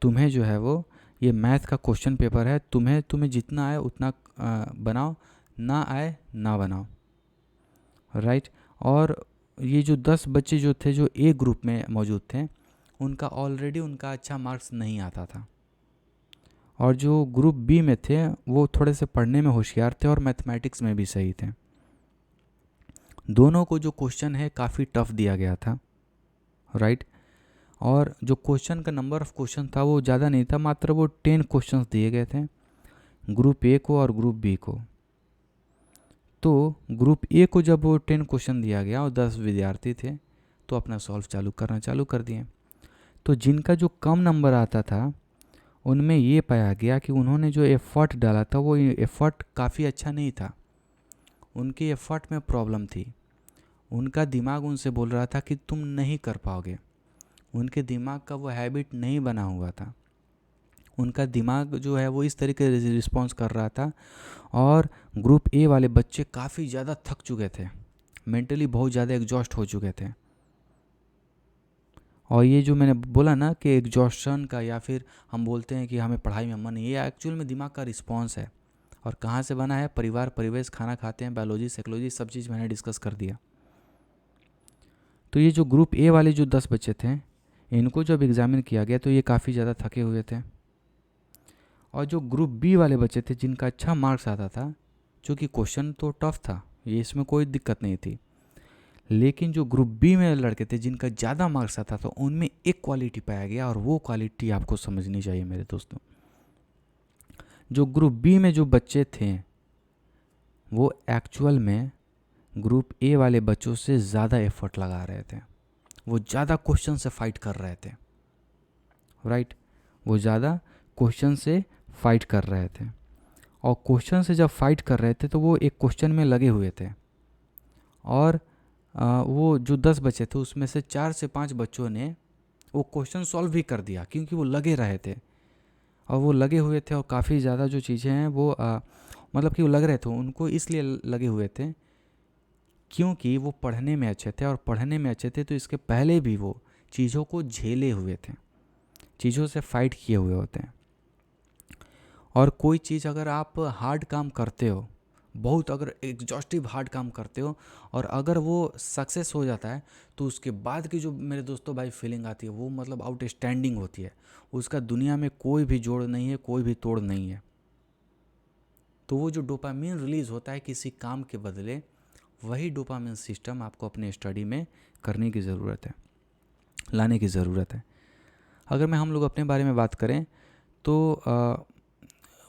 Speaker 2: तुम्हें जो है वो ये मैथ का क्वेश्चन पेपर है, तुम्हें जितना आए उतना बनाओ, ना आए ना बनाओ, राइट। और ये जो 10 बच्चे जो थे, जो ए ग्रुप में मौजूद थे, उनका ऑलरेडी उनका अच्छा मार्क्स नहीं आता था। और जो ग्रुप बी में थे वो थोड़े से पढ़ने में होशियार थे और मैथमेटिक्स में भी सही थे। दोनों को जो क्वेश्चन है काफ़ी टफ दिया गया था, राइट। और जो क्वेश्चन का नंबर ऑफ क्वेश्चन था वो ज़्यादा नहीं था, मात्र वो 10 क्वेश्चंस दिए गए थे ग्रुप ए को और ग्रुप बी को। तो ग्रुप ए को जब वो 10 क्वेश्चन दिया गया और 10 विद्यार्थी थे, तो अपना सॉल्व करना चालू कर दिए। तो जिनका जो कम नंबर आता था उनमें ये पाया गया कि उन्होंने जो एफ़र्ट डाला था वो एफ़र्ट काफ़ी अच्छा नहीं था। उनके एफ़र्ट में प्रॉब्लम थी। उनका दिमाग उनसे बोल रहा था कि तुम नहीं कर पाओगे। उनके दिमाग का वो हैबिट नहीं बना हुआ था। उनका दिमाग जो है वो इस तरीके से रिस्पॉन्स कर रहा था। और ग्रुप ए वाले बच्चे काफ़ी ज़्यादा थक चुके थे, मेंटली बहुत ज़्यादा एग्जॉस्ट हो चुके थे। और ये जो मैंने बोला ना कि एग्जॉस्शन का, या फिर हम बोलते हैं कि हमें पढ़ाई में मन नहीं, ये एक्चुअल में दिमाग का रिस्पॉन्स है। और कहाँ से बना है? परिवार, परिवेश, खाना खाते हैं, बायोलॉजी, साइकोलॉजी, सब चीज़ मैंने डिस्कस कर दिया। तो ये जो ग्रुप ए वाले जो 10 बच्चे थे, इनको जब एग्जामिन किया गया तो ये काफ़ी ज़्यादा थके हुए थे। और जो ग्रुप बी वाले बच्चे थे जिनका अच्छा मार्क्स आता था, चूँकि क्वेश्चन तो टफ था, ये इसमें कोई दिक्कत नहीं थी। लेकिन जो ग्रुप बी में लड़के थे जिनका ज़्यादा मार्क्स आता था, उनमें एक क्वालिटी पाया गया, और वो क्वालिटी आपको समझनी चाहिए मेरे दोस्तों। जो ग्रुप बी में जो बच्चे थे वो एक्चुअल में ग्रुप ए वाले बच्चों से ज़्यादा एफर्ट लगा रहे थे, वो ज़्यादा क्वेश्चन से फाइट कर रहे थे, राइट। वो ज़्यादा क्वेश्चन से फाइट कर रहे थे, और क्वेश्चन से जब फाइट कर रहे थे तो वो एक क्वेश्चन में लगे हुए थे, और वो जो 10 बच्चे थे उसमें से 4 से 5 बच्चों ने वो क्वेश्चन सॉल्व भी कर दिया, क्योंकि वो लगे रहे थे और वो लगे हुए थे, और काफ़ी ज़्यादा जो चीज़ें हैं वो मतलब कि वो लग रहे थे, उनको इसलिए लगे हुए थे क्योंकि वो पढ़ने में अच्छे थे, और पढ़ने में अच्छे थे तो इसके पहले भी वो चीज़ों को झेले हुए थे, चीज़ों से फाइट किए हुए होते हैं। और कोई चीज़ अगर आप हार्ड काम करते हो, बहुत अगर एग्जॉस्टिव हार्ड काम करते हो, और अगर वो सक्सेस हो जाता है, तो उसके बाद की जो मेरे दोस्तों भाई फीलिंग आती है वो मतलब आउटस्टैंडिंग होती है, उसका दुनिया में कोई भी जोड़ नहीं है, कोई भी तोड़ नहीं है। तो वो जो डोपामिन रिलीज़ होता है किसी काम के बदले, वही डोपामिन सिस्टम आपको अपने स्टडी में करने की ज़रूरत है, लाने की ज़रूरत है। अगर मैं हम लोग अपने बारे में बात करें तो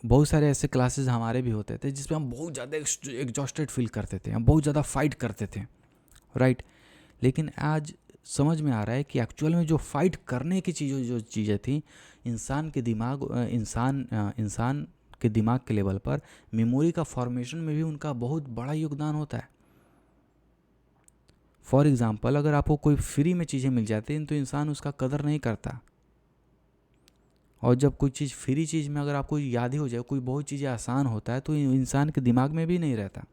Speaker 2: बहुत सारे ऐसे क्लासेस हमारे भी होते थे जिसमें हम बहुत ज़्यादा एग्जॉस्टेड फील करते थे, हम बहुत ज़्यादा फाइट करते थे, राइट। लेकिन आज समझ में आ रहा है कि एक्चुअल में जो फाइट करने की जो चीज़ें थी, इंसान के दिमाग इंसान के दिमाग के लेवल पर मेमोरी का फॉर्मेशन में भी उनका बहुत बड़ा योगदान होता है। फॉर एग्ज़ाम्पल, अगर आपको कोई फ्री में चीज़ें मिल जाती हैं तो इंसान उसका कदर नहीं करता, और जब कोई चीज़ फ्री चीज़ में अगर आपको याद ही हो जाए, कोई बहुत चीज़ें आसान होता है तो इंसान के दिमाग में भी नहीं रहता।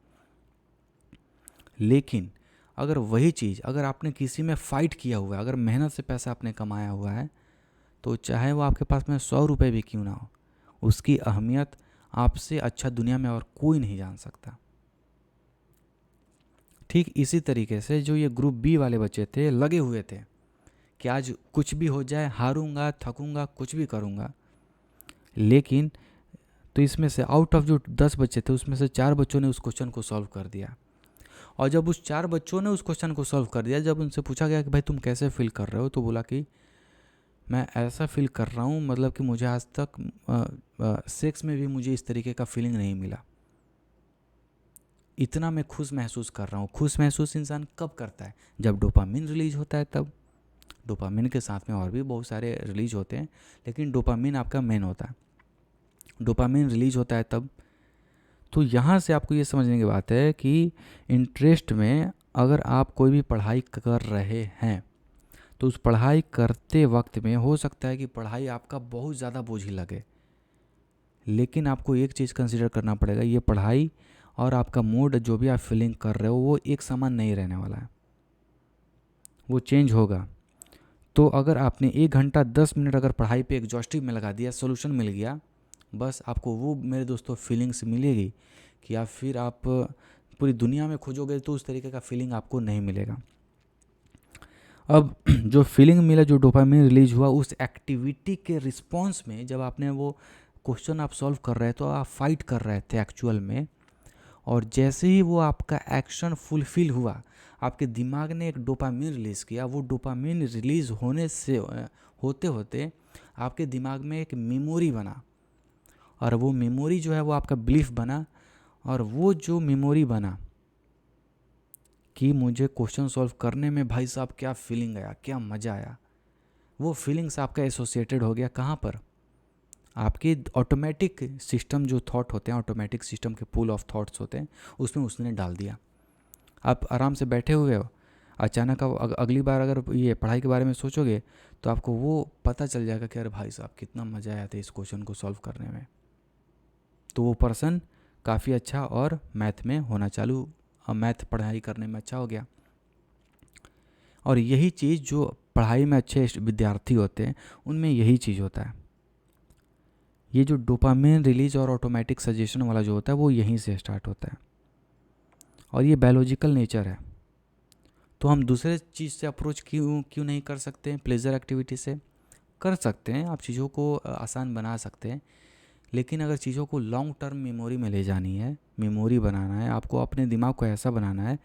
Speaker 2: लेकिन अगर वही चीज़ अगर आपने किसी में फ़ाइट किया हुआ है, अगर मेहनत से पैसा आपने कमाया हुआ है, तो चाहे वो आपके पास में 100 रुपये भी क्यों ना हो, उसकी अहमियत आपसे अच्छा दुनिया में और कोई नहीं जान सकता। ठीक इसी तरीके से जो ये ग्रुप बी वाले बच्चे थे, लगे हुए थे कि आज कुछ भी हो जाए, हारूंगा, थकूंगा, कुछ भी करूंगा। लेकिन तो इसमें से आउट ऑफ जो 10 बच्चे थे उसमें से 4 बच्चों ने उस क्वेश्चन को सॉल्व कर दिया, और जब उस 4 बच्चों ने उस क्वेश्चन को सॉल्व कर दिया, जब उनसे पूछा गया कि भाई तुम कैसे फील कर रहे हो, तो बोला कि मैं ऐसा फील कर रहा हूँ, मतलब कि मुझे आज तक सेक्स में भी मुझे इस तरीके का फीलिंग नहीं मिला, इतना मैं खुश महसूस कर रहा हूँ। खुश महसूस इंसान कब करता है? जब डोपामिन रिलीज होता है तब। डोपामिन के साथ में और भी बहुत सारे रिलीज होते हैं, लेकिन डोपामिन आपका मेन होता है। डोपामिन रिलीज होता है तब। तो यहाँ से आपको ये समझने की बात है कि इंटरेस्ट में अगर आप कोई भी पढ़ाई कर रहे हैं, तो उस पढ़ाई करते वक्त में हो सकता है कि पढ़ाई आपका बहुत ज़्यादा बोझिल लगे, लेकिन आपको एक चीज़ कंसिडर करना पड़ेगा, ये पढ़ाई और आपका मूड जो भी आप फीलिंग कर रहे हो वो एक समान नहीं रहने वाला है, वो चेंज होगा। तो अगर आपने 1 घंटा 10 मिनट अगर पढ़ाई पे एग्जॉस्टिव में लगा दिया, सोल्यूशन मिल गया, बस आपको वो मेरे दोस्तों फीलिंग्स मिलेगी कि आप फिर आप पूरी दुनिया में खोजोगे तो उस तरीके का फीलिंग आपको नहीं मिलेगा। अब जो फीलिंग मिला, जो डोपामिन रिलीज हुआ उस एक्टिविटी के रिस्पॉन्स में, जब आपने वो क्वेश्चन आप सॉल्व कर रहे थे तो आप फाइट कर रहे थे एक्चुअल में, और जैसे ही वो आपका एक्शन फुलफिल हुआ, आपके दिमाग ने एक डोपामिन रिलीज़ किया, वो डोपामिन रिलीज़ होने से होते होते आपके दिमाग में एक मेमोरी बना, और वो मेमोरी जो है वो आपका बिलीफ बना, और वो जो मेमोरी बना कि मुझे क्वेश्चन सॉल्व करने में भाई साहब क्या फीलिंग आया, क्या मज़ा आया, वो फीलिंग्स आपका एसोसिएटेड हो गया कहाँ पर? आपके ऑटोमेटिक सिस्टम जो थॉट होते हैं, ऑटोमेटिक सिस्टम के पूल ऑफ थॉट्स होते हैं, उसमें उसने डाल दिया। आप आराम से बैठे हुए हो, अचानक आप अगली बार अगर ये पढ़ाई के बारे में सोचोगे तो आपको वो पता चल जाएगा कि अरे भाई साहब कितना मज़ा आया था इस क्वेश्चन को सॉल्व करने में। तो वो पर्सन काफ़ी अच्छा और मैथ में होना चालू, मैथ पढ़ाई करने में अच्छा हो गया। और यही चीज़ जो पढ़ाई में अच्छे विद्यार्थी होते हैं उनमें यही चीज़ होता है। ये जो डोपामिन रिलीज और ऑटोमेटिक सजेशन वाला जो होता है वो यहीं से स्टार्ट होता है, और ये बायोलॉजिकल नेचर है। तो हम दूसरे चीज़ से अप्रोच क्यों नहीं कर सकते हैं? प्लेजर एक्टिविटी से कर सकते हैं, आप चीज़ों को आसान बना सकते हैं, लेकिन अगर चीज़ों को लॉन्ग टर्म मेमोरी में ले जानी है, मेमोरी बनाना है, आपको अपने दिमाग को ऐसा बनाना है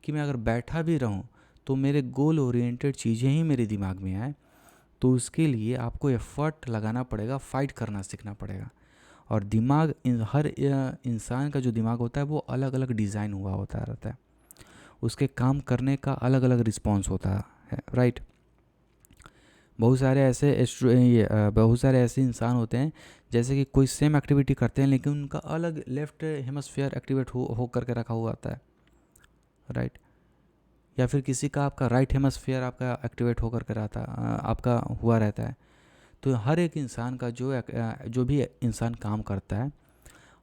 Speaker 2: कि मैं अगर बैठा भी रहूं तो मेरे गोल ओरिएंटेड चीज़ें ही मेरे दिमाग में आए, तो उसके लिए आपको एफर्ट लगाना पड़ेगा, फाइट करना सीखना पड़ेगा। और दिमाग हर इंसान का जो दिमाग होता है वो अलग अलग डिज़ाइन हुआ होता रहता है, उसके काम करने का अलग अलग रिस्पॉन्स होता है, राइट। बहुत सारे ऐसे इंसान होते हैं जैसे कि कोई सेम एक्टिविटी करते हैं लेकिन उनका अलग लेफ्ट हेमस्फीयर एक्टिवेट हो करके रखा हुआ आता है, राइट। या फिर किसी का आपका राइट हेमस्फीयर आपका एक्टिवेट होकर के आपका हुआ रहता है। तो हर एक इंसान का जो भी इंसान काम करता है,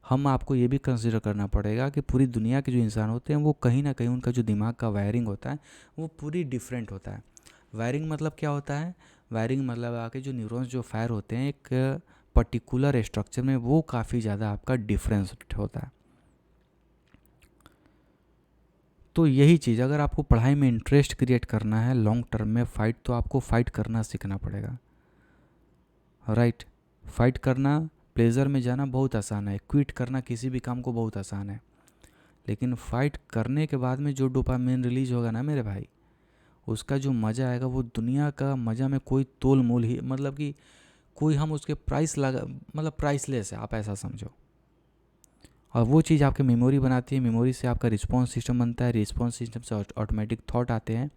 Speaker 2: हम आपको ये भी कंसिडर करना पड़ेगा कि पूरी दुनिया के जो इंसान होते हैं वो कहीं ना कहीं उनका जो दिमाग का वायरिंग होता है वो पूरी डिफरेंट होता है। वायरिंग मतलब क्या होता है? वायरिंग मतलब आपके जो न्यूरॉन्स जो फायर होते हैं एक पर्टिकुलर स्ट्रक्चर में, वो काफ़ी ज़्यादा आपका डिफरेंस होता है। तो यही चीज़, अगर आपको पढ़ाई में इंटरेस्ट क्रिएट करना है लॉन्ग टर्म में फ़ाइट, तो आपको फ़ाइट करना सीखना पड़ेगा, राइट। फाइट करना, प्लेजर में जाना बहुत आसान है, क्विट करना किसी भी काम को बहुत आसान है, लेकिन फाइट करने के बाद में जो डोपामिन रिलीज होगा ना मेरे भाई, उसका जो मज़ा आएगा वो दुनिया का मज़ा में कोई तोल मोल ही, मतलब कि कोई हम उसके प्राइस लगा, मतलब प्राइसलेस है, आप ऐसा समझो। और वो चीज़ आपकी मेमोरी बनाती है, मेमोरी से आपका रिस्पॉन्स सिस्टम बनता है, रिस्पॉन्स सिस्टम से ऑटोमेटिक थॉट आते हैं।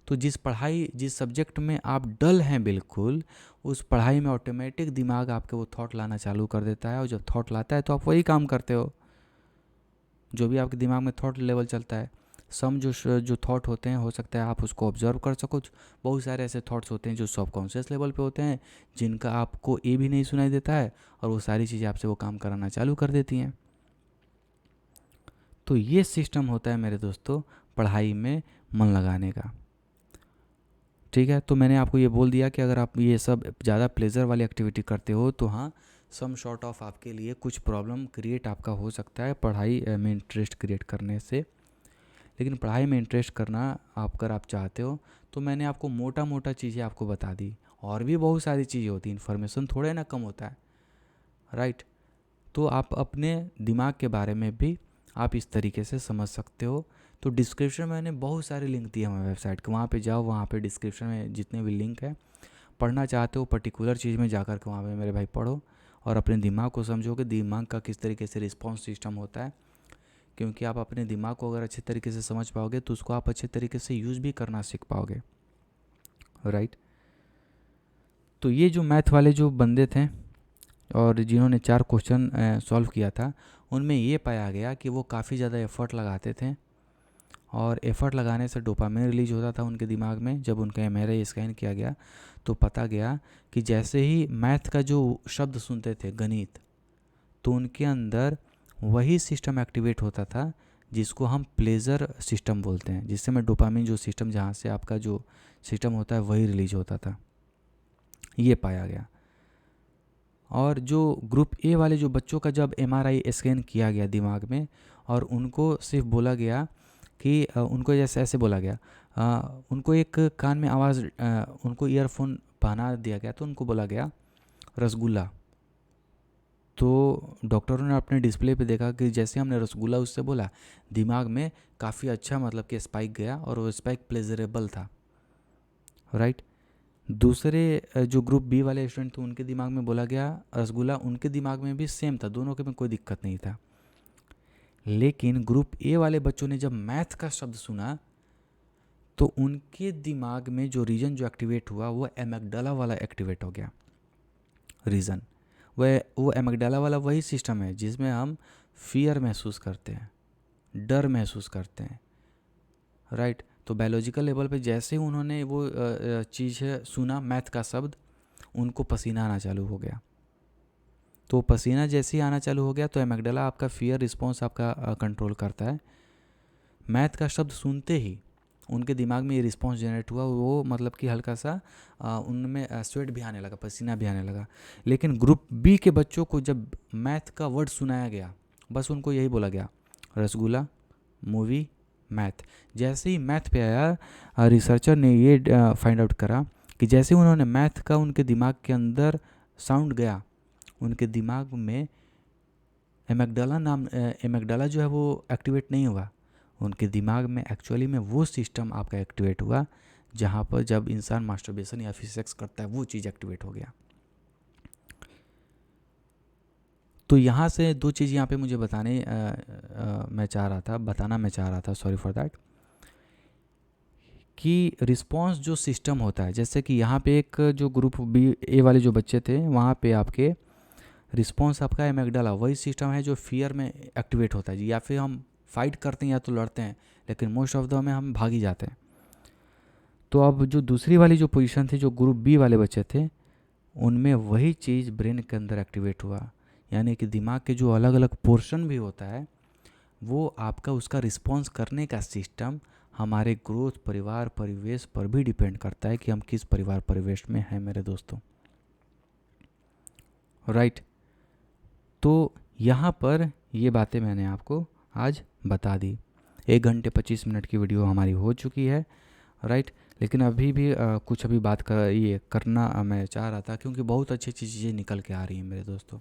Speaker 2: तो जिस सब्जेक्ट में आप डल हैं बिल्कुल, उस पढ़ाई में ऑटोमेटिक दिमाग आपके वो थॉट लाना चालू कर देता है, और जब थॉट लाता है तो आप वही काम करते हो जो भी आपके दिमाग में थॉट लेवल चलता है। सम जो थॉट होते हैं, हो सकता है आप उसको ऑब्जर्व कर सको। बहुत सारे ऐसे थॉट्स होते हैं जो सबकॉन्शियस लेवल पे होते हैं, जिनका आपको ए भी नहीं सुनाई देता है, और वो सारी चीज़ें आपसे वो काम कराना चालू कर देती हैं। तो ये सिस्टम होता है मेरे दोस्तों पढ़ाई में मन लगाने का, ठीक है। तो मैंने आपको ये बोल दिया कि अगर आप ये सब ज़्यादा प्लेजर वाली एक्टिविटी करते हो तो हाँ, सम शॉर्ट ऑफ आपके लिए कुछ प्रॉब्लम क्रिएट आपका हो सकता है पढ़ाई में इंटरेस्ट क्रिएट करने से। लेकिन पढ़ाई में इंटरेस्ट करना अगर आप चाहते हो तो मैंने आपको मोटा मोटा चीज़ें आपको बता दी, और भी बहुत सारी चीज़ें होती हैं, इन्फॉर्मेशन थोड़े ना कम होता है, राइट। तो आप अपने दिमाग के बारे में भी आप इस तरीके से समझ सकते हो। तो डिस्क्रिप्शन में मैंने बहुत सारे लिंक दिए हमारे वेबसाइट के, वहाँ पे जाओ, वहाँ पे डिस्क्रिप्शन में जितने भी लिंक है, पढ़ना चाहते हो पर्टिकुलर चीज़ में जाकर के वहाँ पे मेरे भाई पढ़ो, और अपने दिमाग को समझो कि दिमाग का किस तरीके से रिस्पॉन्स सिस्टम होता है। क्योंकि आप अपने दिमाग को अगर अच्छे तरीके से समझ पाओगे तो उसको आप अच्छे तरीके से यूज़ भी करना सीख पाओगे, राइट। तो ये जो मैथ वाले जो बंदे थे और जिन्होंने 4 क्वेश्चन सॉल्व किया था, उनमें ये पाया गया कि वो काफ़ी ज़्यादा एफ़र्ट लगाते थे, और एफ़र्ट लगाने से डोपामिन रिलीज होता था उनके दिमाग में। जब उनका एमआरआई स्कैन किया गया तो पता गया कि जैसे ही मैथ का जो शब्द सुनते थे, गणित, तो उनके अंदर वही सिस्टम एक्टिवेट होता था जिसको हम प्लेजर सिस्टम बोलते हैं, जिससे में डोपामिन जो सिस्टम, जहाँ से आपका जो सिस्टम होता है वही रिलीज होता था, ये पाया गया। और जो ग्रुप ए वाले जो बच्चों का जब एमआरआई स्कैन किया गया दिमाग में, और उनको सिर्फ बोला गया कि उनको जैसे ऐसे बोला गया, उनको एक कान में आवाज़, उनको ईयरफोन पहना दिया गया, तो उनको बोला गया रसगुल्ला। तो डॉक्टरों ने अपने डिस्प्ले पे देखा कि जैसे हमने रसगुल्ला उससे बोला, दिमाग में काफ़ी अच्छा मतलब कि स्पाइक गया, और वो स्पाइक प्लेजरेबल था, राइट। दूसरे जो ग्रुप बी वाले स्टूडेंट थे उनके दिमाग में बोला गया रसगुल्ला, उनके दिमाग में भी सेम था, दोनों के में कोई दिक्कत नहीं था। लेकिन ग्रुप ए वाले बच्चों ने जब मैथ का शब्द सुना तो उनके दिमाग में जो रीजन जो एक्टिवेट हुआ वो एमिगडाला वाला एक्टिवेट हो गया रीजन। वो एमिगडाला वाला वही सिस्टम है जिसमें हम फियर महसूस करते हैं, डर महसूस करते हैं, राइट। तो बायोलॉजिकल लेवल पे जैसे ही उन्होंने वो चीज़ सुना, मैथ का शब्द, उनको पसीना आना चालू हो गया। तो पसीना जैसे ही आना चालू हो गया तो एमिगडाला आपका फियर रिस्पॉन्स आपका कंट्रोल करता है। मैथ का शब्द सुनते ही उनके दिमाग में ये रिस्पॉन्स जनरेट हुआ, वो मतलब कि हल्का सा उनमें स्वेट भी आने लगा, पसीना भी आने लगा। लेकिन ग्रुप बी के बच्चों को जब मैथ का वर्ड सुनाया गया, बस उनको यही बोला गया रसगुल्ला, मूवी, मैथ। जैसे ही मैथ पे आया, रिसर्चर ने ये फाइंड आउट करा कि जैसे उन्होंने मैथ का उनके दिमाग के अंदर साउंड गया, उनके दिमाग में एमिगडाला जो है वो एक्टिवेट नहीं हुआ। उनके दिमाग में एक्चुअली में वो सिस्टम आपका एक्टिवेट हुआ जहाँ पर जब इंसान मास्टरबेशन या फिर सेक्स करता है वो चीज़ एक्टिवेट हो गया। तो यहाँ से दो चीज़ यहाँ पे मुझे बताना मैं चाह रहा था, सॉरी फॉर दैट, कि रिस्पॉन्स जो सिस्टम होता है, जैसे कि यहाँ पे एक जो ग्रुप बी ए वाले जो बच्चे थे वहाँ पे आपके रिस्पॉन्स आपका एमिगडाला वही सिस्टम है जो फियर में एक्टिवेट होता है जी, या फिर हम फाइट करते हैं या तो लड़ते हैं, लेकिन मोस्ट ऑफ द में हम भाग ही जाते हैं। तो अब जो दूसरी वाली जो पोजीशन थी, जो ग्रुप बी वाले बच्चे थे, उनमें वही चीज़ ब्रेन के अंदर एक्टिवेट हुआ, यानी कि दिमाग के जो अलग अलग पोर्शन भी होता है वो आपका उसका रिस्पॉन्स करने का सिस्टम हमारे ग्रोथ, परिवार, परिवेश पर भी डिपेंड करता है कि हम किस परिवार परिवेश में हैं मेरे दोस्तों, राइट। तो यहाँ पर ये बातें मैंने आपको आज बता दी। 1 घंटे 25 मिनट की वीडियो हमारी हो चुकी है, राइट। लेकिन अभी भी कुछ बात करना मैं चाह रहा था, क्योंकि बहुत अच्छी अच्छी चीज़ें निकल के आ रही हैं मेरे दोस्तों।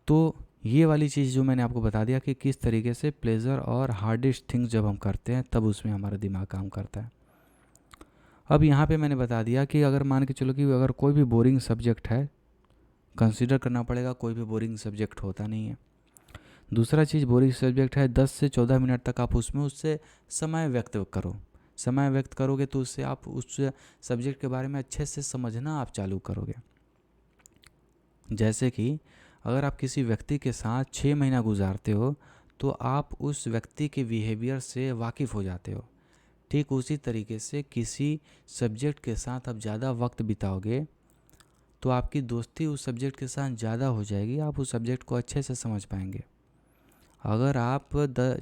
Speaker 2: तो ये वाली चीज़ जो मैंने आपको बता दिया कि किस तरीके से प्लेजर और हार्डेस्ट थिंग्स जब हम करते हैं तब उसमें हमारा दिमाग काम करता है। अब यहाँ पे मैंने बता दिया कि अगर मान के चलो कि अगर कोई भी बोरिंग सब्जेक्ट है, कंसीडर करना पड़ेगा, कोई भी बोरिंग सब्जेक्ट होता नहीं है। दूसरा चीज़, बोरिंग सब्जेक्ट है 10 से 14 मिनट तक आप उससे समय व्यक्त करो। समय व्यक्त करोगे तो उससे आप उस सब्जेक्ट के बारे में अच्छे से समझना आप चालू करोगे। जैसे कि अगर आप किसी व्यक्ति के साथ 6 महीना गुजारते हो तो आप उस व्यक्ति के बिहेवियर से वाकिफ़ हो जाते हो। ठीक उसी तरीके से किसी सब्जेक्ट के साथ आप ज़्यादा वक्त बिताओगे तो आपकी दोस्ती उस सब्जेक्ट के साथ ज़्यादा हो जाएगी, आप उस सब्जेक्ट को अच्छे से समझ पाएंगे। अगर आप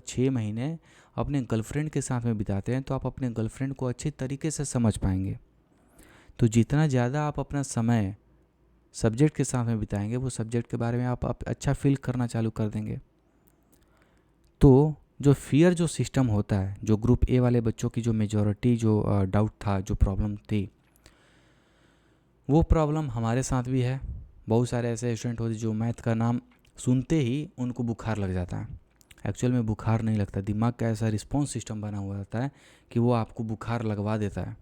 Speaker 2: 6 महीने अपने गर्लफ्रेंड के साथ में बिताते हैं तो आप अपने गर्लफ्रेंड को अच्छी तरीके से समझ पाएंगे। तो जितना ज़्यादा आप अपना समय सब्जेक्ट के साथ में बिताएंगे वो सब्जेक्ट के बारे में आप अच्छा फील करना चालू कर देंगे। तो जो फियर जो सिस्टम होता है, जो ग्रुप ए वाले बच्चों की जो मेजॉरिटी जो डाउट था, जो प्रॉब्लम थी, वो प्रॉब्लम हमारे साथ भी है। बहुत सारे ऐसे स्टूडेंट होते जो मैथ का नाम सुनते ही उनको बुखार लग जाता है। एक्चुअल में बुखार नहीं लगता, दिमाग का ऐसा रिस्पॉन्स सिस्टम बना हुआ रहता है कि वो आपको बुखार लगवा देता है।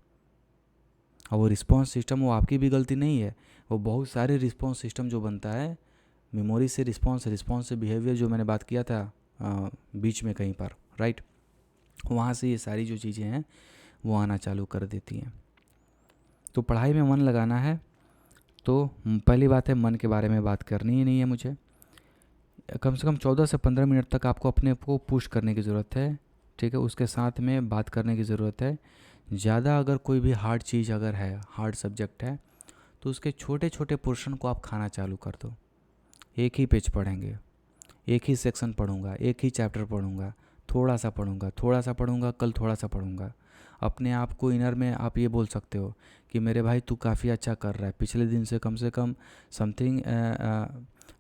Speaker 2: और वो रिस्पॉन्स सिस्टम वो आपकी भी गलती नहीं है, वो बहुत सारे रिस्पॉन्स सिस्टम जो बनता है, मेमोरी से रिस्पॉन्स से बिहेवियर, जो मैंने बात किया था बीच में कहीं पर, राइट, वहाँ से ये सारी जो चीज़ें हैं वो आना चालू कर देती हैं। तो पढ़ाई में मन लगाना है तो पहली बात है मन के बारे में बात करनी ही नहीं है मुझे। कम से कम 14 से 15 मिनट तक आपको अपने को पुश करने की ज़रूरत है, ठीक है। उसके साथ में बात करने की ज़रूरत है। ज़्यादा अगर कोई भी हार्ड चीज़ अगर है, हार्ड सब्जेक्ट है, तो उसके छोटे छोटे पोर्शन को आप खाना चालू कर दो। एक ही पेज पढ़ेंगे, एक ही सेक्शन पढ़ूंगा, एक ही चैप्टर पढ़ूंगा, थोड़ा सा पढ़ूंगा, कल थोड़ा सा पढ़ूंगा। अपने आप को इनर में आप ये बोल सकते हो कि मेरे भाई तू काफ़ी अच्छा कर रहा है, पिछले दिन से कम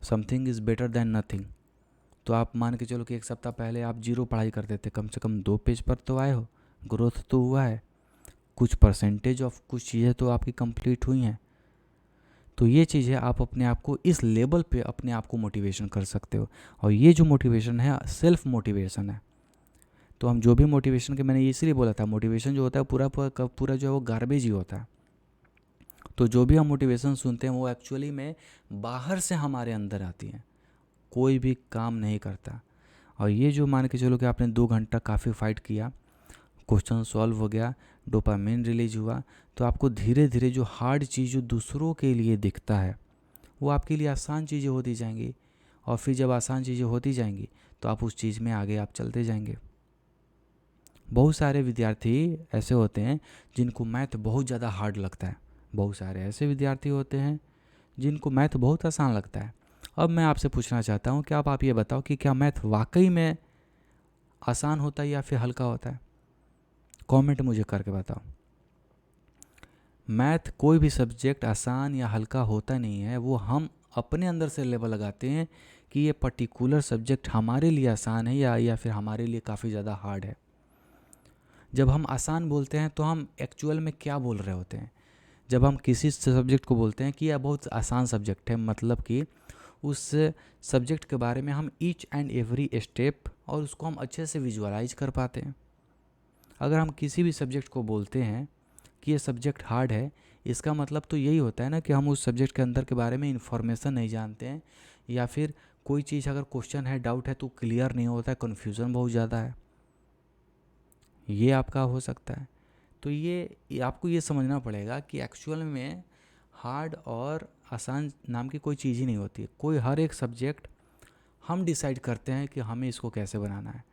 Speaker 2: something is better than nothing. तो आप मान के चलो कि एक सप्ताह पहले आप 0 पढ़ाई करते थे, कम से कम 2 पेज पर तो आए हो, ग्रोथ तो हुआ है, कुछ परसेंटेज ऑफ कुछ चीज़ें तो आपकी कंप्लीट हुई हैं। तो ये चीज़ है, आप अपने आप को इस लेवल पे अपने आप को मोटिवेशन कर सकते हो। और ये जो मोटिवेशन है सेल्फ मोटिवेशन है। तो हम जो भी मोटिवेशन के, मैंने इसलिए बोला था मोटिवेशन जो होता है पूरा जो है वो गार्बेज ही होता है। तो जो भी हम मोटिवेशन सुनते हैं वो एक्चुअली में बाहर से हमारे अंदर आती हैं, कोई भी काम नहीं करता। और ये जो मान के चलो कि आपने 2 घंटा काफ़ी फाइट किया, क्वेश्चन सॉल्व हो गया, डोपामिन रिलीज हुआ, तो आपको धीरे धीरे जो हार्ड चीज़ जो दूसरों के लिए दिखता है वो आपके लिए आसान चीज़ें होती जाएंगी। और फिर जब आसान चीज़ें होती जाएंगी तो आप उस चीज़ में आगे आप चलते जाएंगे। बहुत सारे विद्यार्थी ऐसे होते हैं जिनको मैथ बहुत ज़्यादा हार्ड लगता है, बहुत सारे ऐसे विद्यार्थी होते हैं जिनको मैथ बहुत आसान लगता है। अब मैं आपसे पूछना चाहता हूँ कि आप ये बताओ कि क्या मैथ वाकई में आसान होता है या फिर हल्का होता है? कमेंट मुझे करके बताओ। मैथ कोई भी सब्जेक्ट आसान या हल्का होता नहीं है, वो हम अपने अंदर से लेवल लगाते हैं कि ये पर्टिकुलर सब्जेक्ट हमारे लिए आसान है या फिर हमारे लिए काफ़ी ज़्यादा हार्ड है। जब हम आसान बोलते हैं तो हम एक्चुअल में क्या बोल रहे होते हैं? जब हम किसी सब्जेक्ट को बोलते हैं कि यह बहुत आसान सब्जेक्ट है, मतलब कि उस सब्जेक्ट के बारे में हम ईच एंड एवरी स्टेप और उसको हम अच्छे से विजुअलाइज कर पाते हैं। अगर हम किसी भी सब्जेक्ट को बोलते हैं कि ये सब्जेक्ट हार्ड है, इसका मतलब तो यही होता है ना कि हम उस सब्जेक्ट के अंदर के बारे में इन्फॉर्मेशन नहीं जानते हैं, या फिर कोई चीज़ अगर क्वेश्चन है, डाउट है तो क्लियर नहीं होता है, कन्फ्यूज़न बहुत ज़्यादा है, ये आपका हो सकता है। तो ये आपको ये समझना पड़ेगा कि एक्चुअल में हार्ड और आसान नाम की कोई चीज़ ही नहीं होती है। कोई हर एक सब्जेक्ट हम डिसाइड करते हैं कि हमें इसको कैसे बनाना है।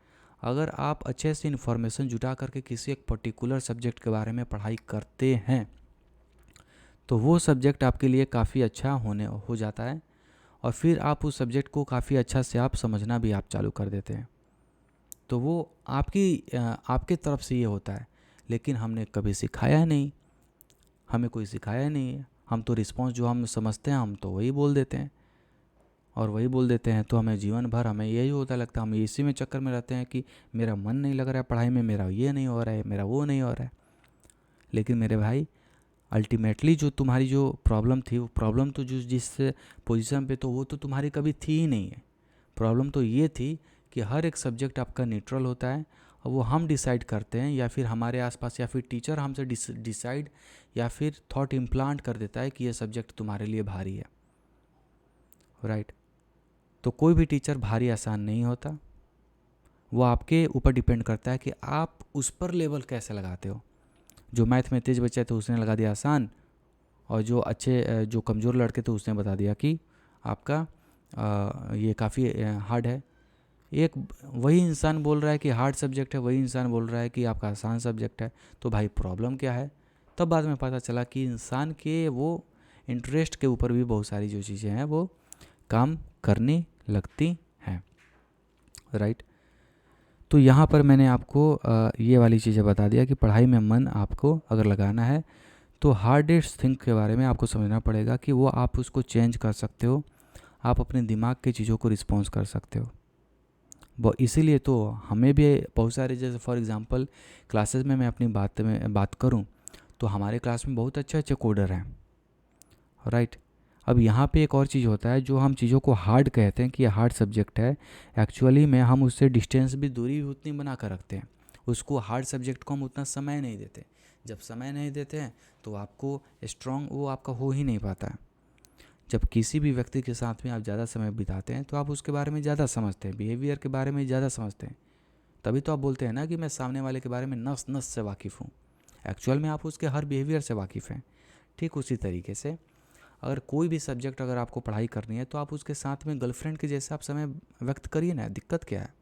Speaker 2: अगर आप अच्छे से इन्फॉर्मेशन जुटा करके किसी एक पर्टिकुलर सब्जेक्ट के बारे में पढ़ाई करते हैं तो वो सब्जेक्ट आपके लिए काफ़ी अच्छा हो जाता है, और फिर आप उस सब्जेक्ट को काफ़ी अच्छा से आप समझना भी आप चालू कर देते हैं। तो वो आपके तरफ से ये होता है, लेकिन हमने कभी सिखाया नहीं, हमें कोई सिखाया नहीं है। हम तो रिस्पॉन्स जो हम समझते हैं हम तो वही बोल देते हैं, और वही बोल देते हैं तो हमें जीवन भर हमें यही होता लगता है, हम इसी में चक्कर में रहते हैं कि मेरा मन नहीं लग रहा है पढ़ाई में, मेरा ये नहीं हो रहा है, मेरा वो नहीं हो रहा है। लेकिन मेरे भाई, अल्टीमेटली जो तुम्हारी जो प्रॉब्लम थी, वो प्रॉब्लम तो जिस पोजीशन पे, तो वो तो तुम्हारी कभी थी ही नहीं है। प्रॉब्लम तो ये थी कि हर एक सब्जेक्ट आपका न्यूट्रल होता है, और वो हम डिसाइड करते हैं, या फिर हमारे आसपास, या फिर टीचर हमसे डिसाइड या फिर थॉट इम्प्लांट कर देता है कि ये सब्जेक्ट तुम्हारे लिए भारी है, राइट। तो कोई भी टीचर भारी आसान नहीं होता, वो आपके ऊपर डिपेंड करता है कि आप उस पर लेवल कैसे लगाते हो। जो मैथ में तेज बच्चा है तो उसने लगा दिया आसान, और जो कमज़ोर लड़के थे उसने बता दिया कि आपका ये काफ़ी हार्ड है। एक वही इंसान बोल रहा है कि हार्ड सब्जेक्ट है, वही इंसान बोल रहा है कि आपका आसान सब्जेक्ट है। तो भाई प्रॉब्लम क्या है? तब बाद में पता चला कि इंसान के वो इंटरेस्ट के ऊपर भी बहुत सारी जो चीज़ें हैं वो काम करने लगती हैं, राइट। तो यहाँ पर मैंने आपको ये वाली चीज़ें बता दिया कि पढ़ाई में मन आपको अगर लगाना है तो हार्डेस्ट थिंग के बारे में आपको समझना पड़ेगा कि वो आप उसको चेंज कर सकते हो, आप अपने दिमाग की चीज़ों को रिस्पॉन्स कर सकते हो। वो इसीलिए तो हमें भी बहुत सारे, जैसे फॉर एग्जांपल क्लासेस में मैं अपनी बात करूं तो हमारे क्लास में बहुत अच्छे अच्छे कोडर हैं, राइट। अब यहाँ पे एक और चीज़ होता है, जो हम चीज़ों को हार्ड कहते हैं कि ये हार्ड सब्जेक्ट है, एक्चुअली में हम उससे डिस्टेंस भी, दूरी भी उतनी बना कर रखते हैं। उसको हार्ड सब्जेक्ट को हम उतना समय नहीं देते। जब समय नहीं देते हैं तो आपको स्ट्रॉन्ग वो आपका हो ही नहीं पाता है। जब किसी भी व्यक्ति के साथ में आप ज़्यादा समय बिताते हैं तो आप उसके बारे में ज़्यादा समझते हैं, बिहेवियर के बारे में ज़्यादा समझते हैं। तभी तो आप बोलते हैं ना कि मैं सामने वाले के बारे में नस नस से वाकिफ़ हूँ। एक्चुअल में आप उसके हर बिहेवियर से वाकिफ़ हैं। ठीक उसी तरीके से अगर कोई भी सब्जेक्ट अगर आपको पढ़ाई करनी है तो आप उसके साथ में गर्लफ्रेंड के जैसे आप समय व्यक्त करिए ना, दिक्कत क्या है?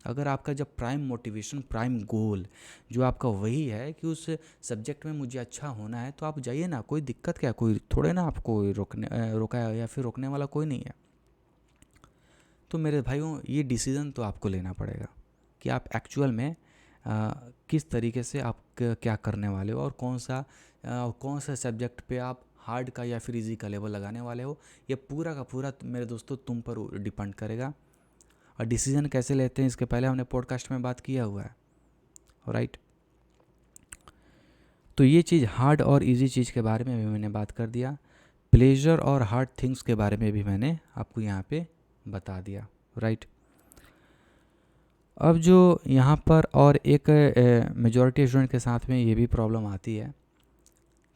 Speaker 2: अगर आपका जब प्राइम मोटिवेशन, प्राइम गोल जो आपका वही है कि उस सब्जेक्ट में मुझे अच्छा होना है, तो आप जाइए ना, कोई दिक्कत क्या, कोई थोड़े ना आपको रोका है, या फिर रोकने वाला कोई नहीं है। तो मेरे भाइयों, ये डिसीज़न तो आपको लेना पड़ेगा कि आप एक्चुअल में किस तरीके से आप क्या करने वाले हो, और कौन सा सब्जेक्ट पे आप हार्ड का या फिर इजी का लेवल लगाने वाले हो। ये पूरा का पूरा मेरे दोस्तों तुम पर डिपेंड करेगा। और डिसीजन कैसे लेते हैं इसके पहले हमने पॉडकास्ट में बात किया हुआ है, राइट। तो ये चीज़ हार्ड और इजी चीज़ के बारे में भी मैंने बात कर दिया। प्लेजर और हार्ड थिंग्स के बारे में भी मैंने आपको यहाँ पे बता दिया, राइट। अब जो यहाँ पर और एक मेजॉरिटी स्टूडेंट के साथ में ये भी प्रॉब्लम आती है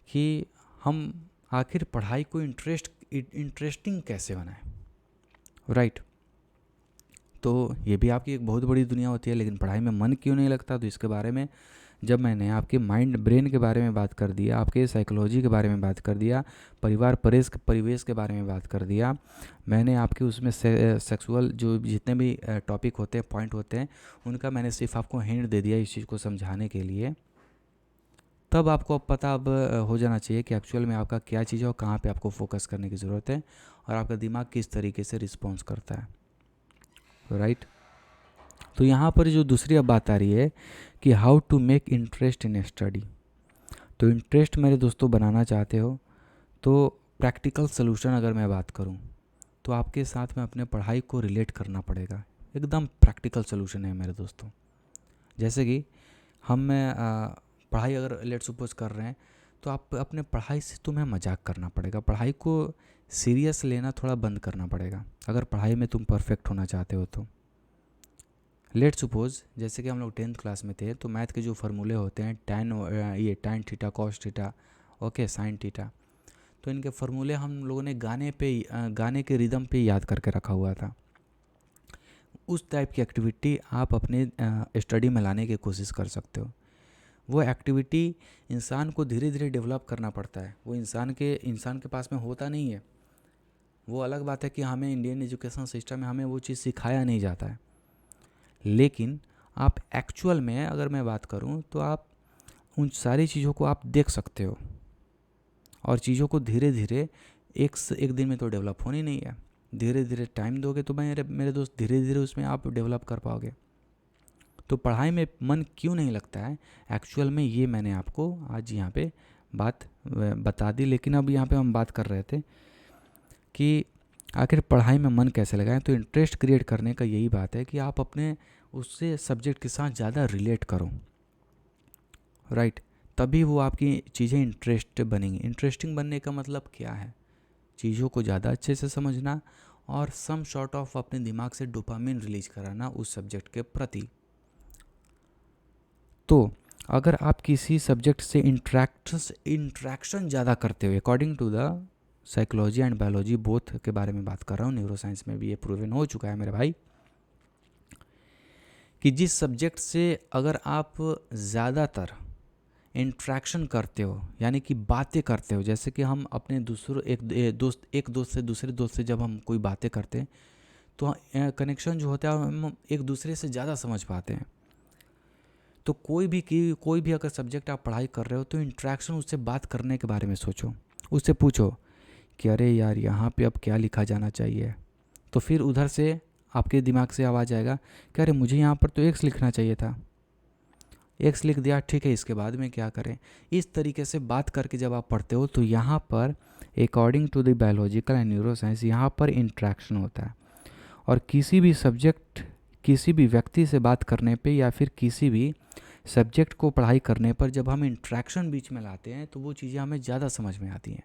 Speaker 2: कि हम आखिर पढ़ाई को इंटरेस्टिंग कैसे बनाएं, राइट। तो ये भी आपकी एक बहुत बड़ी दुनिया होती है, लेकिन पढ़ाई में मन क्यों नहीं लगता? तो इसके बारे में जब मैंने आपके माइंड ब्रेन के बारे में बात कर दिया, आपके साइकोलॉजी के बारे में बात कर दिया, परिवेश के बारे में बात कर दिया, मैंने आपके उसमें सेक्सुअल जो जितने भी टॉपिक होते हैं, पॉइंट होते हैं, उनका मैंने सिर्फ आपको हिंट दे दिया इस चीज़ को समझाने के लिए। तब आपको अब पता हो जाना चाहिए कि एक्चुअल में आपका क्या चीज़ है और कहाँ पे आपको फोकस करने की ज़रूरत है, और आपका दिमाग किस तरीके से रिस्पॉन्स करता है, राइट। तो यहाँ पर जो दूसरी अब बात आ रही है कि how to make interest in study. तो इंटरेस्ट मेरे दोस्तों बनाना चाहते हो तो प्रैक्टिकल सोल्यूशन अगर मैं बात करूँ तो आपके साथ में अपने पढ़ाई को रिलेट करना पड़ेगा। एकदम प्रैक्टिकल सोल्यूशन है मेरे दोस्तों। जैसे कि हम पढ़ाई अगर लेट सपोज कर रहे हैं तो आप अपने पढ़ाई से तुम्हें मजाक करना पड़ेगा, पढ़ाई को सीरियस लेना थोड़ा बंद करना पड़ेगा अगर पढ़ाई में तुम परफेक्ट होना चाहते हो तो। लेट सपोज जैसे कि हम लोग 10th क्लास में थे तो मैथ के जो फार्मूले होते हैं tan theta cos theta okay sine theta, तो इनके फार्मूले हम लोगों ने गाने के रिदम पे याद करके रखा हुआ था। उस टाइप की एक्टिविटी आप अपने स्टडी में लाने की कोशिश कर सकते हो। वो एक्टिविटी इंसान को धीरे धीरे डेवलप करना पड़ता है, वो इंसान के पास में होता नहीं है। वो अलग बात है कि हमें इंडियन एजुकेशन सिस्टम में हमें वो चीज़ सिखाया नहीं जाता है, लेकिन आप एक्चुअल में अगर मैं बात करूं तो आप उन सारी चीज़ों को आप देख सकते हो और चीज़ों को धीरे धीरे एक दिन में तो डेवलप होनी नहीं है, धीरे धीरे टाइम दोगे तो मेरे दोस्त धीरे धीरे उसमें आप डेवलप कर पाओगे। तो पढ़ाई में मन क्यों नहीं लगता है एक्चुअल में, ये मैंने आपको आज यहाँ पे बात बता दी। लेकिन अब यहाँ पे हम बात कर रहे थे कि आखिर पढ़ाई में मन कैसे लगाएं। तो इंटरेस्ट क्रिएट करने का यही बात है कि आप अपने उससे सब्जेक्ट के साथ ज़्यादा रिलेट करो, राइट। तभी वो आपकी चीज़ें इंटरेस्टिंग बनने का मतलब क्या है, चीज़ों को ज़्यादा अच्छे से समझना और सम शॉर्ट ऑफ अपने दिमाग से डोपामिन रिलीज कराना उस सब्जेक्ट के प्रति। तो अगर आप किसी सब्जेक्ट से इंट्रैक्शन ज़्यादा करते हो, according to the psychology and biology both के बारे में बात कर रहा हूँ, न्यूरो साइंस में भी ये प्रूवन हो चुका है मेरे भाई, कि जिस सब्जेक्ट से अगर आप ज़्यादातर इंट्रैक्शन करते हो यानी कि बातें करते हो, जैसे कि हम अपने एक दोस्त से दूसरे दोस्त से जब हम कोई बातें करते हैं तो कनेक्शन जो होता है हम एक दूसरे से ज़्यादा समझ पाते हैं। तो कोई भी अगर सब्जेक्ट आप पढ़ाई कर रहे हो तो इंट्रैक्शन, उससे बात करने के बारे में सोचो, उससे पूछो कि अरे यार यहाँ पे अब क्या लिखा जाना चाहिए, तो फिर उधर से आपके दिमाग से आवाज़ आएगा कि अरे मुझे यहाँ पर तो एक्स लिखना चाहिए था, एक्स लिख दिया, ठीक है इसके बाद में क्या करें। इस तरीके से बात करके जब आप पढ़ते हो तो यहाँ पर according to the biological and neuroscience यहाँ पर इंट्रैक्शन होता है। और किसी भी सब्जेक्ट, किसी भी व्यक्ति से बात करने पे या फिर किसी भी सब्जेक्ट को पढ़ाई करने पर जब हम इंट्रैक्शन बीच में लाते हैं तो वो चीज़ें हमें ज़्यादा समझ में आती हैं,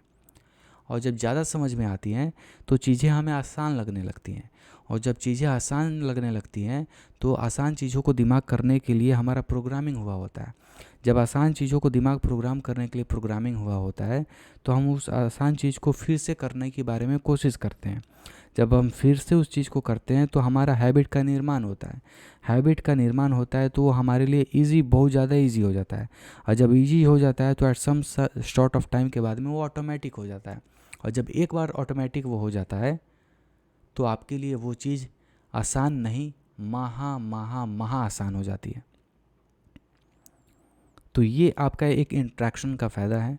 Speaker 2: और जब ज़्यादा समझ में आती हैं तो चीज़ें हमें आसान लगने लगती हैं, और जब चीज़ें आसान लगने लगती हैं तो आसान चीज़ों को दिमाग करने के लिए हमारा प्रोग्रामिंग हुआ होता है। जब आसान चीज़ों को दिमाग प्रोग्राम करने के लिए प्रोग्रामिंग हुआ होता है तो हम उस आसान चीज़ को फिर से करने के बारे में कोशिश करते हैं। जब हम फिर से उस चीज़ को करते हैं तो हमारा हैबिट का निर्माण होता है। हैबिट का निर्माण होता है तो वो हमारे लिए ईजी, बहुत ज़्यादा ईजी हो जाता है, और जब ईजी हो जाता है तो at some short of time के बाद में वो ऑटोमेटिक हो जाता है, और जब एक बार ऑटोमेटिक वो हो जाता है तो आपके लिए वो चीज़ आसान नहीं, महा आसान हो जाती है। तो ये आपका एक इंट्रैक्शन का फ़ायदा है।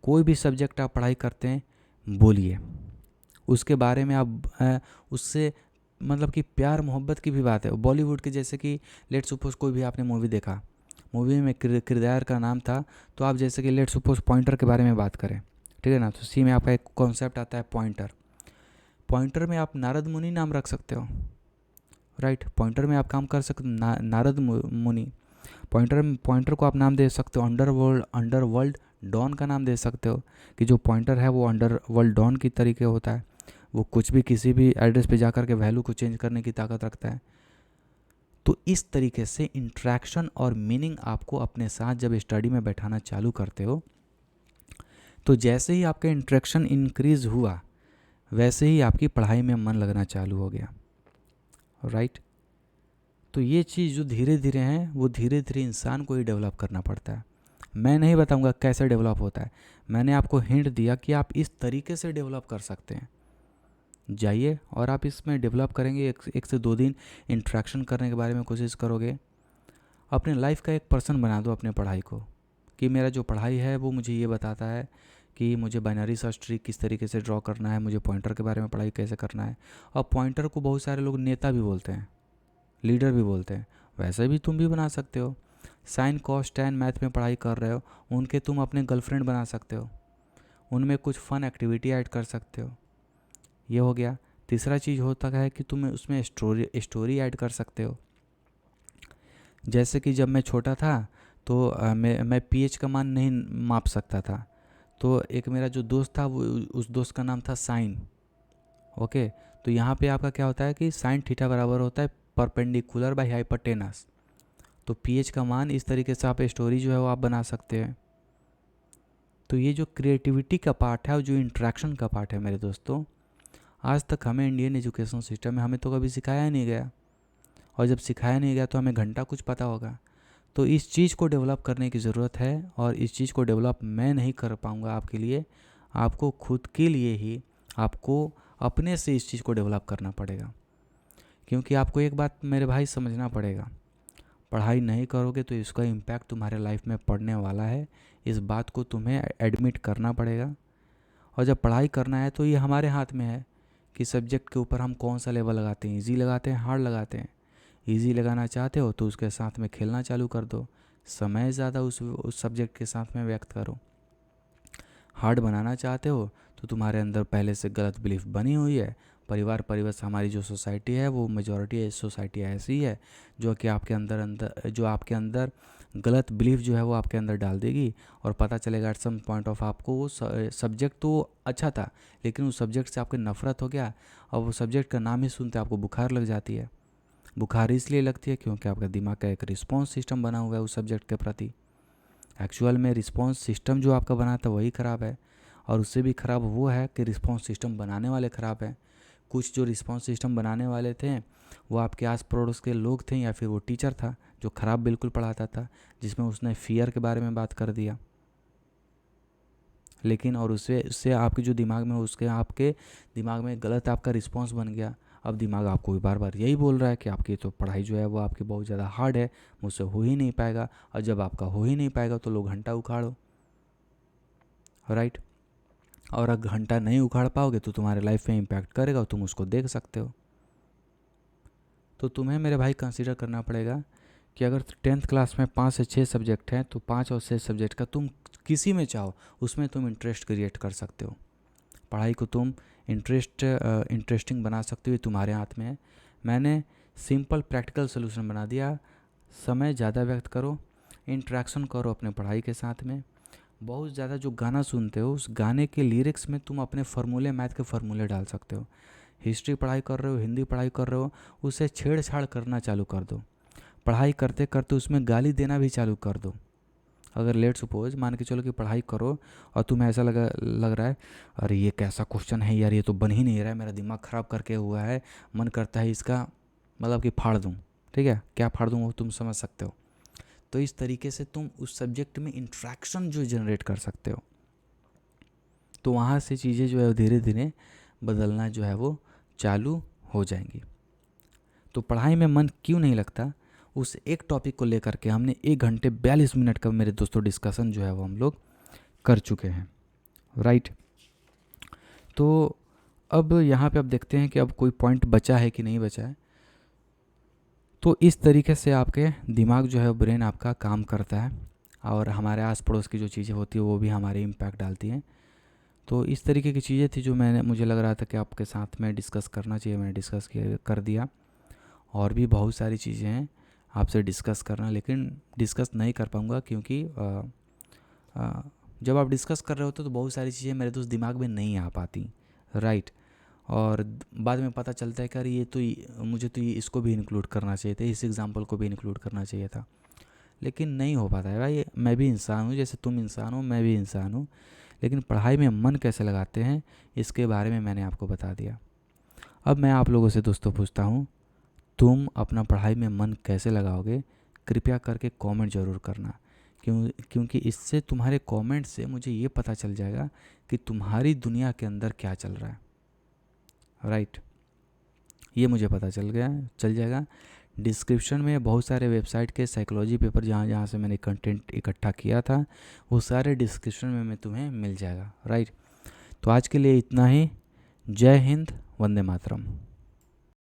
Speaker 2: कोई भी सब्जेक्ट आप पढ़ाई करते हैं बोलिए, उसके बारे में आप उससे मतलब कि प्यार मोहब्बत की भी बात है। बॉलीवुड के जैसे कि लेट सपोज कोई भी आपने मूवी देखा, मूवी में किरदार का नाम था, तो आप जैसे कि लेट सपोज पॉइंटर के बारे में बात करें, ठीक है ना, तो सी में आपका एक कॉन्सेप्ट आता है पॉइंटर। पॉइंटर में आप नारद मुनि नाम रख सकते हो, राइट। पॉइंटर में आप काम कर सकते नारद मुनि। पॉइंटर को आप नाम दे सकते हो अंडरवर्ल्ड डॉन का नाम दे सकते हो, कि जो पॉइंटर है वो अंडरवर्ल्ड डॉन की तरीके होता है, वो कुछ भी किसी भी एड्रेस पे जाकर के वैल्यू को चेंज करने की ताकत रखता है। तो इस तरीके से इंट्रैक्शन और मीनिंग आपको अपने साथ जब स्टडी में बैठाना चालू करते हो तो जैसे ही आपका इंट्रैक्शन इंक्रीज हुआ वैसे ही आपकी पढ़ाई में मन लगना चालू हो गया, राइट। तो ये चीज़ जो धीरे धीरे है वो धीरे धीरे इंसान को ही डेवलप करना पड़ता है। मैं नहीं बताऊंगा कैसे डेवलप होता है, मैंने आपको हिंट दिया कि आप इस तरीके से डेवलप कर सकते हैं। जाइए और आप इसमें डेवलप करेंगे, एक से 2 दिन इंट्रैक्शन करने के बारे में कोशिश करोगे, अपने लाइफ का एक पर्सन बना दो अपने पढ़ाई को, कि मेरा जो पढ़ाई है वो मुझे ये बताता है कि मुझे बाइनरी सर्च ट्री किस तरीके से ड्रॉ करना है, मुझे पॉइंटर के बारे में पढ़ाई कैसे करना है। और पॉइंटर को बहुत सारे लोग नेता भी बोलते हैं, लीडर भी बोलते हैं, वैसे भी तुम भी बना सकते हो। साइन कॉस टैन मैथ में पढ़ाई कर रहे हो, उनके तुम अपने गर्लफ्रेंड बना सकते हो, उनमें कुछ फ़न एक्टिविटी ऐड कर सकते हो, ये हो गया। तीसरा चीज़ होता है कि तुम उसमें स्टोरी ऐड कर सकते हो। जैसे कि जब मैं छोटा था तो मैं pH का मान नहीं माप सकता था। तो एक मेरा जो दोस्त था वो उस दोस्त का नाम था साइन। ओके, तो यहाँ पे आपका क्या होता है कि साइन थीटा बराबर होता है परपेंडिकुलर बाई हाइपोटेनस। तो pH का मान इस तरीके से आप स्टोरी जो है वो आप बना सकते हैं। तो ये जो क्रिएटिविटी का पार्ट है और जो इंट्रैक्शन का पार्ट है मेरे दोस्तों, आज तक हमें इंडियन एजुकेशन सिस्टम में हमें तो कभी सिखाया नहीं गया, और जब सिखाया नहीं गया तो हमें घंटा कुछ पता होगा। तो इस चीज़ को डेवलप करने की ज़रूरत है, और इस चीज़ को डेवलप मैं नहीं कर पाऊँगा आपके लिए। आपको खुद के लिए ही आपको अपने से इस चीज़ को डेवलप करना पड़ेगा। क्योंकि आपको एक बात मेरे भाई समझना पड़ेगा, पढ़ाई नहीं करोगे तो इसका इम्पैक्ट तुम्हारे लाइफ में पड़ने वाला है। इस बात को तुम्हें एडमिट करना पड़ेगा। और जब पढ़ाई करना है तो ये हमारे हाथ में है कि सब्जेक्ट के ऊपर हम कौन सा लेवल लगाते हैं, इजी लगाते हैं, हार्ड लगाते हैं। इजी लगाना चाहते हो तो उसके साथ में खेलना चालू कर दो, समय ज़्यादा उस सब्जेक्ट के साथ में व्यक्त करो। हार्ड बनाना चाहते हो तो तुम्हारे अंदर पहले से गलत बिलीफ बनी हुई है। परिवार परिवेश, हमारी जो सोसाइटी है वो मेजॉरिटी सोसाइटी ऐसी है जो कि आपके अंदर गलत बिलीफ जो है वो आपके अंदर डाल देगी, और पता चलेगा एट सम पॉइंट ऑफ आपको वो सब्जेक्ट तो अच्छा था लेकिन उस सब्जेक्ट से आपकी नफ़रत हो गया, और वो सब्जेक्ट का नाम ही सुनते आपको बुखार लग जाती है। बुखार इसलिए लगती है क्योंकि आपका दिमाग का एक रिस्पॉन्स सिस्टम बना हुआ है उस सब्जेक्ट के प्रति। एक्चुअल में रिस्पॉन्स सिस्टम जो आपका बना था वही ख़राब है, और उससे भी ख़राब वो है कि रिस्पॉन्स सिस्टम बनाने वाले ख़राब हैं। कुछ जो रिस्पॉन्स सिस्टम बनाने वाले थे वो आपके आस पड़ोस के लोग थे, या फिर वो टीचर था जो ख़राब बिल्कुल पढ़ाता था, जिसमें उसने फियर के बारे में बात कर दिया। लेकिन और उससे आपके जो दिमाग में उसके आपके दिमाग में गलत आपका रिस्पॉन्स बन गया। अब दिमाग आपको बार बार यही बोल रहा है कि आपकी तो पढ़ाई जो है वो आपकी बहुत ज़्यादा हार्ड है, मुझसे हो ही नहीं पाएगा। और जब आपका हो ही नहीं पाएगा तो लो घंटा उखाड़ो, राइट। और अगर घंटा नहीं उखाड़ पाओगे तो तुम्हारे लाइफ में इम्पैक्ट करेगा और तुम उसको देख सकते हो। तो तुम्हें मेरे भाई कंसीडर करना पड़ेगा कि अगर 10th क्लास में 5 से 6 सब्जेक्ट हैं तो 5 और 6 सब्जेक्ट का तुम किसी में चाहो उसमें तुम इंटरेस्ट क्रिएट कर सकते हो। पढ़ाई को तुम इंटरेस्टिंग बना सकते हो, तुम्हारे हाथ में है। मैंने सिंपल प्रैक्टिकल सोल्यूशन बना दिया। समय ज़्यादा व्यक्त करो, इंट्रैक्शन करो अपने पढ़ाई के साथ में। बहुत ज़्यादा जो गाना सुनते हो उस गाने के लिरिक्स में तुम अपने फार्मूले, मैथ के फार्मूले डाल सकते हो। हिस्ट्री पढ़ाई कर रहे हो, हिंदी पढ़ाई कर रहे हो, उसे छेड़छाड़ करना चालू कर दो। पढ़ाई करते करते उसमें गाली देना भी चालू कर दो। अगर लेट सपोज मान के चलो कि पढ़ाई करो और तुम्हें ऐसा लग रहा है अरे ये कैसा क्वेश्चन है यार, ये तो बन ही नहीं रहा है, मेरा दिमाग ख़राब करके हुआ है, मन करता है इसका मतलब कि फाड़ दूँ। ठीक है, क्या फाड़ दूँ वो तुम समझ सकते हो। तो इस तरीके से तुम उस सब्जेक्ट में इंट्रैक्शन जो जनरेट कर सकते हो, तो वहाँ से चीज़ें जो है धीरे धीरे बदलना जो है वो चालू हो जाएंगी। तो पढ़ाई में मन क्यों नहीं लगता, उस एक टॉपिक को लेकर के हमने 1 घंटे 42 मिनट का मेरे दोस्तों डिस्कशन जो है वो हम लोग कर चुके हैं, राइट। तो अब यहाँ पे आप देखते हैं कि अब कोई पॉइंट बचा है कि नहीं बचा है। तो इस तरीके से आपके दिमाग जो है ब्रेन आपका काम करता है, और हमारे आस पड़ोस की जो चीज़ें होती है वो भी हमारे इम्पैक्ट डालती हैं। तो इस तरीके की चीज़ें थी जो मुझे लग रहा था कि आपके साथ में डिस्कस करना चाहिए, मैंने डिस्कस कर दिया। और भी बहुत सारी चीज़ें हैं आपसे डिस्कस करना, लेकिन डिस्कस नहीं कर पाऊँगा क्योंकि जब आप डिस्कस कर रहे होते तो बहुत सारी चीज़ें मेरे दोस्त दिमाग में नहीं आ पाती, राइट। और बाद में पता चलता है कि अरे ये तो मुझे तो इसको भी इंक्लूड करना चाहिए था, इस एग्जांपल को भी इंक्लूड करना चाहिए था, लेकिन नहीं हो पाता है भाई। मैं भी इंसान हूँ, जैसे तुम इंसान हो मैं भी इंसान हूँ। लेकिन पढ़ाई में मन कैसे लगाते हैं इसके बारे में मैंने आपको बता दिया। अब मैं आप लोगों से दोस्तों पूछता हूँ, तुम अपना पढ़ाई में मन कैसे लगाओगे? कृपया करके कमेंट ज़रूर करना, क्योंकि इससे तुम्हारे कमेंट से मुझे ये पता चल जाएगा कि तुम्हारी दुनिया के अंदर क्या चल रहा है, राइट। ये मुझे पता चल जाएगा। डिस्क्रिप्शन में बहुत सारे वेबसाइट के साइकोलॉजी पेपर जहाँ से मैंने कंटेंट इकट्ठा किया था वो सारे डिस्क्रिप्शन में तुम्हें मिल जाएगा, राइट। तो आज के लिए इतना ही। जय हिंद, वंदे मातरम।